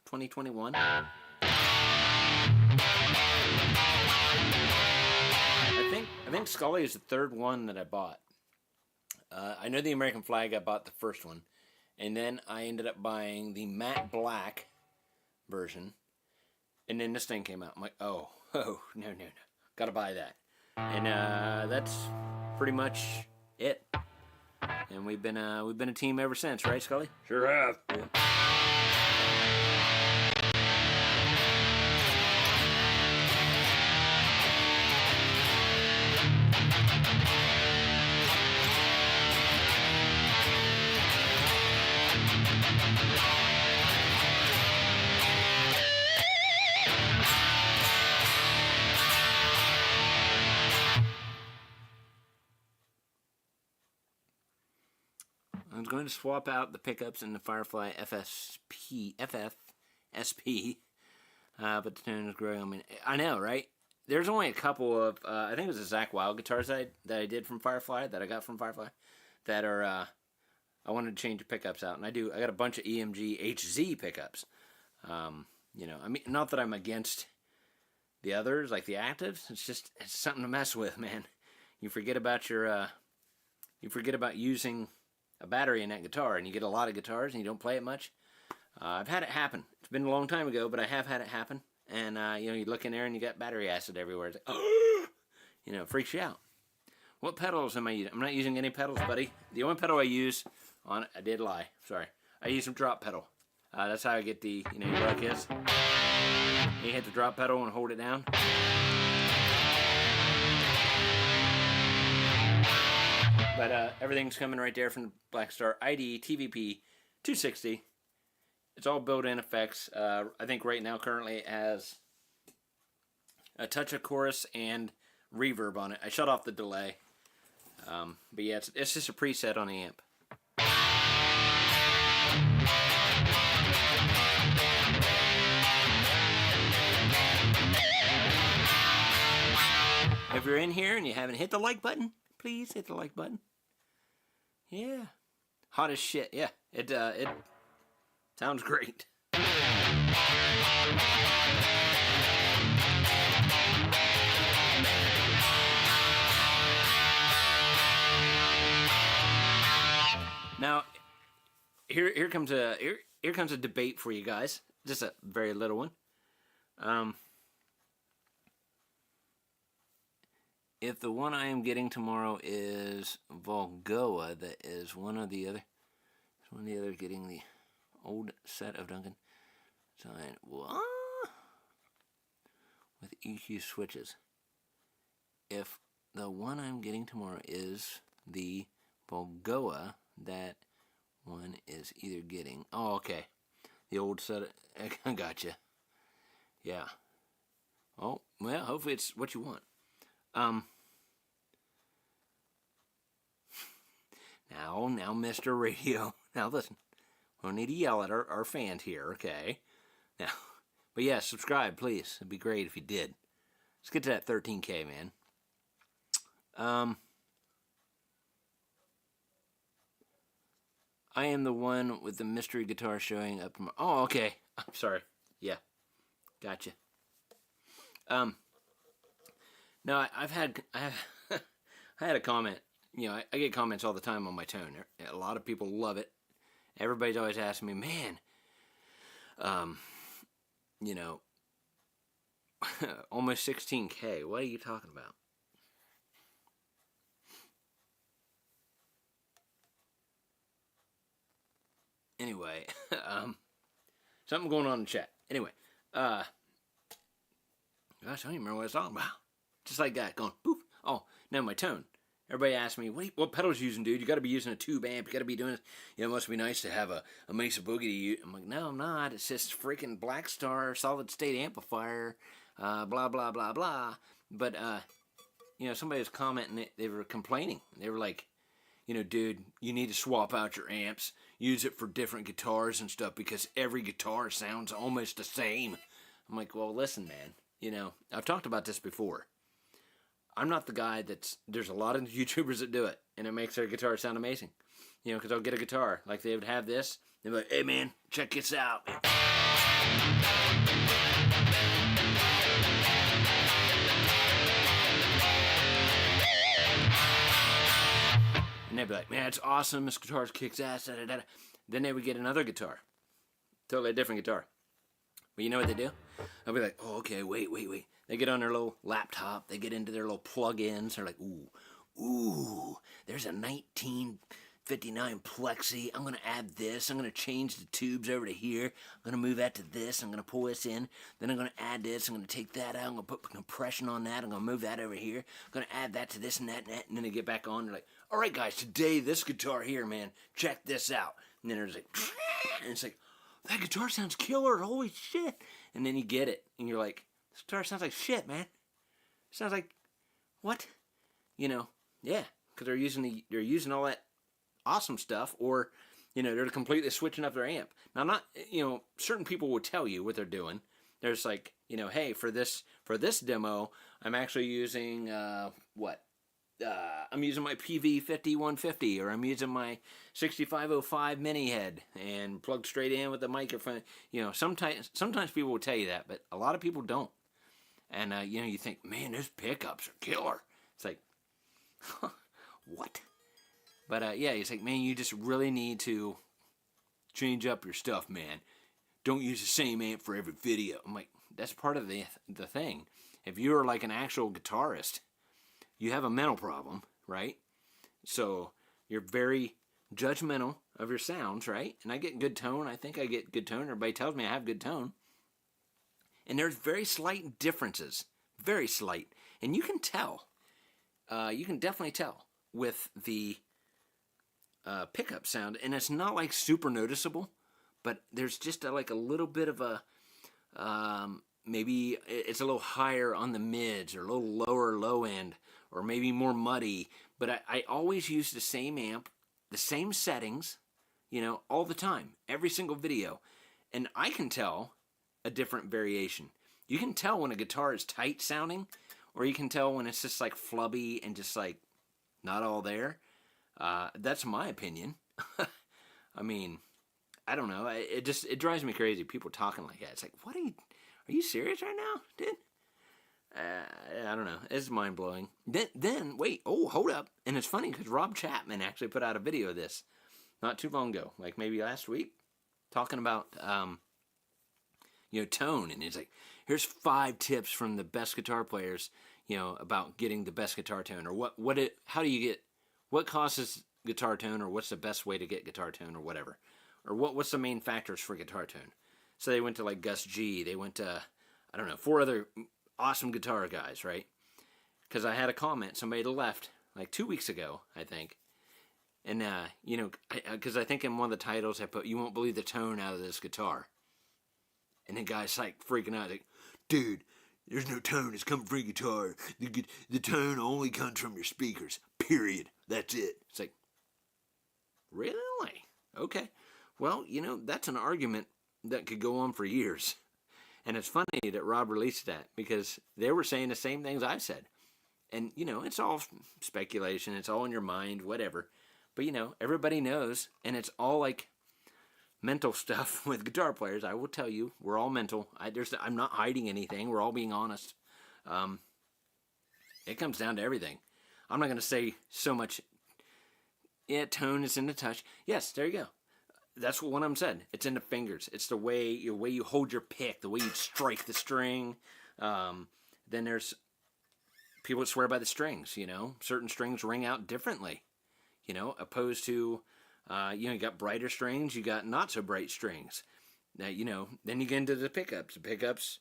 2021. I think Scully is the third one that I bought. I know the American Flag, I bought the first one. And then I ended up buying the matte black version. And then this thing came out. I'm like, oh, no. Gotta buy that. And that's pretty much it. And we've been a team ever since, right, Scully? Sure have. Yeah. I was going to swap out the pickups in the Firefly FFSP, but the tone is growing. I mean, I know, right? There's only a couple of, I think it was the Zach Wild guitars that I did from Firefly, that I got from Firefly, that are, I wanted to change the pickups out, and I got a bunch of EMG HZ pickups. You know, I mean, not that I'm against the others, like the actives. It's something to mess with, man. You forget about using a battery in that guitar, and you get a lot of guitars and you don't play it much. I've had it happen. It's been a long time ago, but I have had it happen. And you know, you look in there and you got battery acid everywhere. It's like, oh! You know, it freaks you out. What pedals am I using? I'm not using any pedals, buddy. The only pedal I use on it, I did lie. Sorry. I use some drop pedal. That's how I get the, you know, like this. You hit the drop pedal and hold it down. But everything's coming right there from the Blackstar ID TVP 260. It's all built-in effects. I think right now currently it has a touch of chorus and reverb on it. I shut off the delay. But yeah, it's just a preset on the amp. If you're in here and you haven't hit the like button, please hit the like button. Yeah. Hot as shit. Yeah. It sounds great. Now, here comes a debate for you guys. Just a very little one. If the one I am getting tomorrow is Volgoa, that is one of the other getting the old set of Duncan design. What? With EQ switches. If the one I'm getting tomorrow is the Volgoa, that one is either getting... Oh, okay. The old set. I gotcha. Yeah. Oh, well, hopefully it's what you want. Now, Mr. Radio. Now, listen. We don't need to yell at our fans here, okay? Now, but yeah, subscribe, please. It'd be great if you did. Let's get to that 13K, man. I am the one with the mystery guitar showing up tomorrow. Oh, okay. I'm sorry. Yeah. Gotcha. No, I had a comment. You know, I get comments all the time on my tone. A lot of people love it. Everybody's always asking me, man, you know, almost 16K. What are you talking about? Anyway, something going on in the chat. Anyway, gosh, I don't even remember what I was talking about. Just like that, going poof. Oh, now my tone. Everybody asks me, what pedals you using, dude? You got to be using a tube amp. You got to be doing this. You know, it must be nice to have a Mesa Boogie to use. I'm like, no, I'm not. It's just freaking Black Star solid state amplifier. Blah blah blah blah. But you know, somebody was commenting. They were complaining. They were like, you know, dude, you need to swap out your amps, use it for different guitars and stuff because every guitar sounds almost the same. I'm like, well, listen, man, you know, I've talked about this before. I'm not the guy there's a lot of YouTubers that do it, and it makes their guitar sound amazing. You know, because I'll get a guitar, like they would have this, they'd be like, hey, man, check this out. And they'd be like, man, it's awesome, this guitar kicks ass, da, da, da. Then they would get another guitar. Totally different guitar. But you know what they do? I'll be like, oh, okay, wait. They get on their little laptop, they get into their little plug-ins, they're like, ooh, there's a 1959 Plexi, I'm going to add this, I'm going to change the tubes over to here, I'm going to move that to this, I'm going to pull this in, then I'm going to add this, I'm going to take that out, I'm going to put compression on that, I'm going to move that over here, I'm going to add that to this and that, and then they get back on, they're like, alright guys, today this guitar here, man, check this out. And then there's like, and it's like, that guitar sounds killer, holy shit. And then you get it, and you're like, this guitar sounds like shit, man. Sounds like, what? You know, yeah, because they're using all that awesome stuff, or, you know, they're completely switching up their amp. Now, not, you know, certain people will tell you what they're doing. There's like, you know, hey, for this demo, I'm actually using, I'm using my PV5150, or I'm using my 6505 mini head and plugged straight in with the microphone. You know, sometimes people will tell you that, but a lot of people don't. And you know, you think, man, those pickups are killer. It's like, what? But yeah, it's like, man, you just really need to change up your stuff, man. Don't use the same amp for every video. I'm like, that's part of the thing. If you're like an actual guitarist, you have a mental problem, right? So you're very judgmental of your sounds, right? And I get good tone. I think I get good tone. Everybody tells me I have good tone. And there's very slight differences. Very slight. And you can tell. You can definitely tell with the pickup sound. And it's not like super noticeable, but there's just like a little bit of a... maybe it's a little higher on the mids, or a little lower low end, or maybe more muddy. But I always use the same amp, the same settings, you know, all the time, every single video. And I can tell a different variation. You can tell when a guitar is tight sounding, or you can tell when it's just like flubby and just like not all there. That's my opinion. I mean, I don't know. It drives me crazy. People talking like that. It's like, what are you serious right now, dude? I don't know. It's mind blowing. Then wait. Oh, hold up. And it's funny because Rob Chapman actually put out a video of this not too long ago, like maybe last week, talking about you know, tone. And it's like, here's 5 tips from the best guitar players, you know, about getting the best guitar tone, or what causes guitar tone, or what's the best way to get guitar tone, or whatever, or what's the main factors for guitar tone. So they went to like Gus G. They went to, I don't know, 4 other awesome guitar guys, right? Because I had a comment, somebody left like 2 weeks ago, I think. And, you know, because I think in one of the titles I put, you won't believe the tone out of this guitar. And the guy's like freaking out, like, dude, there's no tone, it's coming from your guitar. The tone only comes from your speakers, period. That's it. It's like, really? Okay. Well, you know, that's an argument that could go on for years. And it's funny that Rob released that, because they were saying the same things I said. And, you know, it's all speculation, it's all in your mind, whatever. But you know, everybody knows, and it's all like mental stuff with guitar players. I will tell you, we're all mental. I'm not hiding anything. We're all being honest. It comes down to everything. I'm not going to say so much. Yeah, tone is in the touch. Yes, there you go. That's what one of them said. It's in the fingers. It's the way you hold your pick, the way you strike the string. Then there's people that swear by the strings. You know, certain strings ring out differently. You know, opposed to you got brighter strings, you got not so bright strings. Now then you get into the pickups. The pickups,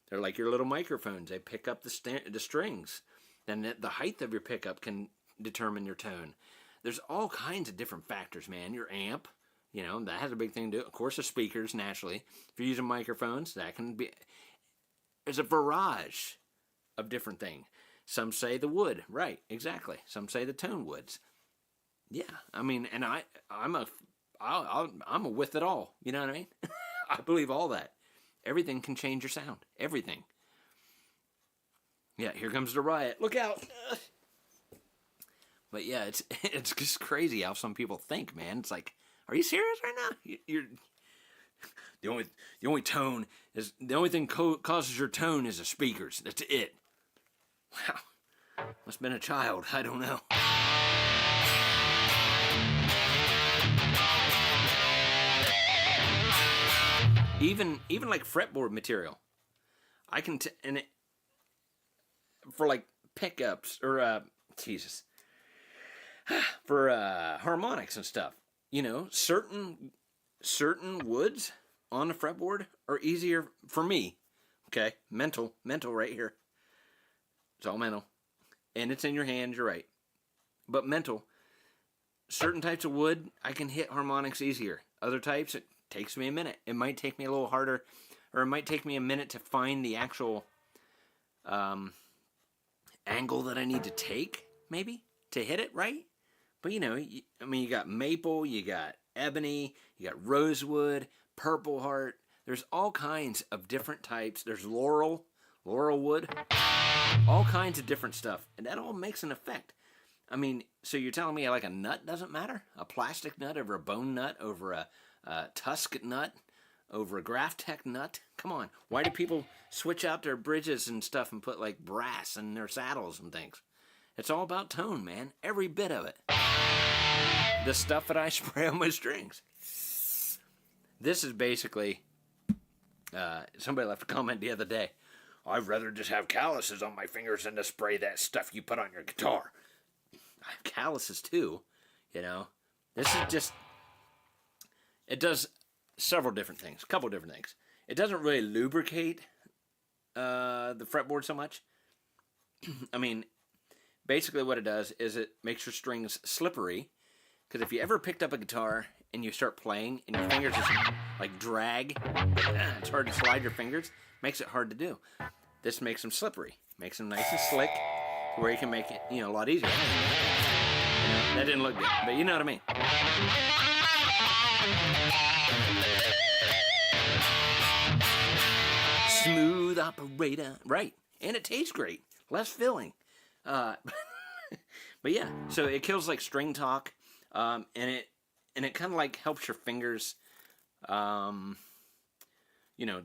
they're like your little microphones. They pick up the strings. Then the height of your pickup can determine your tone. There's all kinds of different factors, man. Your amp, that has a big thing to do. Of course, the speakers, naturally. If you're using microphones, that can be... There's a barrage of different things. Some say the wood. Right, exactly. Some say the tone woods. Yeah, I mean, and I'm a with it all. You know what I mean? I believe all that. Everything can change your sound. Everything. Yeah, here comes the riot. Look out! But yeah, it's just crazy how some people think, man. It's like, are you serious right now? You're the only tone is the only thing causes your tone is the speakers. That's it. Wow, must have been a child. I don't know. Even like fretboard material, I can for like pickups or for harmonics and stuff. Certain woods on the fretboard are easier for me. Okay, mental right here. It's all mental, and it's in your hands. You're right, but mental. Certain types of wood I can hit harmonics easier. Other types it takes me a minute. It might take me a little harder, or it might take me a minute to find the actual angle that I need to take, maybe, to hit it right. But you got maple, you got ebony, you got rosewood, purple heart. There's all kinds of different types. There's laurel wood, all kinds of different stuff, and that all makes an effect. I mean, so you're telling me like a nut doesn't matter? A plastic nut over a bone nut over a tusk nut over a Graphtec nut? Come on. Why do people switch out their bridges and stuff and put like brass in their saddles and things? It's all about tone, man. Every bit of it. The stuff that I spray on my strings. This is basically... somebody left a comment the other day. I'd rather just have calluses on my fingers than to spray that stuff you put on your guitar. I have calluses too, This is just... It does several different things, a couple different things. It doesn't really lubricate the fretboard so much. I mean, basically what it does is it makes your strings slippery. Because if you ever picked up a guitar and you start playing and your fingers just like drag, it's hard to slide your fingers, makes it hard to do. This makes them slippery, makes them nice and slick, where you can make it, a lot easier. That didn't look good, but you know what I mean. Smooth operator, right? And it tastes great, less filling. But yeah, so it kills like string talk, and it kind of like helps your fingers. The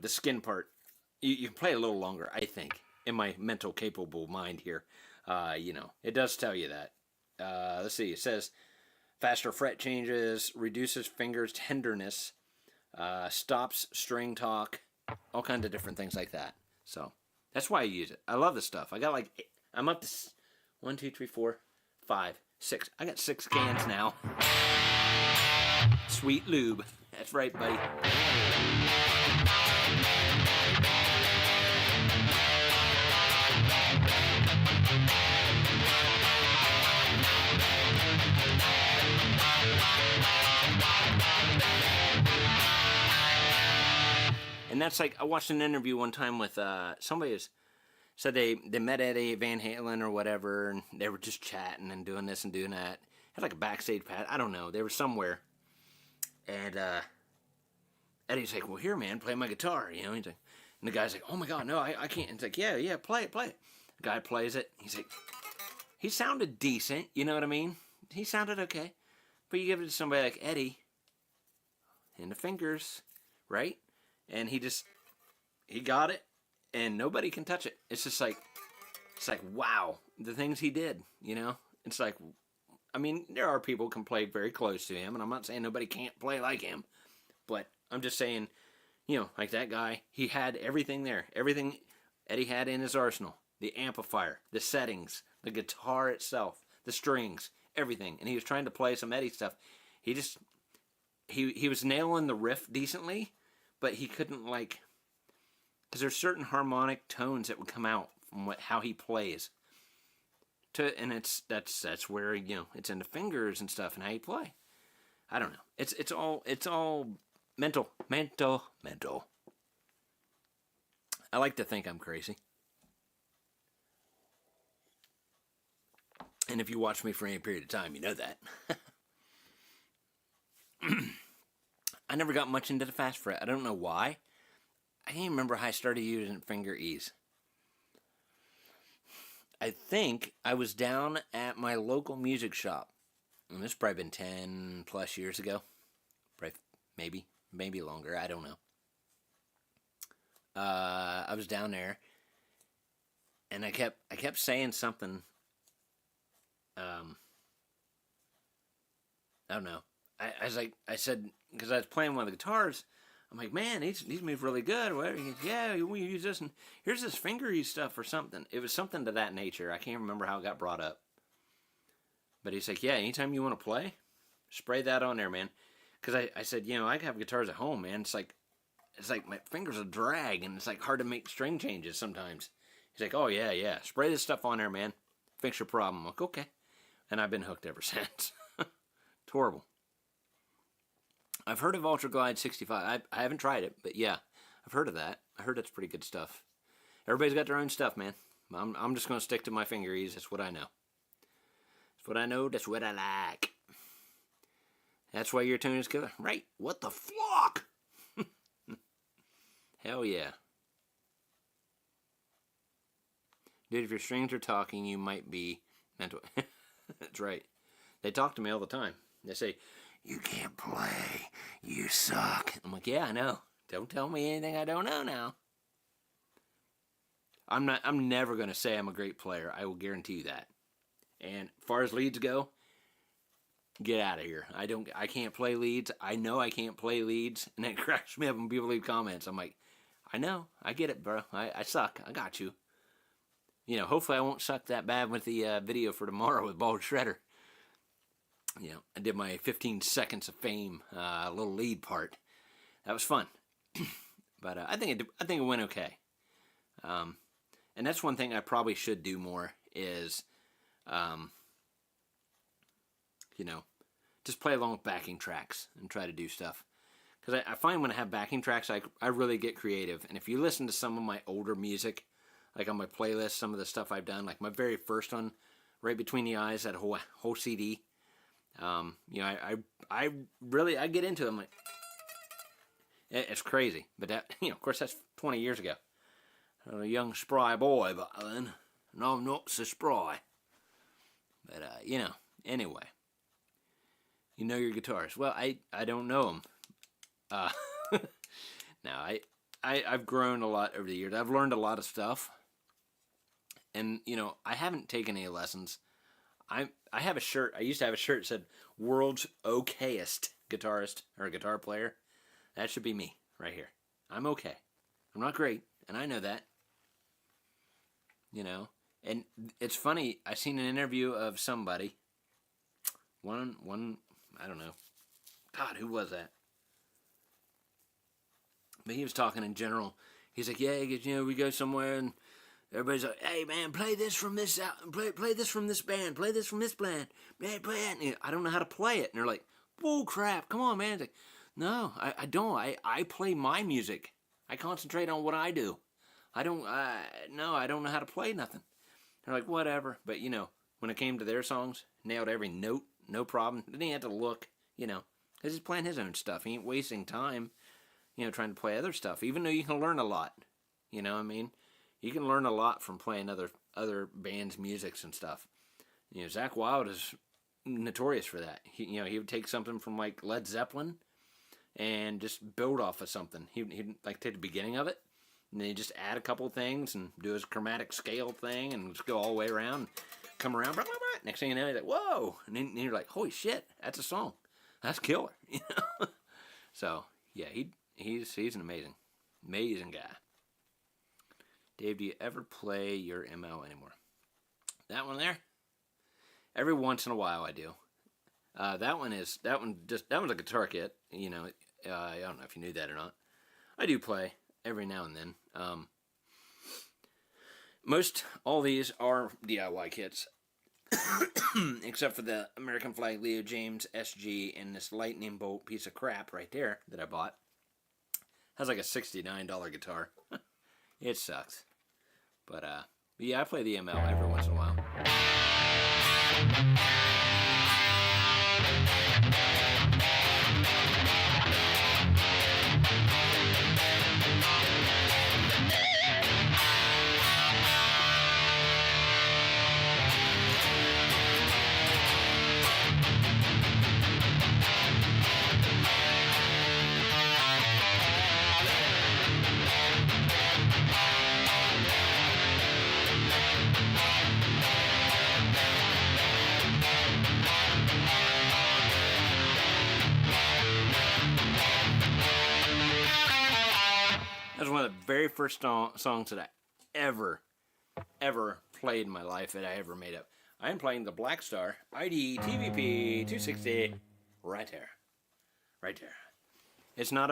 skin part. You can play a little longer, I think, in my mental capable mind here. It does tell you that. Let's see. It says faster fret changes, reduces fingers tenderness, stops string talk, all kinds of different things like that. So that's why I use it. I love this stuff. I got I'm up to 1, 2, 3, 4, 5, 6. I got 6 cans now. Sweet lube. That's right, buddy. And that's like, I watched an interview one time with somebody said they met Eddie Van Halen or whatever, and they were just chatting and doing this and doing that. Had like a backstage pad, I don't know, they were somewhere. And Eddie's like, well, here, man, play my guitar, He's like, and the guy's like, oh my God, no, I can't. And it's like, yeah, play it. The guy plays it. He's like, he sounded decent, you know what I mean? He sounded okay. But you give it to somebody like Eddie, in the fingers, right? And he got it, and nobody can touch it. It's like, wow, the things he did, you know? It's like, I mean, there are people who can play very close to him, and I'm not saying nobody can't play like him, but I'm just saying, you know, like that guy, he had everything there. Everything Eddie had in his arsenal. The amplifier, the settings, the guitar itself, the strings, everything. And he was trying to play some Eddie stuff. He was nailing the riff decently, but he couldn't, like, because there's certain harmonic tones that would come out from how he plays. And that's where, you know, it's in the fingers and stuff and how you play. I don't know. It's all mental. I like to think I'm crazy. And if you watch me for any period of time, you know that. I never got much into the fast fret. I don't know why. I can't even remember how I started using finger E's. I think I was down at my local music shop. And this has probably been 10 plus years ago. Probably, maybe longer. I don't know. I was down there, and I kept saying something. I don't know. I said, because I was playing one of the guitars, I'm like, man, these move really good. Whatever. Yeah, we use this, and here's this fingery stuff or something. It was something to that nature. I can't remember how it got brought up. But he's like, yeah, anytime you want to play, spray that on there, man. Because I said, you know, I have guitars at home, man. It's like my fingers are drag, and it's like hard to make string changes sometimes. He's like, oh, yeah. Spray this stuff on there, man. Fix your problem. I'm like, okay. And I've been hooked ever since. It's horrible. I've heard of Ultra Glide 65. I haven't tried it, but yeah, I've heard of that. I heard it's pretty good stuff. Everybody's got their own stuff, man. I'm just going to stick to my finger ease. That's what I know. That's what I know. That's what I like. That's why your tune is killer. Right. What the fuck? Hell yeah. Dude, if your strings are talking, you might be mental. That's right. They talk to me all the time. They say, you can't play. You suck. I'm like, yeah, I know. Don't tell me anything I don't know now. I'm never going to say I'm a great player. I will guarantee you that. And as far as leads go, get out of here. I can't play leads. I know I can't play leads. And it cracks me up when people leave comments. I'm like, I know. I get it, bro. I suck. I got you. You know, hopefully I won't suck that bad with the video for tomorrow with Bald Shredder. You know, I did my 15 seconds of fame, little lead part. That was fun. But I think it went okay. And that's one thing I probably should do more is, you know, just play along with backing tracks and try to do stuff. Because I find when I have backing tracks, I really get creative. And if you listen to some of my older music, like on my playlist, some of the stuff I've done, like my very first one, Right Between the Eyes, that whole CD, you know, I really get into them. Like, it's crazy, but that, you know, of course, that's 20 years ago. I was a young spry boy back then, and I'm not so spry. But you know, anyway, you know your guitars. Well, I don't know them. Now I've grown a lot over the years. I've learned a lot of stuff, and you know, I haven't taken any lessons. I have a shirt. I used to have a shirt that said "World's Okayest Guitarist" or guitar player. That should be me right here. I'm okay. I'm not great, and I know that. You know, and it's funny. I seen an interview of somebody. One. I don't know. God, who was that? But he was talking in general. He's like, yeah, you know, we go somewhere and everybody's like, hey, man, play this from this out, play this from this band, play this from this band, man, play it. And I don't know how to play it. And they're like, whoa, crap, come on, man. It's like, no, I don't. I play my music. I concentrate on what I do. I don't know how to play nothing. They're like, whatever. But, you know, when it came to their songs, nailed every note, no problem. Didn't even have to look, you know, because he's playing his own stuff. He ain't wasting time, you know, trying to play other stuff, even though you can learn a lot. You know what I mean? You can learn a lot from playing other bands' musics and stuff. You know, Zakk Wylde is notorious for that. He would take something from like Led Zeppelin and just build off of something. He'd like take the beginning of it, and then he'd just add a couple of things and do his chromatic scale thing and just go all the way around, come around, blah, blah, blah. Next thing you know, he's like, whoa! And then you're like, holy shit, that's a song. That's killer. So yeah, he's an amazing guy. Dave, do you ever play your ML anymore? That one there? Every once in a while I do. That one's a guitar kit. I don't know if you knew that or not. I do play every now and then. Most all these are DIY kits, except for the American Flag Leo James SG and this lightning bolt piece of crap right there that I bought. Has like a $69 guitar. It sucks. But yeah, I play the ML every once in a while. That was one of the very first songs that I ever played in my life that I ever made up. I am playing the Black Star ID TVP 260 right there. It's not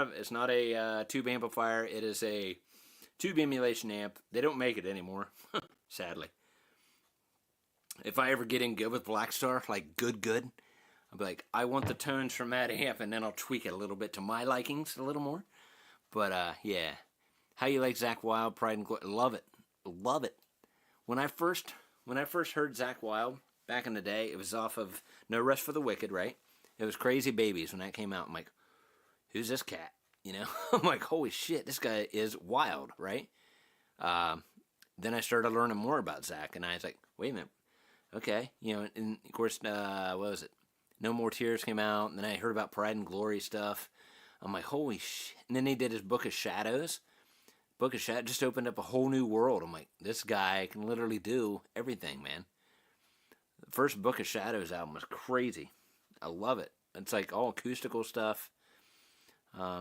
a tube amplifier. It is a tube emulation amp. They don't make it anymore, sadly. If I ever get in good with Black Star, like good, I'll be like, I want the tones from that amp, and then I'll tweak it a little bit to my likings a little more. But yeah. How you like Zakk Wylde, Pride and Glory? Love it. When I first heard Zakk Wylde back in the day, it was off of No Rest for the Wicked, right? It was Crazy Babies when that came out. I'm like, who's this cat? I'm like, holy shit, this guy is wild, right? Then I started learning more about Zakk, and I was like, wait a minute, okay, and of course, what was it? No More Tears came out, and then I heard about Pride and Glory stuff. I'm like, holy shit. And then he did his Book of Shadows. Book of Shadows just opened up a whole new world. I'm like, this guy can literally do everything, man. The first Book of Shadows album was crazy. I love it. It's like all acoustical stuff.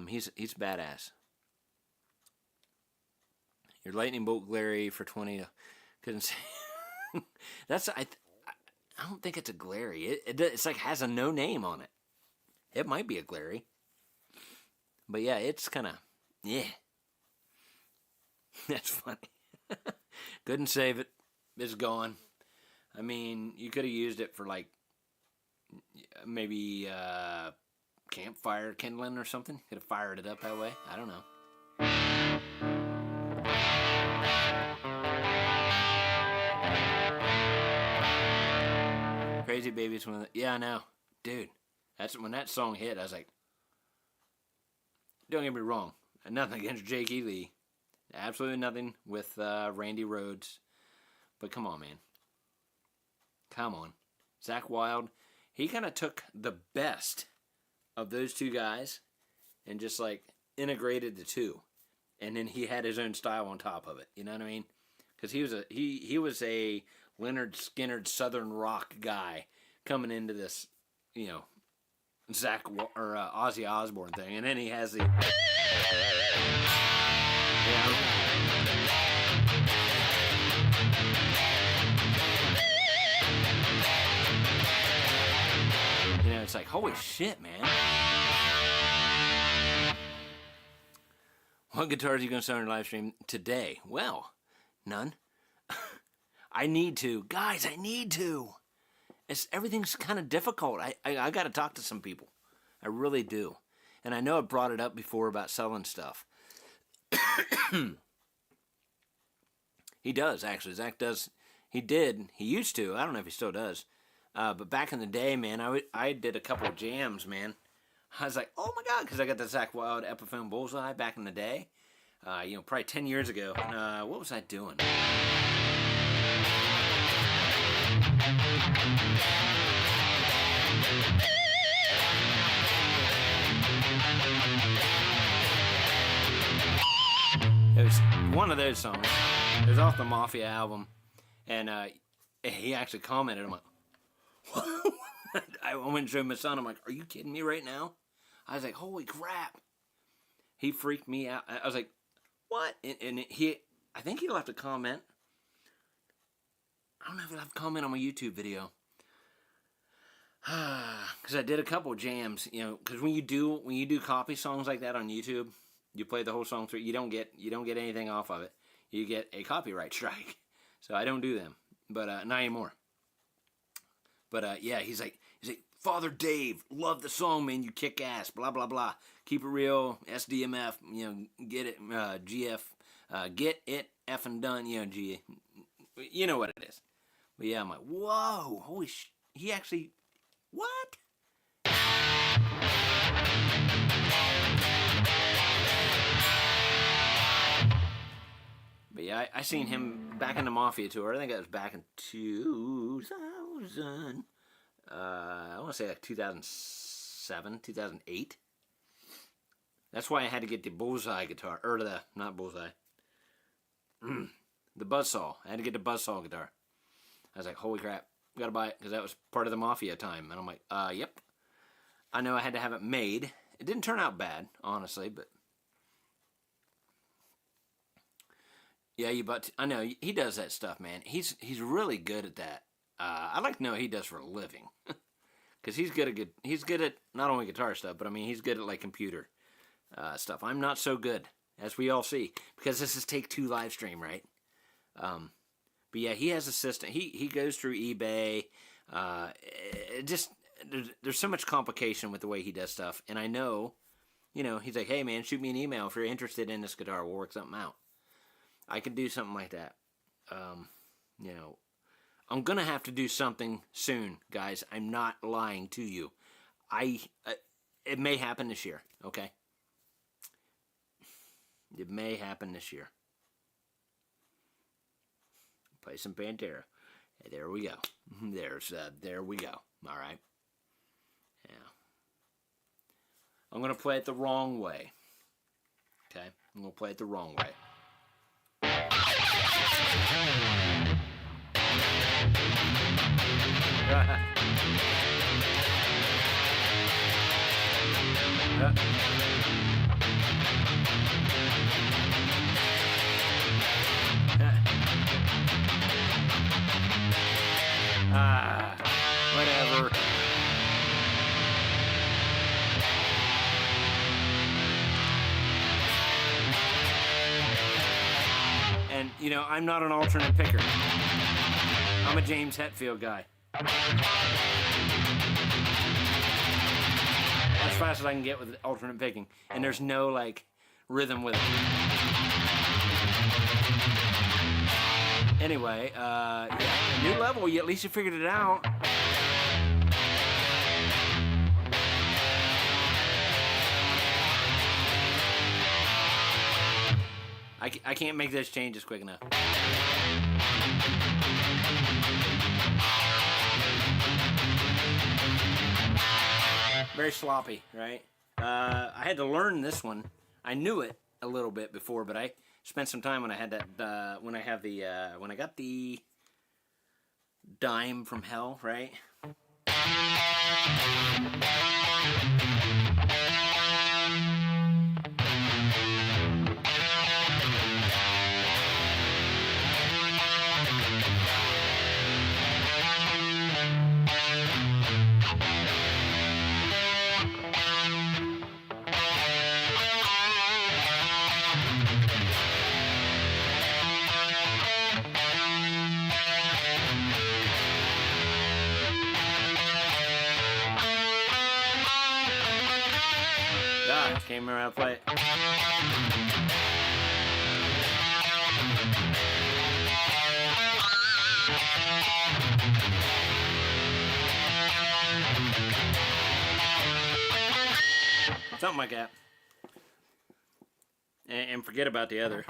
He's badass. Your lightning bolt glary for 20. Couldn't say. I don't think it's a glary. It's like has a no name on it. It might be a glary. But yeah, it's kind of, yeah. That's funny. Couldn't save it. It's gone. I mean, you could have used it for like, maybe campfire kindling or something. Could have fired it up that way. I don't know. Crazy Babies. Yeah, I know. Dude, that's when that song hit, I was like, don't get me wrong, nothing against Jake E. Lee. Absolutely nothing with Randy Rhoads. But come on, man. Come on. Zakk Wylde, he kind of took the best of those two guys and just like integrated the two. And then he had his own style on top of it. You know what I mean? Because he was a Leonard Skinner Southern rock guy coming into this, Ozzy Osbourne thing, and then he has the it's like, holy shit, man. What guitars are you going to sell on your live stream today? Well, none. I need to. Guys, I need to. Everything's kind of difficult. I got to talk to some people. I really do. And I know I brought it up before about selling stuff. He does, actually. Zakk does. He did. He used to. I don't know if he still does. But back in the day, man, I did a couple of jams, man. I was like, oh my God, because I got the Zakk Wylde Epiphone Bullseye back in the day. Probably 10 years ago. And, what was I doing? It was one of those songs. It was off the Mafia album, and he actually commented. I'm like, I went and showed my son. I'm like, are you kidding me right now? I was like, holy crap. He freaked me out. I was like, what? And I think he left a comment. I don't know if he left a comment on my YouTube video. Because I did a couple jams, you know. Because when you do copy songs like that on YouTube, you play the whole song through. You don't get anything off of it. You get a copyright strike. So I don't do them, but not anymore. But yeah, he's like, Father Dave, love the song, man. You kick ass. Blah blah blah. Keep it real. SDMF. You know, get it. GF. Get it effing done. You know, G. You know what it is. But yeah, I'm like, whoa, holy sh. He actually. What? But yeah, I seen him back in the Mafia tour. I think that was back in 2000. I want to say like 2007, 2008. That's why I had to get the Bullseye guitar, or not Bullseye, the Buzzsaw. I had to get the Buzzsaw guitar. I was like, holy crap, gotta buy it, because that was part of the Mafia time. And I'm like, yep. I know I had to have it made. It didn't turn out bad, honestly, but yeah, I know he does that stuff, man. He's really good at that. I'd like to know what he does for a living, because he's good at not only guitar stuff, but I mean he's good at like computer stuff. I'm not so good, as we all see, because this is Take Two Livestream, right? But yeah, he has a system. He goes through eBay. There's so much complication with the way he does stuff, and I know, you know, he's like, hey man, shoot me an email if you're interested in this guitar. We'll work something out. I could do something like that. You know, I'm gonna have to do something soon, guys. I'm not lying to you. It may happen this year. Okay, it may happen this year. Play some Pantera. There we go. There we go. All right. Yeah. I'm gonna play it the wrong way. Okay, I'm gonna play it the wrong way. Whatever. And, you know, I'm not an alternate picker. I'm a James Hetfield guy. As fast as I can get with alternate picking. And there's no, like, rhythm with it. Anyway, yeah, new level, at least you figured it out. I can't make those changes quick enough. Very sloppy, right? I had to learn this one. I knew it a little bit before, but I spent some time when I had that. When I got the Dime from Hell, right? Can't remember how to play it. Something like that. And forget about the other.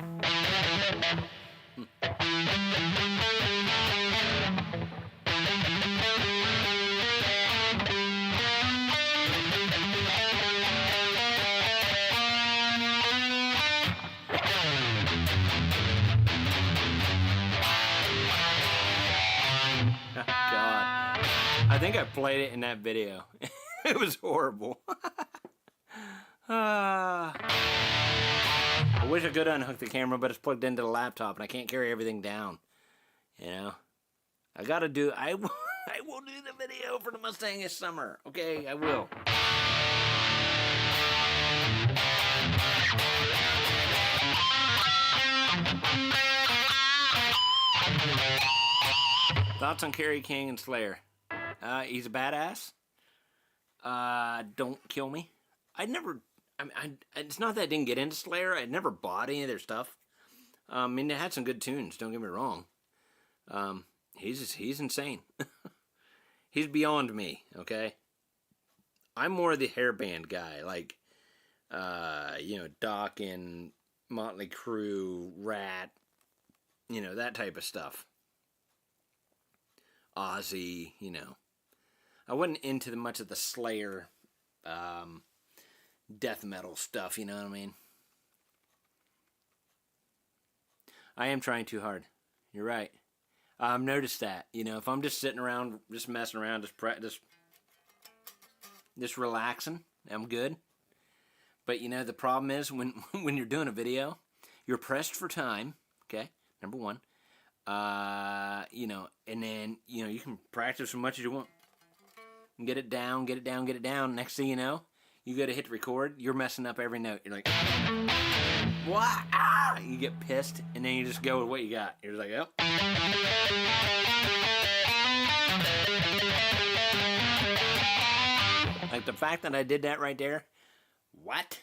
I think I played it in that video. It was horrible. I wish I could unhook the camera, but it's plugged into the laptop and I can't carry everything down. You know? I gotta do... I will do the video for the Mustang this summer. Okay, I will. Thoughts on Kerry King and Slayer? He's a badass. Don't kill me. It's not that I didn't get into Slayer. I never bought any of their stuff. I mean, they had some good tunes. Don't get me wrong. He's insane. He's beyond me. Okay. I'm more the hairband guy, like, you know, Doc and Motley Crue, Rat, you know, that type of stuff. Ozzy, you know. I wasn't into much of the Slayer, death metal stuff, you know what I mean? I am trying too hard. You're right. I've noticed that, you know, if I'm just sitting around, just messing around, just relaxing, I'm good. But, you know, the problem is when you're doing a video, you're pressed for time, okay, number one. You know, and then, you know, you can practice as much as you want. And get it down, get it down, get it down. Next thing you know, you go to hit record, you're messing up every note. You're like, what? Ah! You get pissed, and then you just go with what you got. You're just like, yep. Like the fact that I did that right there, what?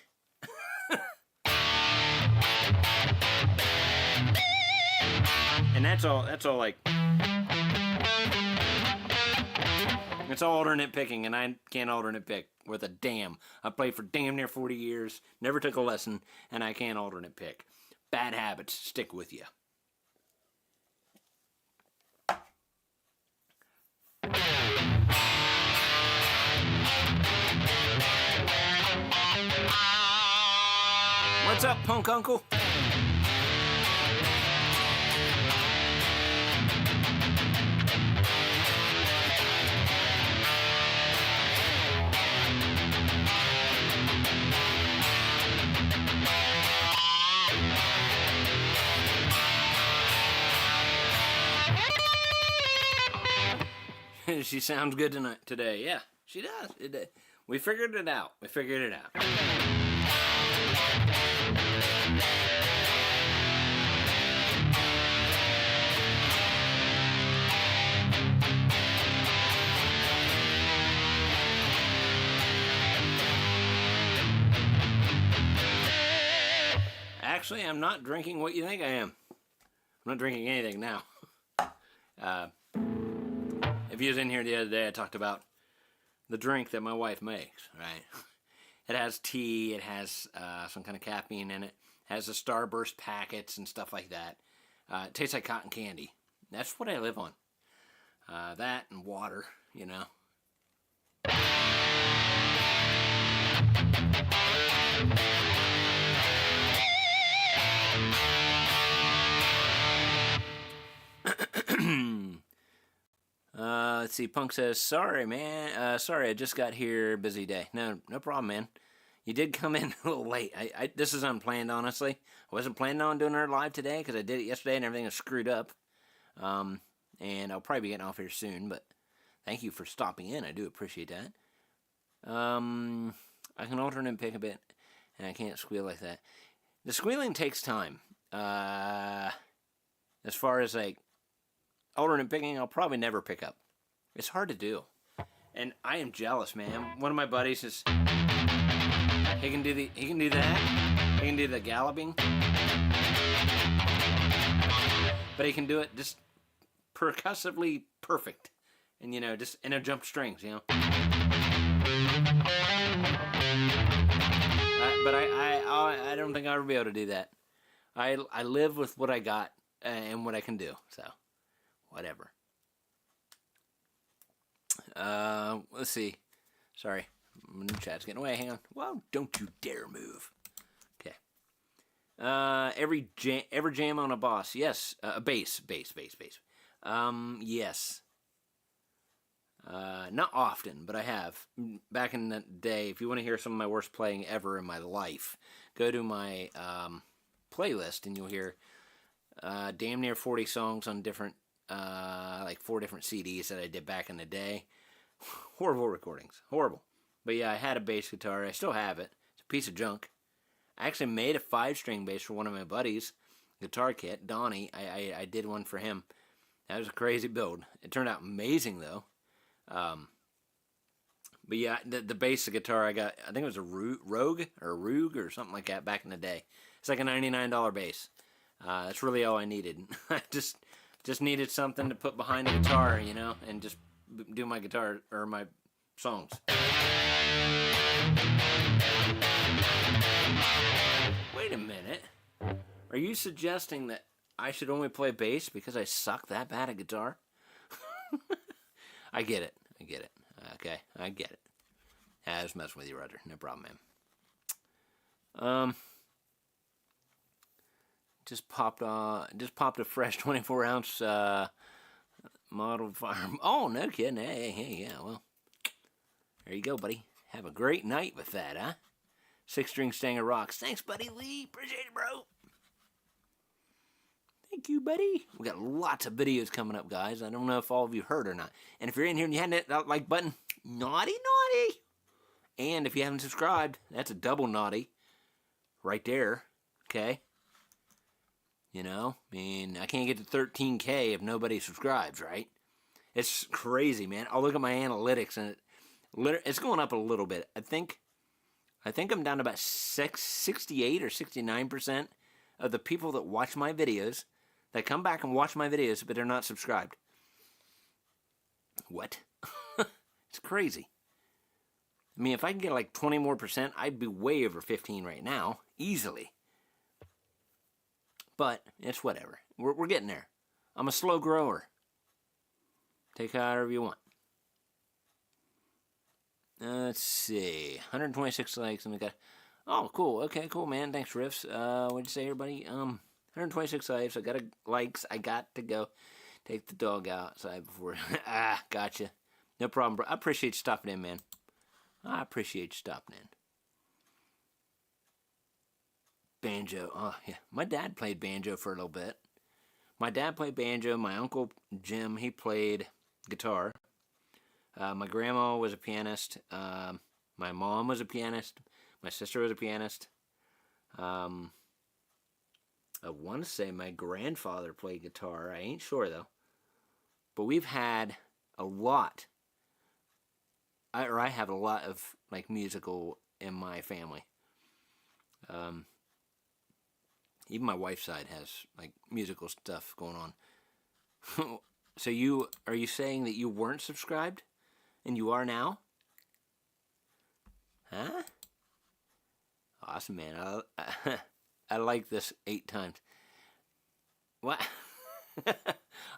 And that's all like, it's all alternate picking, and I can't alternate pick with a damn. I played for damn near 40 years, never took a lesson, and I can't alternate pick. Bad habits stick with you. What's up, punk uncle? She sounds good today. Yeah, she does. We figured it out. We figured it out. Actually, I'm not drinking what you think I am. I'm not drinking anything now. If you was in here the other day, I talked about the drink that my wife makes, right? It has tea, it has some kind of caffeine in it, has the Starburst packets and stuff like that. It tastes like cotton candy. That's what I live on. That and water, you know. Let's see, Punk says, sorry, man. Sorry, I just got here. Busy day. No problem, man. You did come in a little late. This is unplanned, honestly. I wasn't planning on doing her live today because I did it yesterday and everything was screwed up. And I'll probably be getting off here soon, but thank you for stopping in. I do appreciate that. I can alternate pick a bit, and I can't squeal like that. The squealing takes time. As far as, like, alternate picking, I'll probably never pick up. It's hard to do. And I am jealous, man. One of my buddies is... He can do that. He can do the galloping. But he can do it just percussively perfect. And, you know, just in a jump strings, you know. But I don't think I'll ever be able to do that. I live with what I got and what I can do. So, whatever. Let's see. Sorry. My new chat's getting away. Hang on. Whoa, don't you dare move. Okay. Every jam on a boss. Yes. Bass. Yes. Not often, but I have. Back in the day, if you want to hear some of my worst playing ever in my life, go to my playlist and you'll hear damn near 40 songs on different, like 4 different CDs that I did back in the day. Horrible recordings. Horrible. But yeah, I had a bass guitar. I still have it. It's a piece of junk. I actually made a 5-string bass for one of my buddies. Guitar kit, Donnie. I did one for him. That was a crazy build. It turned out amazing, though. But yeah, the bass guitar I got, I think it was a Rogue or a Roog or something like that back in the day. It's like a $99 bass. That's really all I needed. I just needed something to put behind the guitar, you know, and just do my guitar or my songs. Wait a minute. Are you suggesting that I should only play bass because I suck that bad at guitar? I get it. Okay, I get it. I was messing with you, Roger. No problem, man. Just popped a fresh 24-ounce model fire. Oh, no kidding. Hey, yeah, well, there you go, buddy. Have a great night with that, huh? 6-string Stanger rocks. Thanks, buddy Lee. Appreciate it, bro. Thank you, buddy. We got lots of videos coming up, guys. I don't know if all of you heard or not. And if you're in here and you hadn't hit that like button, naughty. And if you haven't subscribed, that's a double naughty. Right there. Okay? You know? I mean, I can't get to 13K if nobody subscribes, right? It's crazy, man. I'll look at my analytics and it's going up a little bit. I think I'm down to about 68 or 69% of the people that watch my videos, that come back and watch my videos, but they're not subscribed. What? It's crazy. I mean, if I can get like 20 more percent, I'd be way over 15 right now, easily. But it's whatever. We're getting there. I'm a slow grower. Take it however you want. Let's see. 126 likes, and we got... Oh, cool. Okay, cool, man. Thanks, Riffs. What'd you say, everybody? 126 likes. I got likes. I got to go take the dog outside before... Gotcha. No problem, bro. I appreciate you stopping in, man. I appreciate you stopping in. Banjo. Oh, yeah. My dad played banjo for a little bit. My dad played banjo. My uncle, Jim, he played guitar. My grandma was a pianist. My mom was a pianist. My sister was a pianist. I want to say my grandfather played guitar. I ain't sure, though. But we've had a lot. I have a lot of like musical in my family. Even my wife's side has like musical stuff going on. So are you saying that you weren't subscribed? And you are now? Huh? Awesome, man. I like this 8 times. What?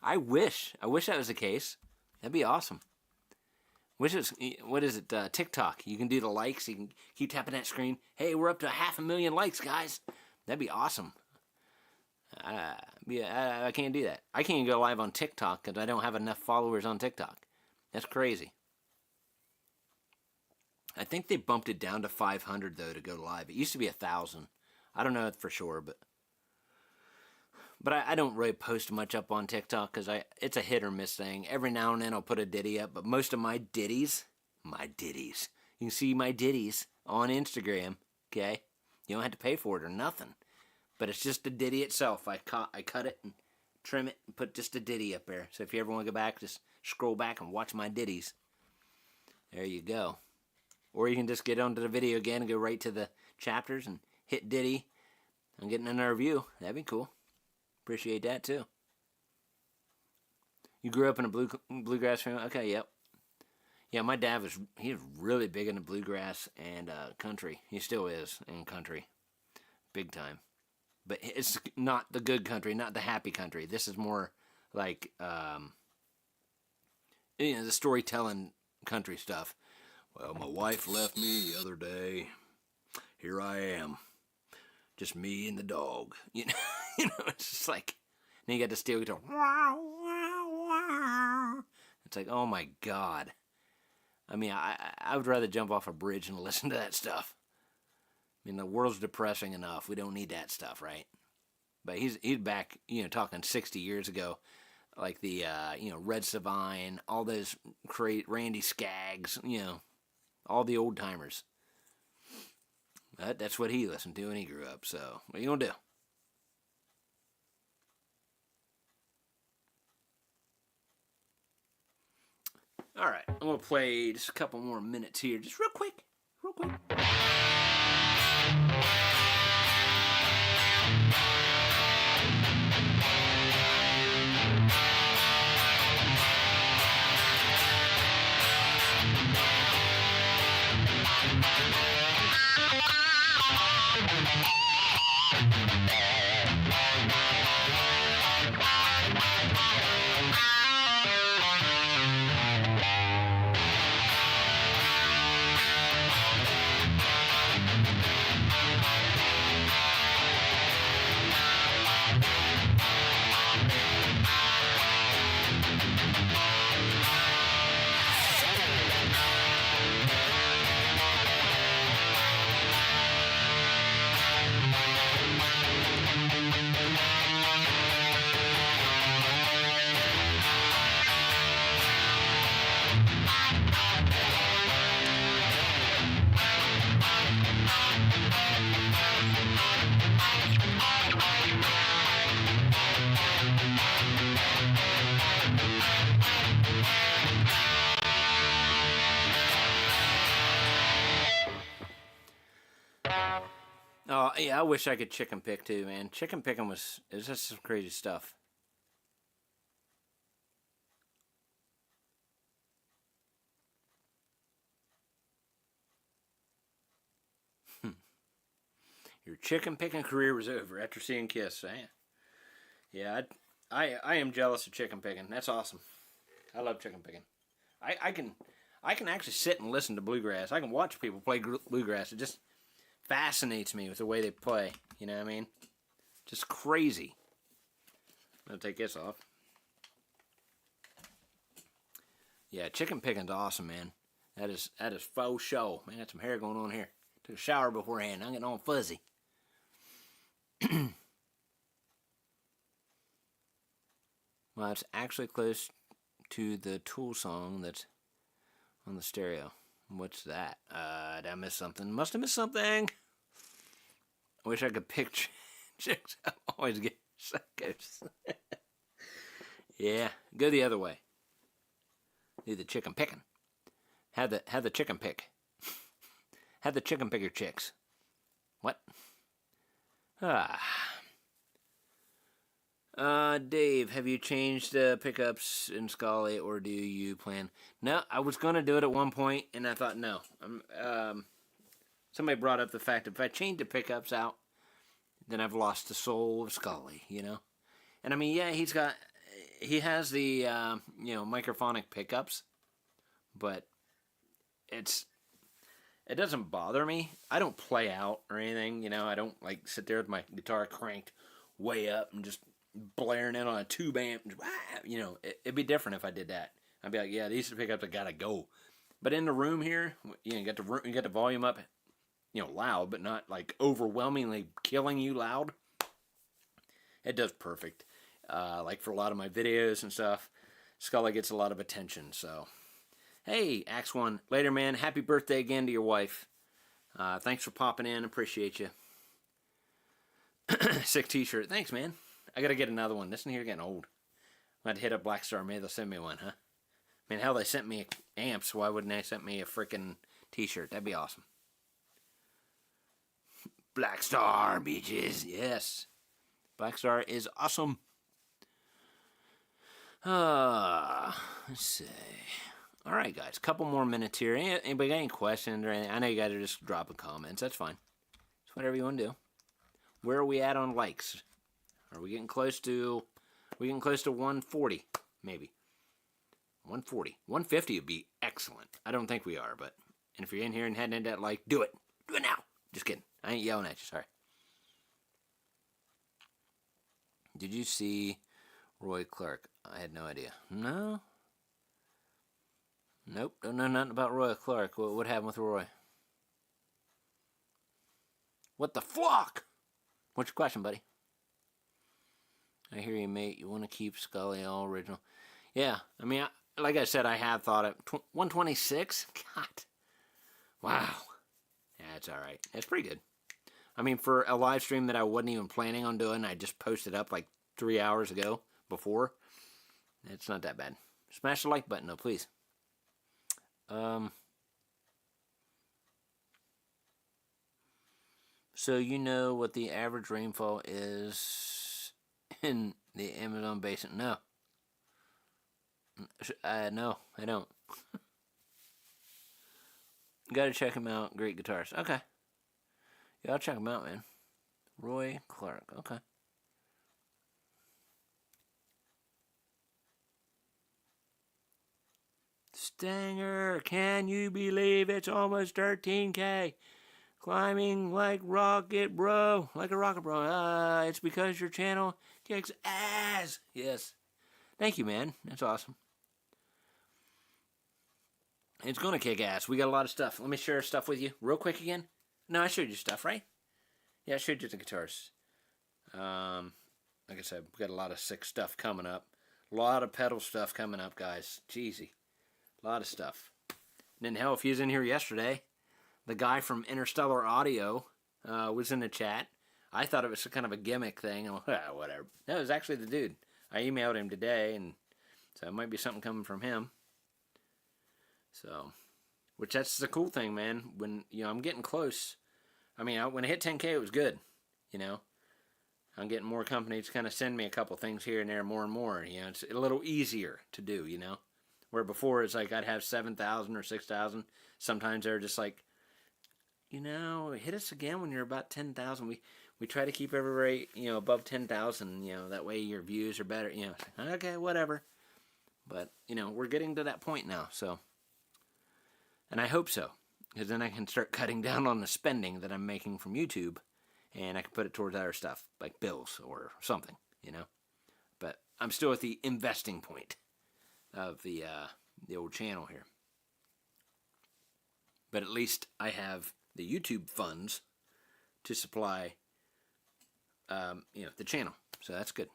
I wish that was the case. That'd be awesome. What is it? TikTok. You can do the likes. You can keep tapping that screen. Hey, we're up to 500,000 likes, guys. That'd be awesome. I can't do that. I can't go live on TikTok because I don't have enough followers on TikTok. That's crazy. I think they bumped it down to 500 though to go live. It used to be 1,000. I don't know for sure, but I don't really post much up on TikTok because it's a hit or miss thing. Every now and then I'll put a ditty up, but most of my ditties, you can see my ditties on Instagram. Okay, you don't have to pay for it or nothing, but it's just the ditty itself. I cut it and trim it and put just a ditty up there. So if you ever want to go back, just scroll back and watch my ditties. There you go. Or you can just get onto the video again and go right to the chapters and hit ditty. I'm getting another view. That'd be cool. Appreciate that too. You grew up in a bluegrass family? Okay, yep. Yeah, my dad was really big into bluegrass and country. He still is in country. Big time. But it's not the good country, not the happy country. This is more like the storytelling country stuff. Well, my wife left me the other day. Here I am. Just me and the dog. You know, it's just like, then you got the steel guitar. And It's like, oh my God. I mean, I would rather jump off a bridge and listen to that stuff. I mean, the world's depressing enough. We don't need that stuff, right? But he's back, talking 60 years ago, like the Red Savine, all those Randy Skaggs, all the old timers. That's what he listened to when he grew up. So what are you gonna do? All right, I'm gonna play just a couple more minutes here, just real quick. Oh, yeah, I wish I could chicken pick too, man. Chicken picking is just some crazy stuff. Your chicken picking career was over after seeing Kiss, eh? Yeah, I am jealous of chicken picking. That's awesome. I love chicken picking. I can actually sit and listen to bluegrass. I can watch people play bluegrass. It just fascinates me with the way they play. You know what I mean? Just crazy. I'm gonna take this off. Yeah, chicken picking's awesome, man. That is faux show. Man, got some hair going on here. Took a shower beforehand. I'm getting all fuzzy. Well, it's actually close to the Tool song that's on the stereo. What's that? Did I miss something? Must have missed something. I wish I could pick chicks. I always get psychos. Yeah, go the other way. Do the chicken picking. Have the chicken pick. Have the chicken picker chicks. What? Dave, have you changed pickups in Scully, or do you plan? No, I was gonna do it at one point, and I thought no. Somebody brought up the fact that if I change the pickups out, then I've lost the soul of Scully, And I mean, yeah, he has the microphonic pickups, but it doesn't bother me. I don't play out or anything, I don't like sit there with my guitar cranked way up and just blaring it on a tube amp. It'd be different if I did that. I'd be like, yeah, these pickups have got to go. But in the room here, you get the volume up, loud, but not like overwhelmingly killing you loud. It does perfect. Like for a lot of my videos and stuff, Scully gets a lot of attention. So, hey, Axe One, later, man. Happy birthday again to your wife. Thanks for popping in. Appreciate you. Sick T-shirt. Thanks, man. I gotta get another one. This one here getting old. I'd hit up Black Star. Maybe they'll send me one, huh? I mean, hell, they sent me amps. Why wouldn't they send me a freaking T-shirt? That'd be awesome. Black Star, beaches. Yes. Black Star is awesome. Let's see. All right, guys. Couple more minutes here. Anybody got any questions or anything? I know you guys are just dropping comments. That's fine. It's whatever you want to do. Where are we at on likes? Are we getting close to? 140, maybe. 140, 150 would be excellent. I don't think we are, but and if you're in here and hadn't hit that like, do it now. Just kidding. I ain't yelling at you. Sorry. Did you see Roy Clark? I had no idea. No. Nope, don't know nothing about Roy Clark. What happened with Roy? What the fuck? What's your question, buddy? I hear you, mate. You want to keep Scully all original. Yeah, I mean, like I said, I have thought it. 126? God. Wow. Yeah, it's alright. It's pretty good. I mean, for a live stream that I wasn't even planning on doing, I just posted up like 3 hours ago before. It's not that bad. Smash the like button, though, please. So you know what the average rainfall is in the Amazon basin? No. No, I don't. Gotta check him out. Great guitarist. Okay. Yeah, I'll check him out, man. Roy Clark. Okay. Stanger, can you believe it's almost 13K? Climbing like rocket, bro. Like a rocket, bro. It's because your channel kicks ass. Yes. Thank you, man. That's awesome. It's going to kick ass. We got a lot of stuff. Let me share stuff with you real quick again. No, I showed you stuff, right? Yeah, I showed you the guitars. Like I said, we got a lot of sick stuff coming up. A lot of pedal stuff coming up, guys. Jeezy. A lot of stuff. And then, hell, if he was in here yesterday, the guy from Interstellar Audio was in the chat. I thought it was kind of a gimmick thing. I'm like, whatever. No, it was actually the dude. I emailed him today, and so it might be something coming from him. So, which that's the cool thing, man. When, you know, I'm getting close. I mean, when I hit 10K, it was good, you know. I'm getting more companies to kind of send me a couple things here and there, more and more. You know, it's a little easier to do, you know. Where before, it's like I'd have 7,000 or 6,000. Sometimes they're just like, you know, hit us again when you're about 10,000. We try to keep everybody, you know, above 10,000, you know, that way your views are better, you know. Okay, whatever. But, you know, we're getting to that point now, so. And I hope so, because then I can start cutting down on the spending that I'm making from YouTube, and I can put it towards other stuff, like bills or something, you know. But I'm still at the investing point of the old channel here. But at least I have the YouTube funds to supply, you know, the channel. So that's good.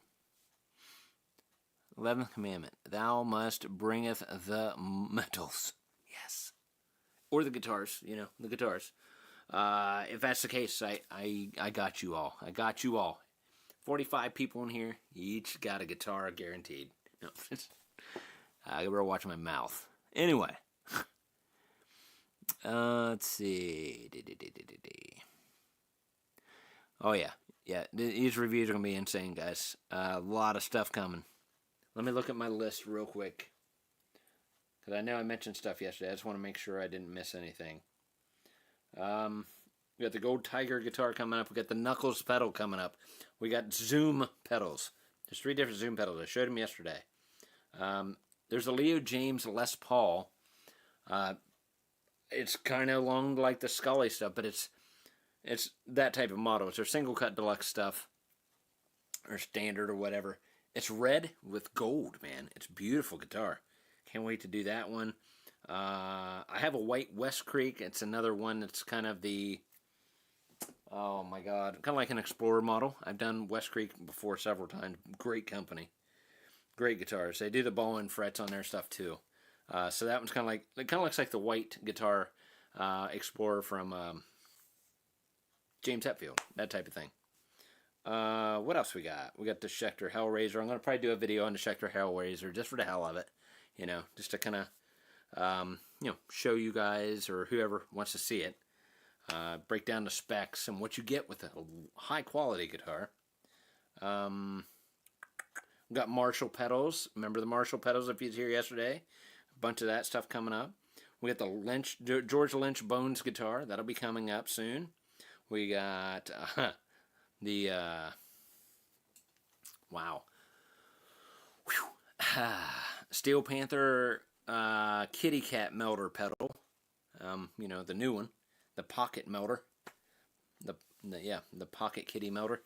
11th commandment: Thou must bringeth the metals. Yes. Or the guitars, you know, the guitars. If that's the case, I got you all. I got you all. 45 people in here. You each got a guitar guaranteed. No, I better watch my mouth. Anyway. Let's see. Oh, yeah. Yeah, these reviews are going to be insane, guys. A lot of stuff coming. Let me look at my list real quick. Because I know I mentioned stuff yesterday. I just want to make sure I didn't miss anything. We got the Gold Tiger guitar coming up. We got the Knuckles pedal coming up. We got Zoom pedals. There's 3 different Zoom pedals. I showed them yesterday. There's a Leo James Les Paul. It's kind of along like the Scully stuff, but it's that type of model. It's their single cut deluxe stuff, or standard or whatever. It's red with gold, man. It's a beautiful guitar. Can't wait to do that one. I have a white West Creek. It's another one that's kind of the, oh my god, kind of like an Explorer model. I've done West Creek before several times. Great company. Great guitars. They do the ball-in frets on their stuff too. So that one's kind of like, it kind of looks like the white guitar Explorer from James Hetfield. That type of thing. What else we got? We got the Schecter Hellraiser. I'm going to probably do a video on the Schecter Hellraiser just for the hell of it. You know, just to kind of, you know, show you guys or whoever wants to see it. Break down the specs and what you get with a high quality guitar. We got Marshall pedals. Remember the Marshall pedals if you was here yesterday? A bunch of that stuff coming up. We got the George Lynch Bones guitar. That'll be coming up soon. We got the wow. Whew. Steel Panther Kitty Cat melder pedal. You know, the new one. The pocket melder. The pocket kitty melder.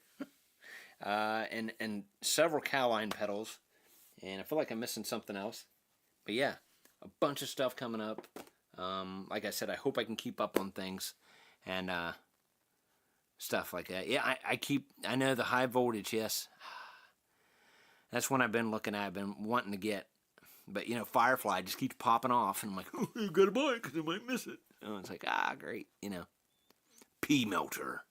And several Cowline pedals. And I feel like I'm missing something else. But yeah, a bunch of stuff coming up. Like I said, I hope I can keep up on things and stuff like that. Yeah, I know the high voltage, yes. That's one I've been looking at, I've been wanting to get. But, you know, Firefly just keeps popping off, and I'm like, oh, you gotta buy it because I might miss it. And it's like, great, you know. P-Melter.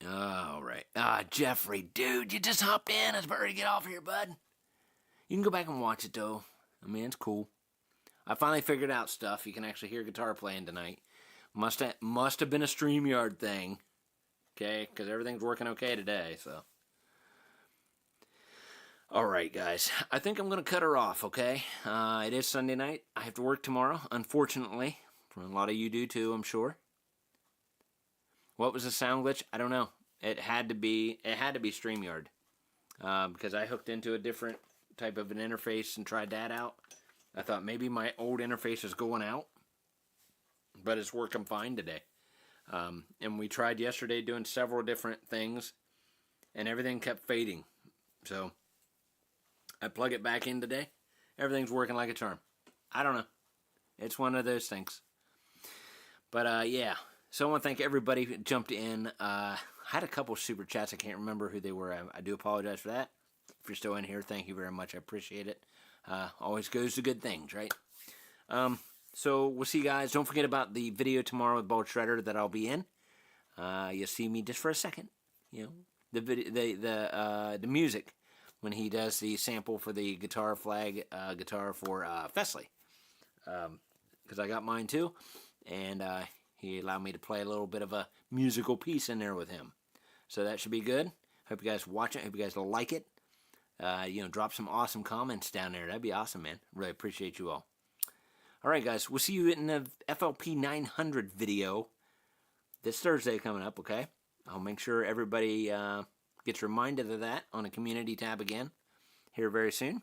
All right. Jeffrey, dude, you just hopped in. I was about ready to get off here, bud. You can go back and watch it, though. I mean, it's cool. I finally figured out stuff. You can actually hear guitar playing tonight. Must have been a StreamYard thing. Okay? Because everything's working okay today, so. Alright, guys. I think I'm going to cut her off, okay? It is Sunday night. I have to work tomorrow, unfortunately. A lot of you do, too, I'm sure. What was the sound glitch? I don't know. It had to be StreamYard. Because I hooked into a different type of an interface and tried that out. I thought maybe my old interface is going out. But it's working fine today. And we tried yesterday doing several different things. And everything kept fading. So I plug it back in today. Everything's working like a charm. I don't know. It's one of those things. But yeah. So I want to thank everybody who jumped in. I had a couple super chats. I can't remember who they were. I do apologize for that. If you're still in here, thank you very much. I appreciate it. Always goes to good things, right? So we'll see you guys. Don't forget about the video tomorrow with Bolt Shredder that I'll be in. You'll see me just for a second. You know, the music when he does the sample for the guitar flag guitar for Fesley. Because I got mine too, and he allowed me to play a little bit of a musical piece in there with him. So that should be good. Hope you guys watch it. Hope you guys will like it. You know, drop some awesome comments down there. That'd be awesome, man. Really appreciate you all. Alright, guys. We'll see you in the FLP 900 video this Thursday coming up, okay? I'll make sure everybody gets reminded of that on a community tab again here very soon.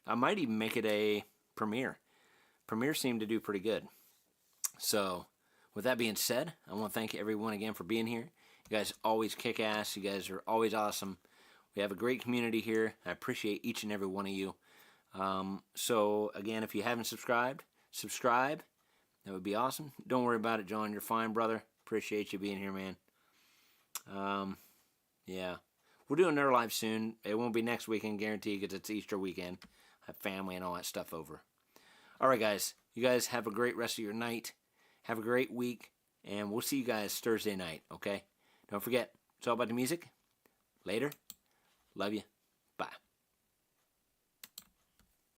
I might even make it a premiere. Premiere seemed to do pretty good. So, with that being said, I want to thank everyone again for being here. You guys always kick ass. You guys are always awesome. We have a great community here. I appreciate each and every one of you. So, again, if you haven't subscribed, subscribe. That would be awesome. Don't worry about it, John. You're fine, brother. Appreciate you being here, man. Yeah. We'll do another live soon. It won't be next weekend, guaranteed, because it's Easter weekend. I have family and all that stuff over. Alright, guys. You guys have a great rest of your night. Have a great week. And we'll see you guys Thursday night, okay? Don't forget, it's all about the music. Later. Love you. Bye.